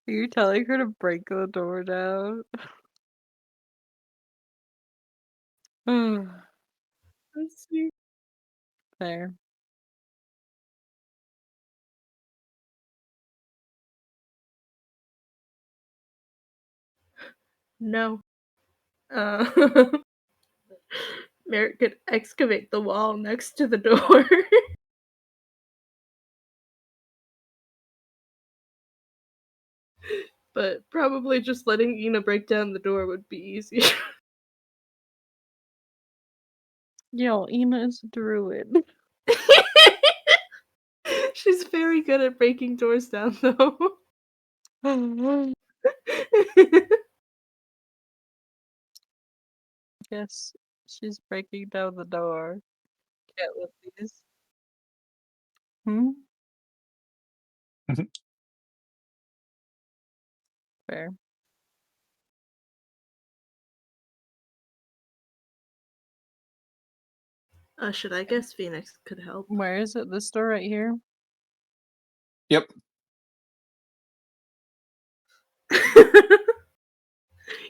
you telling her to break the door down? Let's see. There. No. Merritt could excavate the wall next to the door. But probably just letting Ina break down the door would be easier. Yo, Ina is a druid. She's very good at breaking doors down, though. Guess she's breaking down the door. Get with these. Hmm? Fair. Should I guess Phoenix could help? Where is it? This door right here? Yep.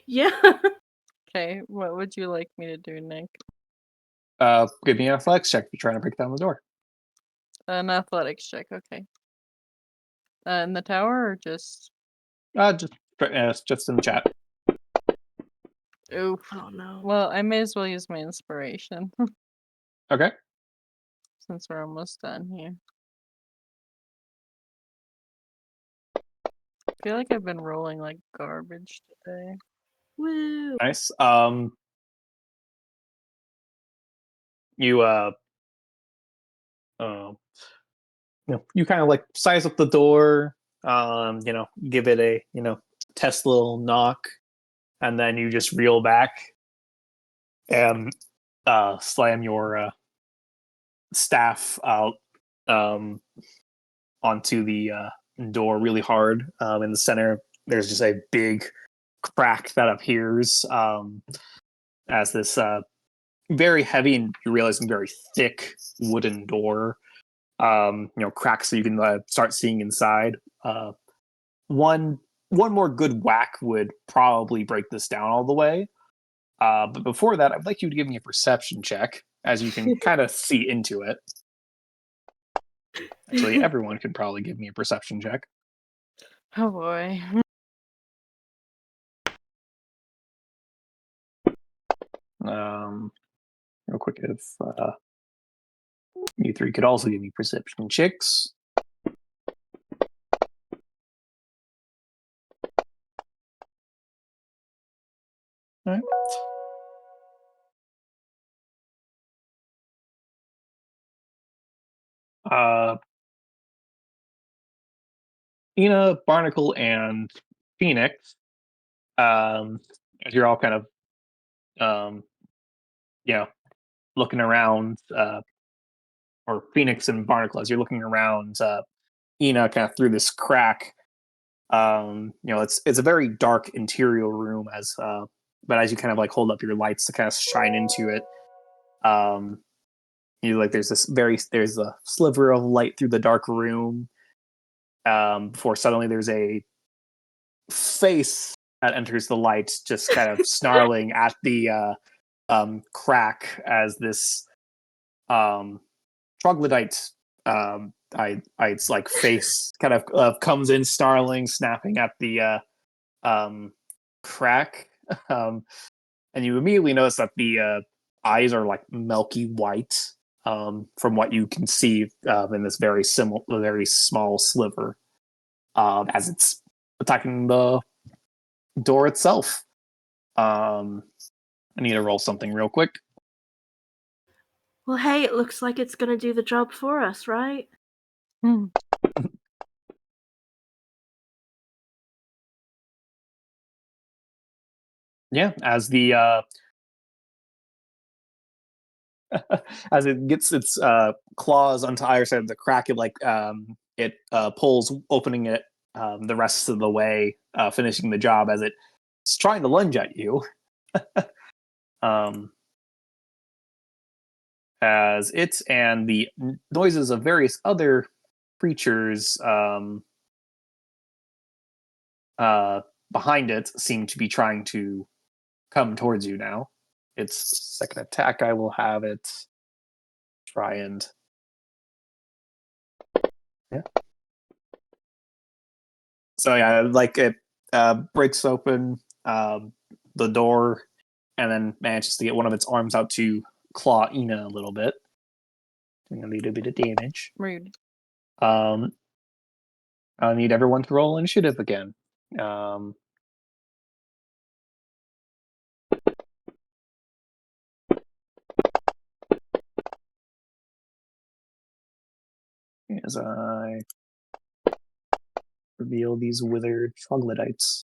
Yeah. Okay, what would you like me to do, Nick? Give me an athletics check if you're trying to break down the door. An athletics check, okay. In the tower or just... Just in the chat. Oof. Oh no. Well, I may as well use my inspiration Okay. since we're almost done here. I feel like I've been rolling like garbage today. Woo. Nice. You you kind of like size up the door, give it a, test little knock, and then you just reel back and slam your staff out onto the door really hard. In the center, there's just a big crack that appears as this very heavy and you realize very thick wooden door cracks so you can start seeing inside. One more good whack would probably break this down all the way. But before that, I'd like you to give me a perception check, as you can kind of see into it. Actually, everyone could probably give me a perception check. Oh boy. Real quick, if you three could also give me perception checks. All right. Ina, Barnacle, and Phoenix, as you're all kind of, looking around, or Phoenix and Barnacle, as you're looking around, Ina kind of through this crack. It's a very dark interior room, but as you kind of like hold up your lights to kind of shine into it, there's a sliver of light through the dark room. Before suddenly there's a face that enters the light, just kind of snarling at the crack as this troglodyte it's like face kind of comes in, snarling, snapping at the crack, and you immediately notice that the eyes are like milky white, from what you can see in this very small sliver, as it's attacking the door itself. I need to roll something real quick. Well, hey, it looks like it's gonna do the job for us, right? Yeah, as the as it gets its claws onto either side of the crack, it pulls, opening it the rest of the way, finishing the job as it's trying to lunge at you. As it and the noises of various other creatures behind it seem to be trying to come towards you now. its second attack, I will have it try and So yeah, like it breaks open the door and then manages to get one of its arms out to claw Ina a little bit, doing a little bit of damage. Rude. I need everyone to roll initiative again. As I reveal these withered troglodytes.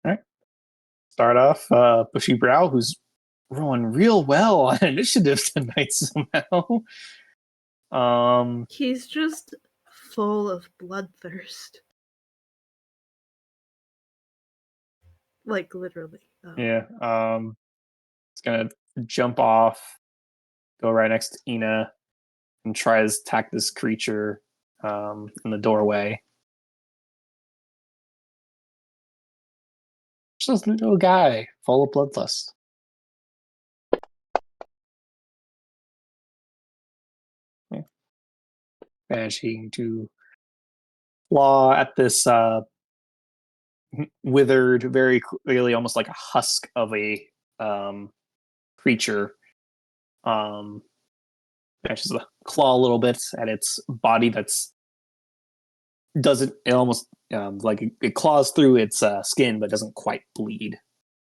All right. Start off, Bushy Brow, who's rolling real well on initiative tonight somehow. He's just full of bloodthirst. Like literally. Yeah. It's gonna jump off, go right next to Ina, and tries to attack this creature in the doorway. Just this little guy full of bloodlust. Yeah. Managing to claw at this withered, very clearly almost like a husk of a creature. Manages to claw a little bit at its body that's doesn't it almost like it claws through its skin but doesn't quite bleed.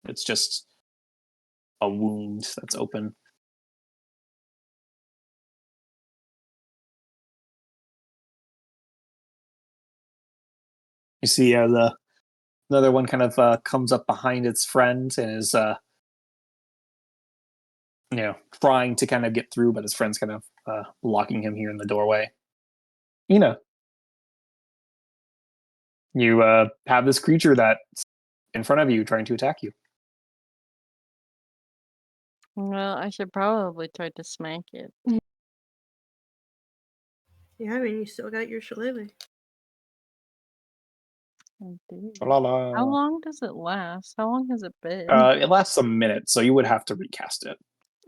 It's just a wound that's open. You see another one kind of comes up behind its friend and is trying to kind of get through, but his friend's kind of blocking him here in the doorway. Ina, you have this creature that's in front of you trying to attack you. Well, I should probably try to smack it. Yeah, I mean, you still got your shillelagh. I do. Tra-la-la. How long does it last? How long has it been? It lasts a minute, so you would have to recast it.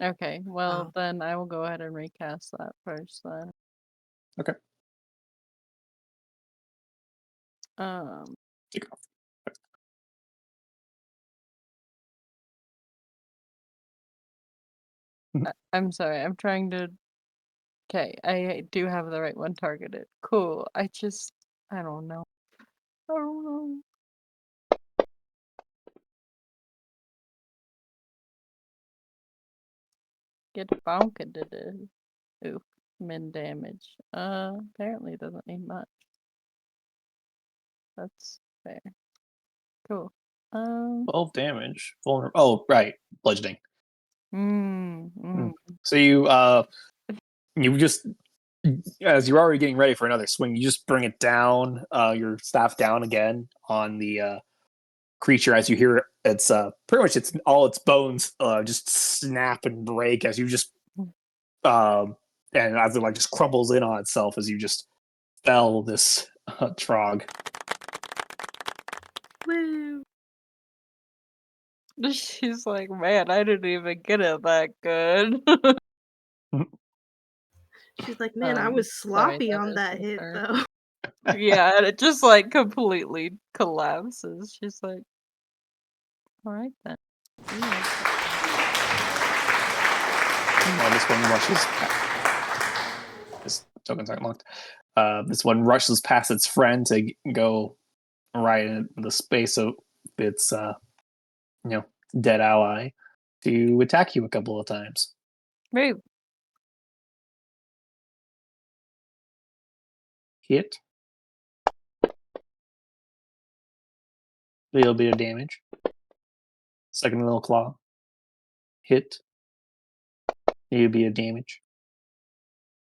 Okay, well Oh. then I will go ahead and recast that first then. Okay. Take off. I'm sorry, I'm trying to. Okay, I do have the right one targeted. Cool. I don't know. I don't know. Get bonked it. Oof, min damage. Apparently it doesn't need much. That's fair. Cool. 12 damage. Vulnerable. Oh, right. Bludgeoning. Mm. So you just, as you're already getting ready for another swing, you just bring it down, your staff down again on the creature as you hear it's pretty much it's all its bones just snap and break as you just and as it like just crumbles in on itself as you just fell this trog. Woo! She's like, man, I didn't even get it that good. She's like, man, I was sorry, sloppy on is that her hit, turn. though. Yeah, and it just like completely collapses. She's like, all right then. This one rushes. This token's aren't locked. This one rushes past its friend to go right in the space of its dead ally to attack you a couple of times. Rude. Hit. Little bit of damage. Second little claw. Hit. Little bit of damage.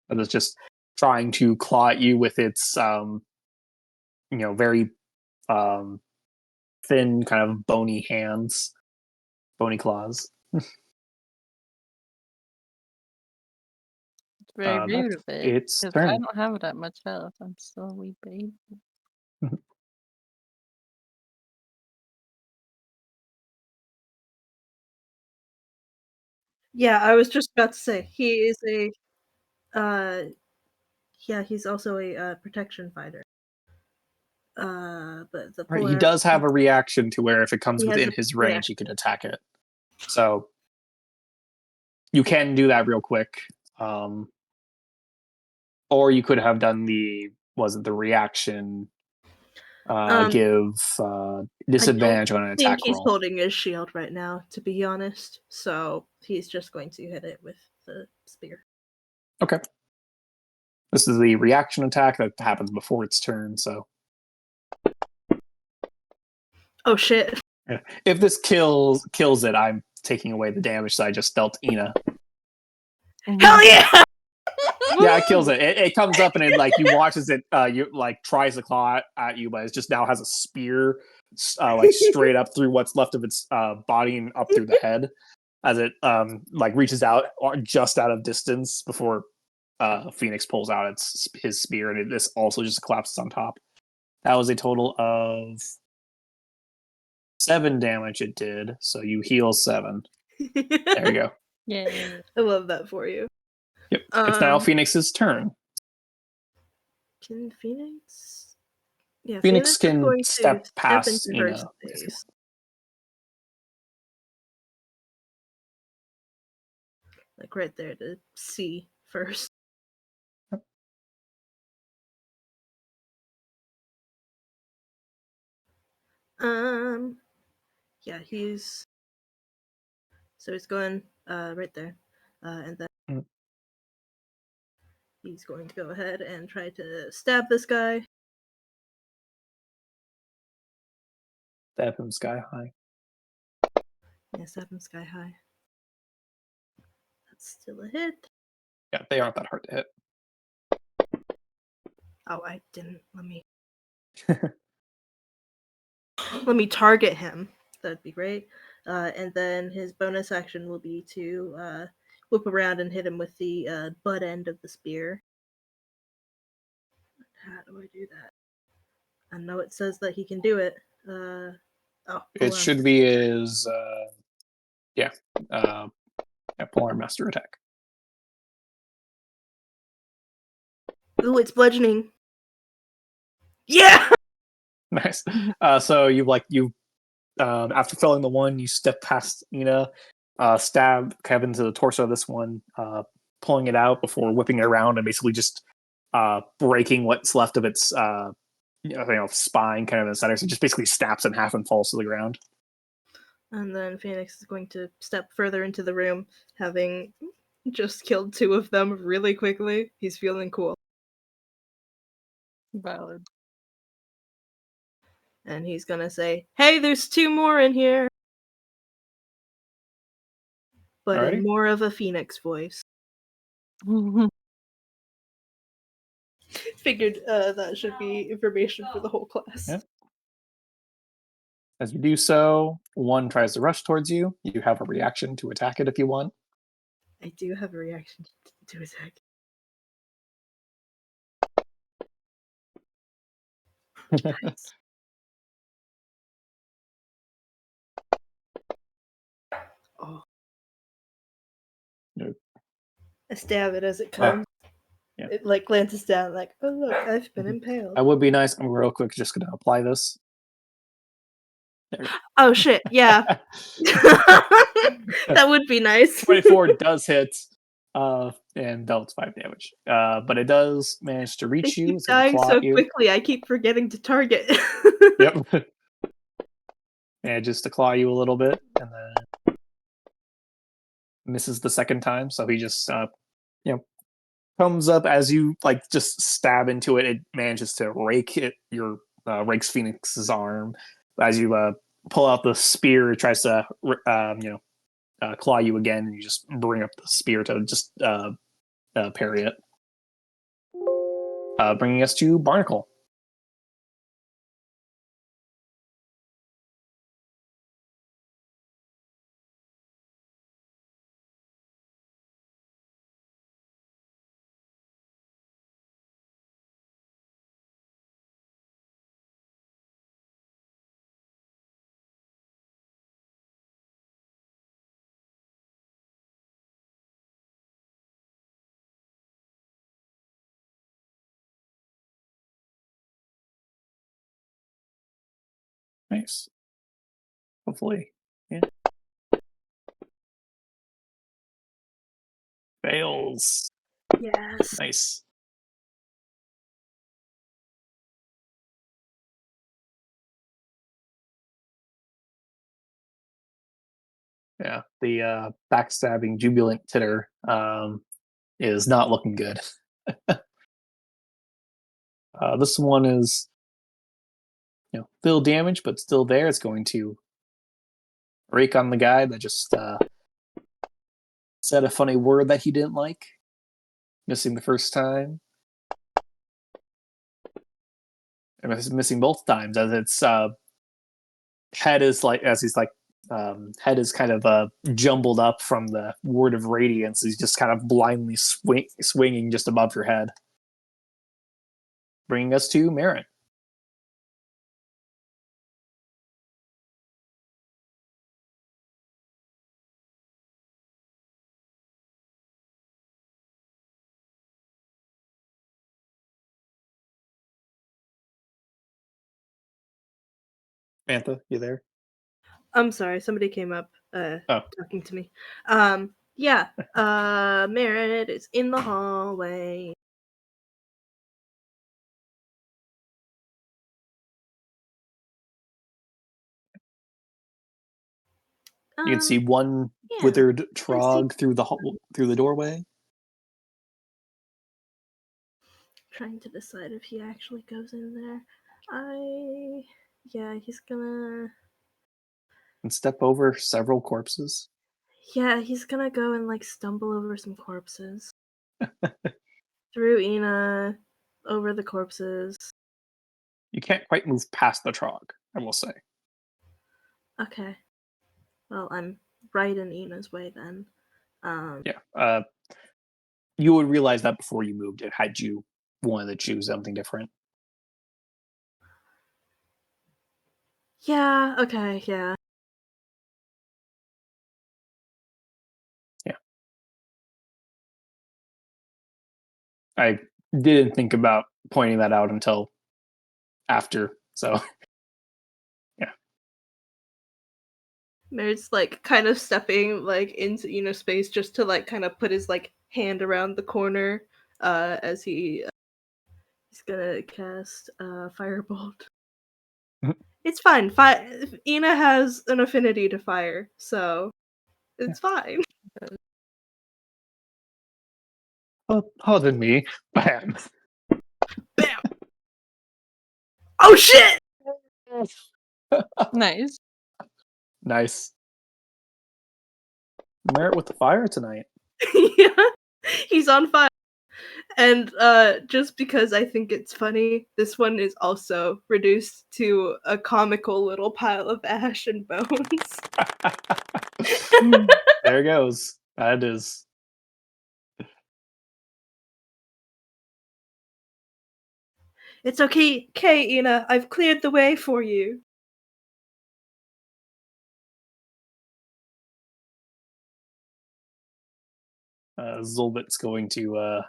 But it's just trying to claw at you with its very thin, kind of bony hands, bony claws. Very rude That's of it. its 'Cause I turn. don't have that much health. I'm still a wee baby. Yeah, I was just about to say he is a yeah, he's also a protection fighter. But the Right, he polar does have a reaction to where if it comes He has within a his range, he can attack it. So you can do that real quick. Or you could have done the reaction give disadvantage on an I think attack he's roll. holding his shield right now, to be honest. So he's just going to hit it with the spear. Okay. This is the reaction attack that happens before its turn, so Oh shit. yeah. If this kills it, I'm taking away the damage that I just dealt Ina. Hell yeah! Yeah, it kills it. It comes up and it like you watch as it you like tries to claw at you, but it just now has a spear like straight up through what's left of its body and up through the head as it like reaches out just out of distance before Phoenix pulls out his spear, and this also just collapses on top. That was a total of 7 damage it did, so you heal 7. There you go. Yay. I love that for you. Yep. It's now Phoenix's turn. Can Phoenix? Yeah, Phoenix is can going to step step past into her Ina. space. Like right there to see first. Yeah, he's going right there. And then Mm. he's going to go ahead and try to stab this guy. Stab him sky high. Yeah, stab him sky high. That's still a hit. Yeah, they aren't that hard to hit. Oh, I didn't. Let me target him. That'd be great. And then his bonus action will be to whip around and hit him with the butt end of the spear. How do I do that? I know it says that he can do it. It should be his polearm master attack. Ooh, it's bludgeoning. Yeah. Nice. So you after filling the one, you step past Ina, stab Kevin to the torso of this one, pulling it out before whipping it around and basically just breaking what's left of its spine kind of in the center. So it just basically snaps in half and falls to the ground. And then Phoenix is going to step further into the room, having just killed 2 of them really quickly. He's feeling cool. Valid. And he's gonna say, "Hey, there's 2 more in here." But Alrighty. in more of a Phoenix voice. Figured that should be information for the whole class. Yeah. As you do so, one tries to rush towards you. You have a reaction to attack it if you want. I do have a reaction to attack. Nice. Oh. No. I stab it as it comes. Yeah. It like glances down like, oh look, I've been impaled. That would be nice. I'm real quick just going to apply this. Oh shit, yeah. That would be nice. 24 does hit, and dealt 5 damage. But it does manage to They reach you. keep It's going to dying claw so at you. quickly, I keep forgetting to target. Yep. Manages to claw you a little bit, and then misses the second time. So he just, comes up as you like just stab into it. It manages to rake rakes Phoenix's arm as you pull out the spear. It tries to claw you again, and you just bring up the spear to just parry it. Bringing us to Barnacle. Nice. Hopefully. Yeah. Fails. Yes. Nice. Yeah. The backstabbing jubilant titter is not looking good. This one is little damage, but still there. It's going to rake on the guy that just said a funny word that he didn't like, missing the first time. And missing both times, as its head is head is kind of jumbled up from the word of radiance. He's just kind of blindly swinging just above your head, bringing us to Marin. Mantha, you there? I'm sorry, somebody came up Oh. talking to me. Yeah. Merritt is in the hallway. You can see one yeah. withered trog through the doorway. Trying to decide if he actually goes in there. He's gonna. And step over several corpses. Yeah, he's gonna go and like stumble over some corpses. Through Ina, over the corpses. You can't quite move past the trog, I will say. Okay. Well, I'm right in Ina's way then. Yeah. You would realize that before you moved it, had you wanted to choose something different. Yeah, okay, yeah. Yeah. I didn't think about pointing that out until after, so yeah. Merritt's like kind of stepping like into Ina's space just to like kind of put his like hand around the corner as he's gonna cast Firebolt. It's fine. Ina has an affinity to fire, so it's fine. Oh, pardon me. Bam. Bam! Oh shit! Nice. Nice. Merit with the fire tonight. Yeah, he's on fire. And just because I think it's funny, this one is also reduced to a comical little pile of ash and bones. There goes. That is. It's okay, Ina. I've cleared the way for you. Zulbit's going to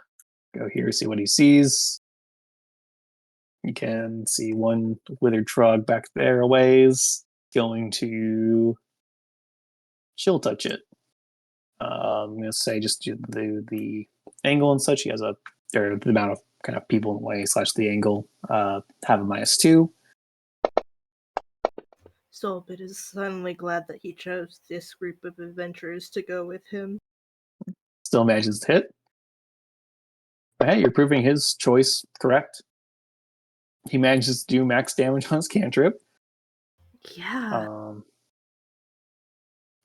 go here, see what he sees. You can see one withered trog back there a ways. Going to chill touch it. I'm gonna say just the angle and such. He has or the amount of kind of people in the way / the angle have a -2. Solbit is suddenly glad that he chose this group of adventurers to go with him. Still manages to hit. But hey, you're proving his choice correct. He manages to do max damage on his cantrip. Yeah.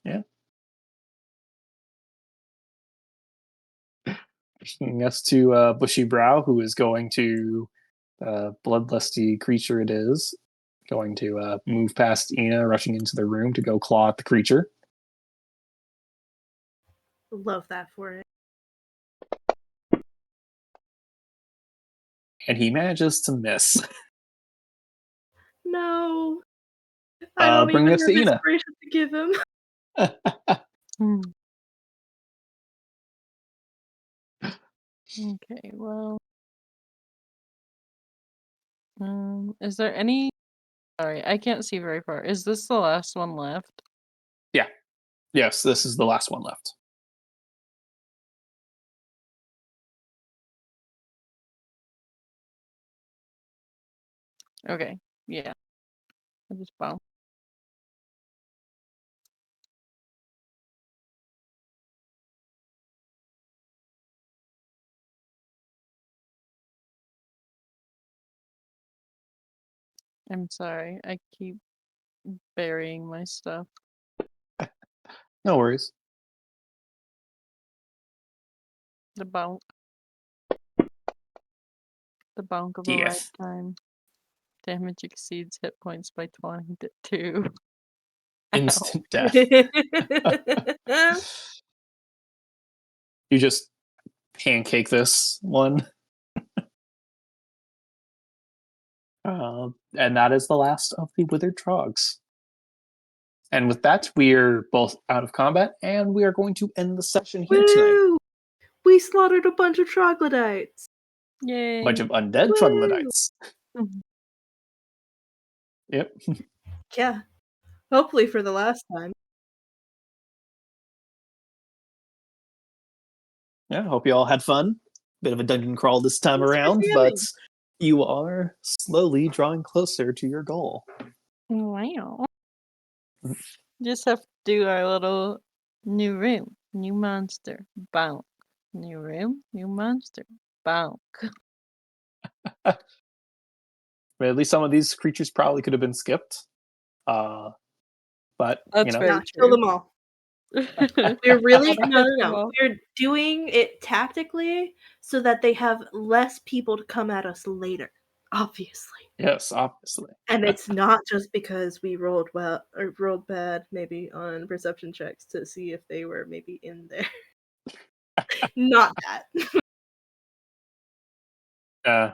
Yeah. Bringing us to Bushy Brow, who is going to bloodlusty creature it is, going to move past Ina, rushing into the room to go claw at the creature. Love that for it. And he manages to miss. No. I don't Bring even us have to Ina. inspiration to give him. Hmm. Okay, well. Is there any Sorry, I can't see very far. Is this the last one left? Yes, this is the last one left. Okay, yeah. I just found. I'm sorry, I keep burying my stuff. No worries. The bonk. The bonk of a Yes. lifetime. Damage exceeds hit points by 22. Instant death. You just pancake this one. And that is the last of the withered trogs. And with that, we're both out of combat, and we are going to end the session here tonight. Woo! We slaughtered a bunch of troglodytes. Yay. A bunch of undead Woo! troglodytes. Mhm. Yep. Yeah. Hopefully for the last time. Yeah, hope you all had fun. Bit of a dungeon crawl this time Thanks for around, jamming. but you are slowly drawing closer to your goal. Wow. Just have to do our little new room, new monster, bonk. New room, new monster, bonk. But at least some of these creatures probably could have been skipped. But That's you know, very Nah, kill true. them all. We're really Gotta no, hit no, them no. all. We're doing it tactically so that they have less people to come at us later. Obviously. yes, obviously. And it's not just because we rolled well or rolled bad, maybe on perception checks to see if they were maybe in there. Not that. Uh,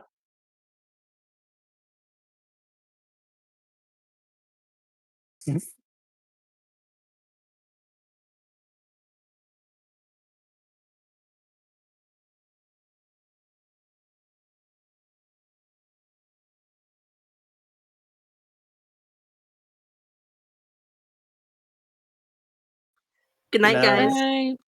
Good night, night. guys. Bye.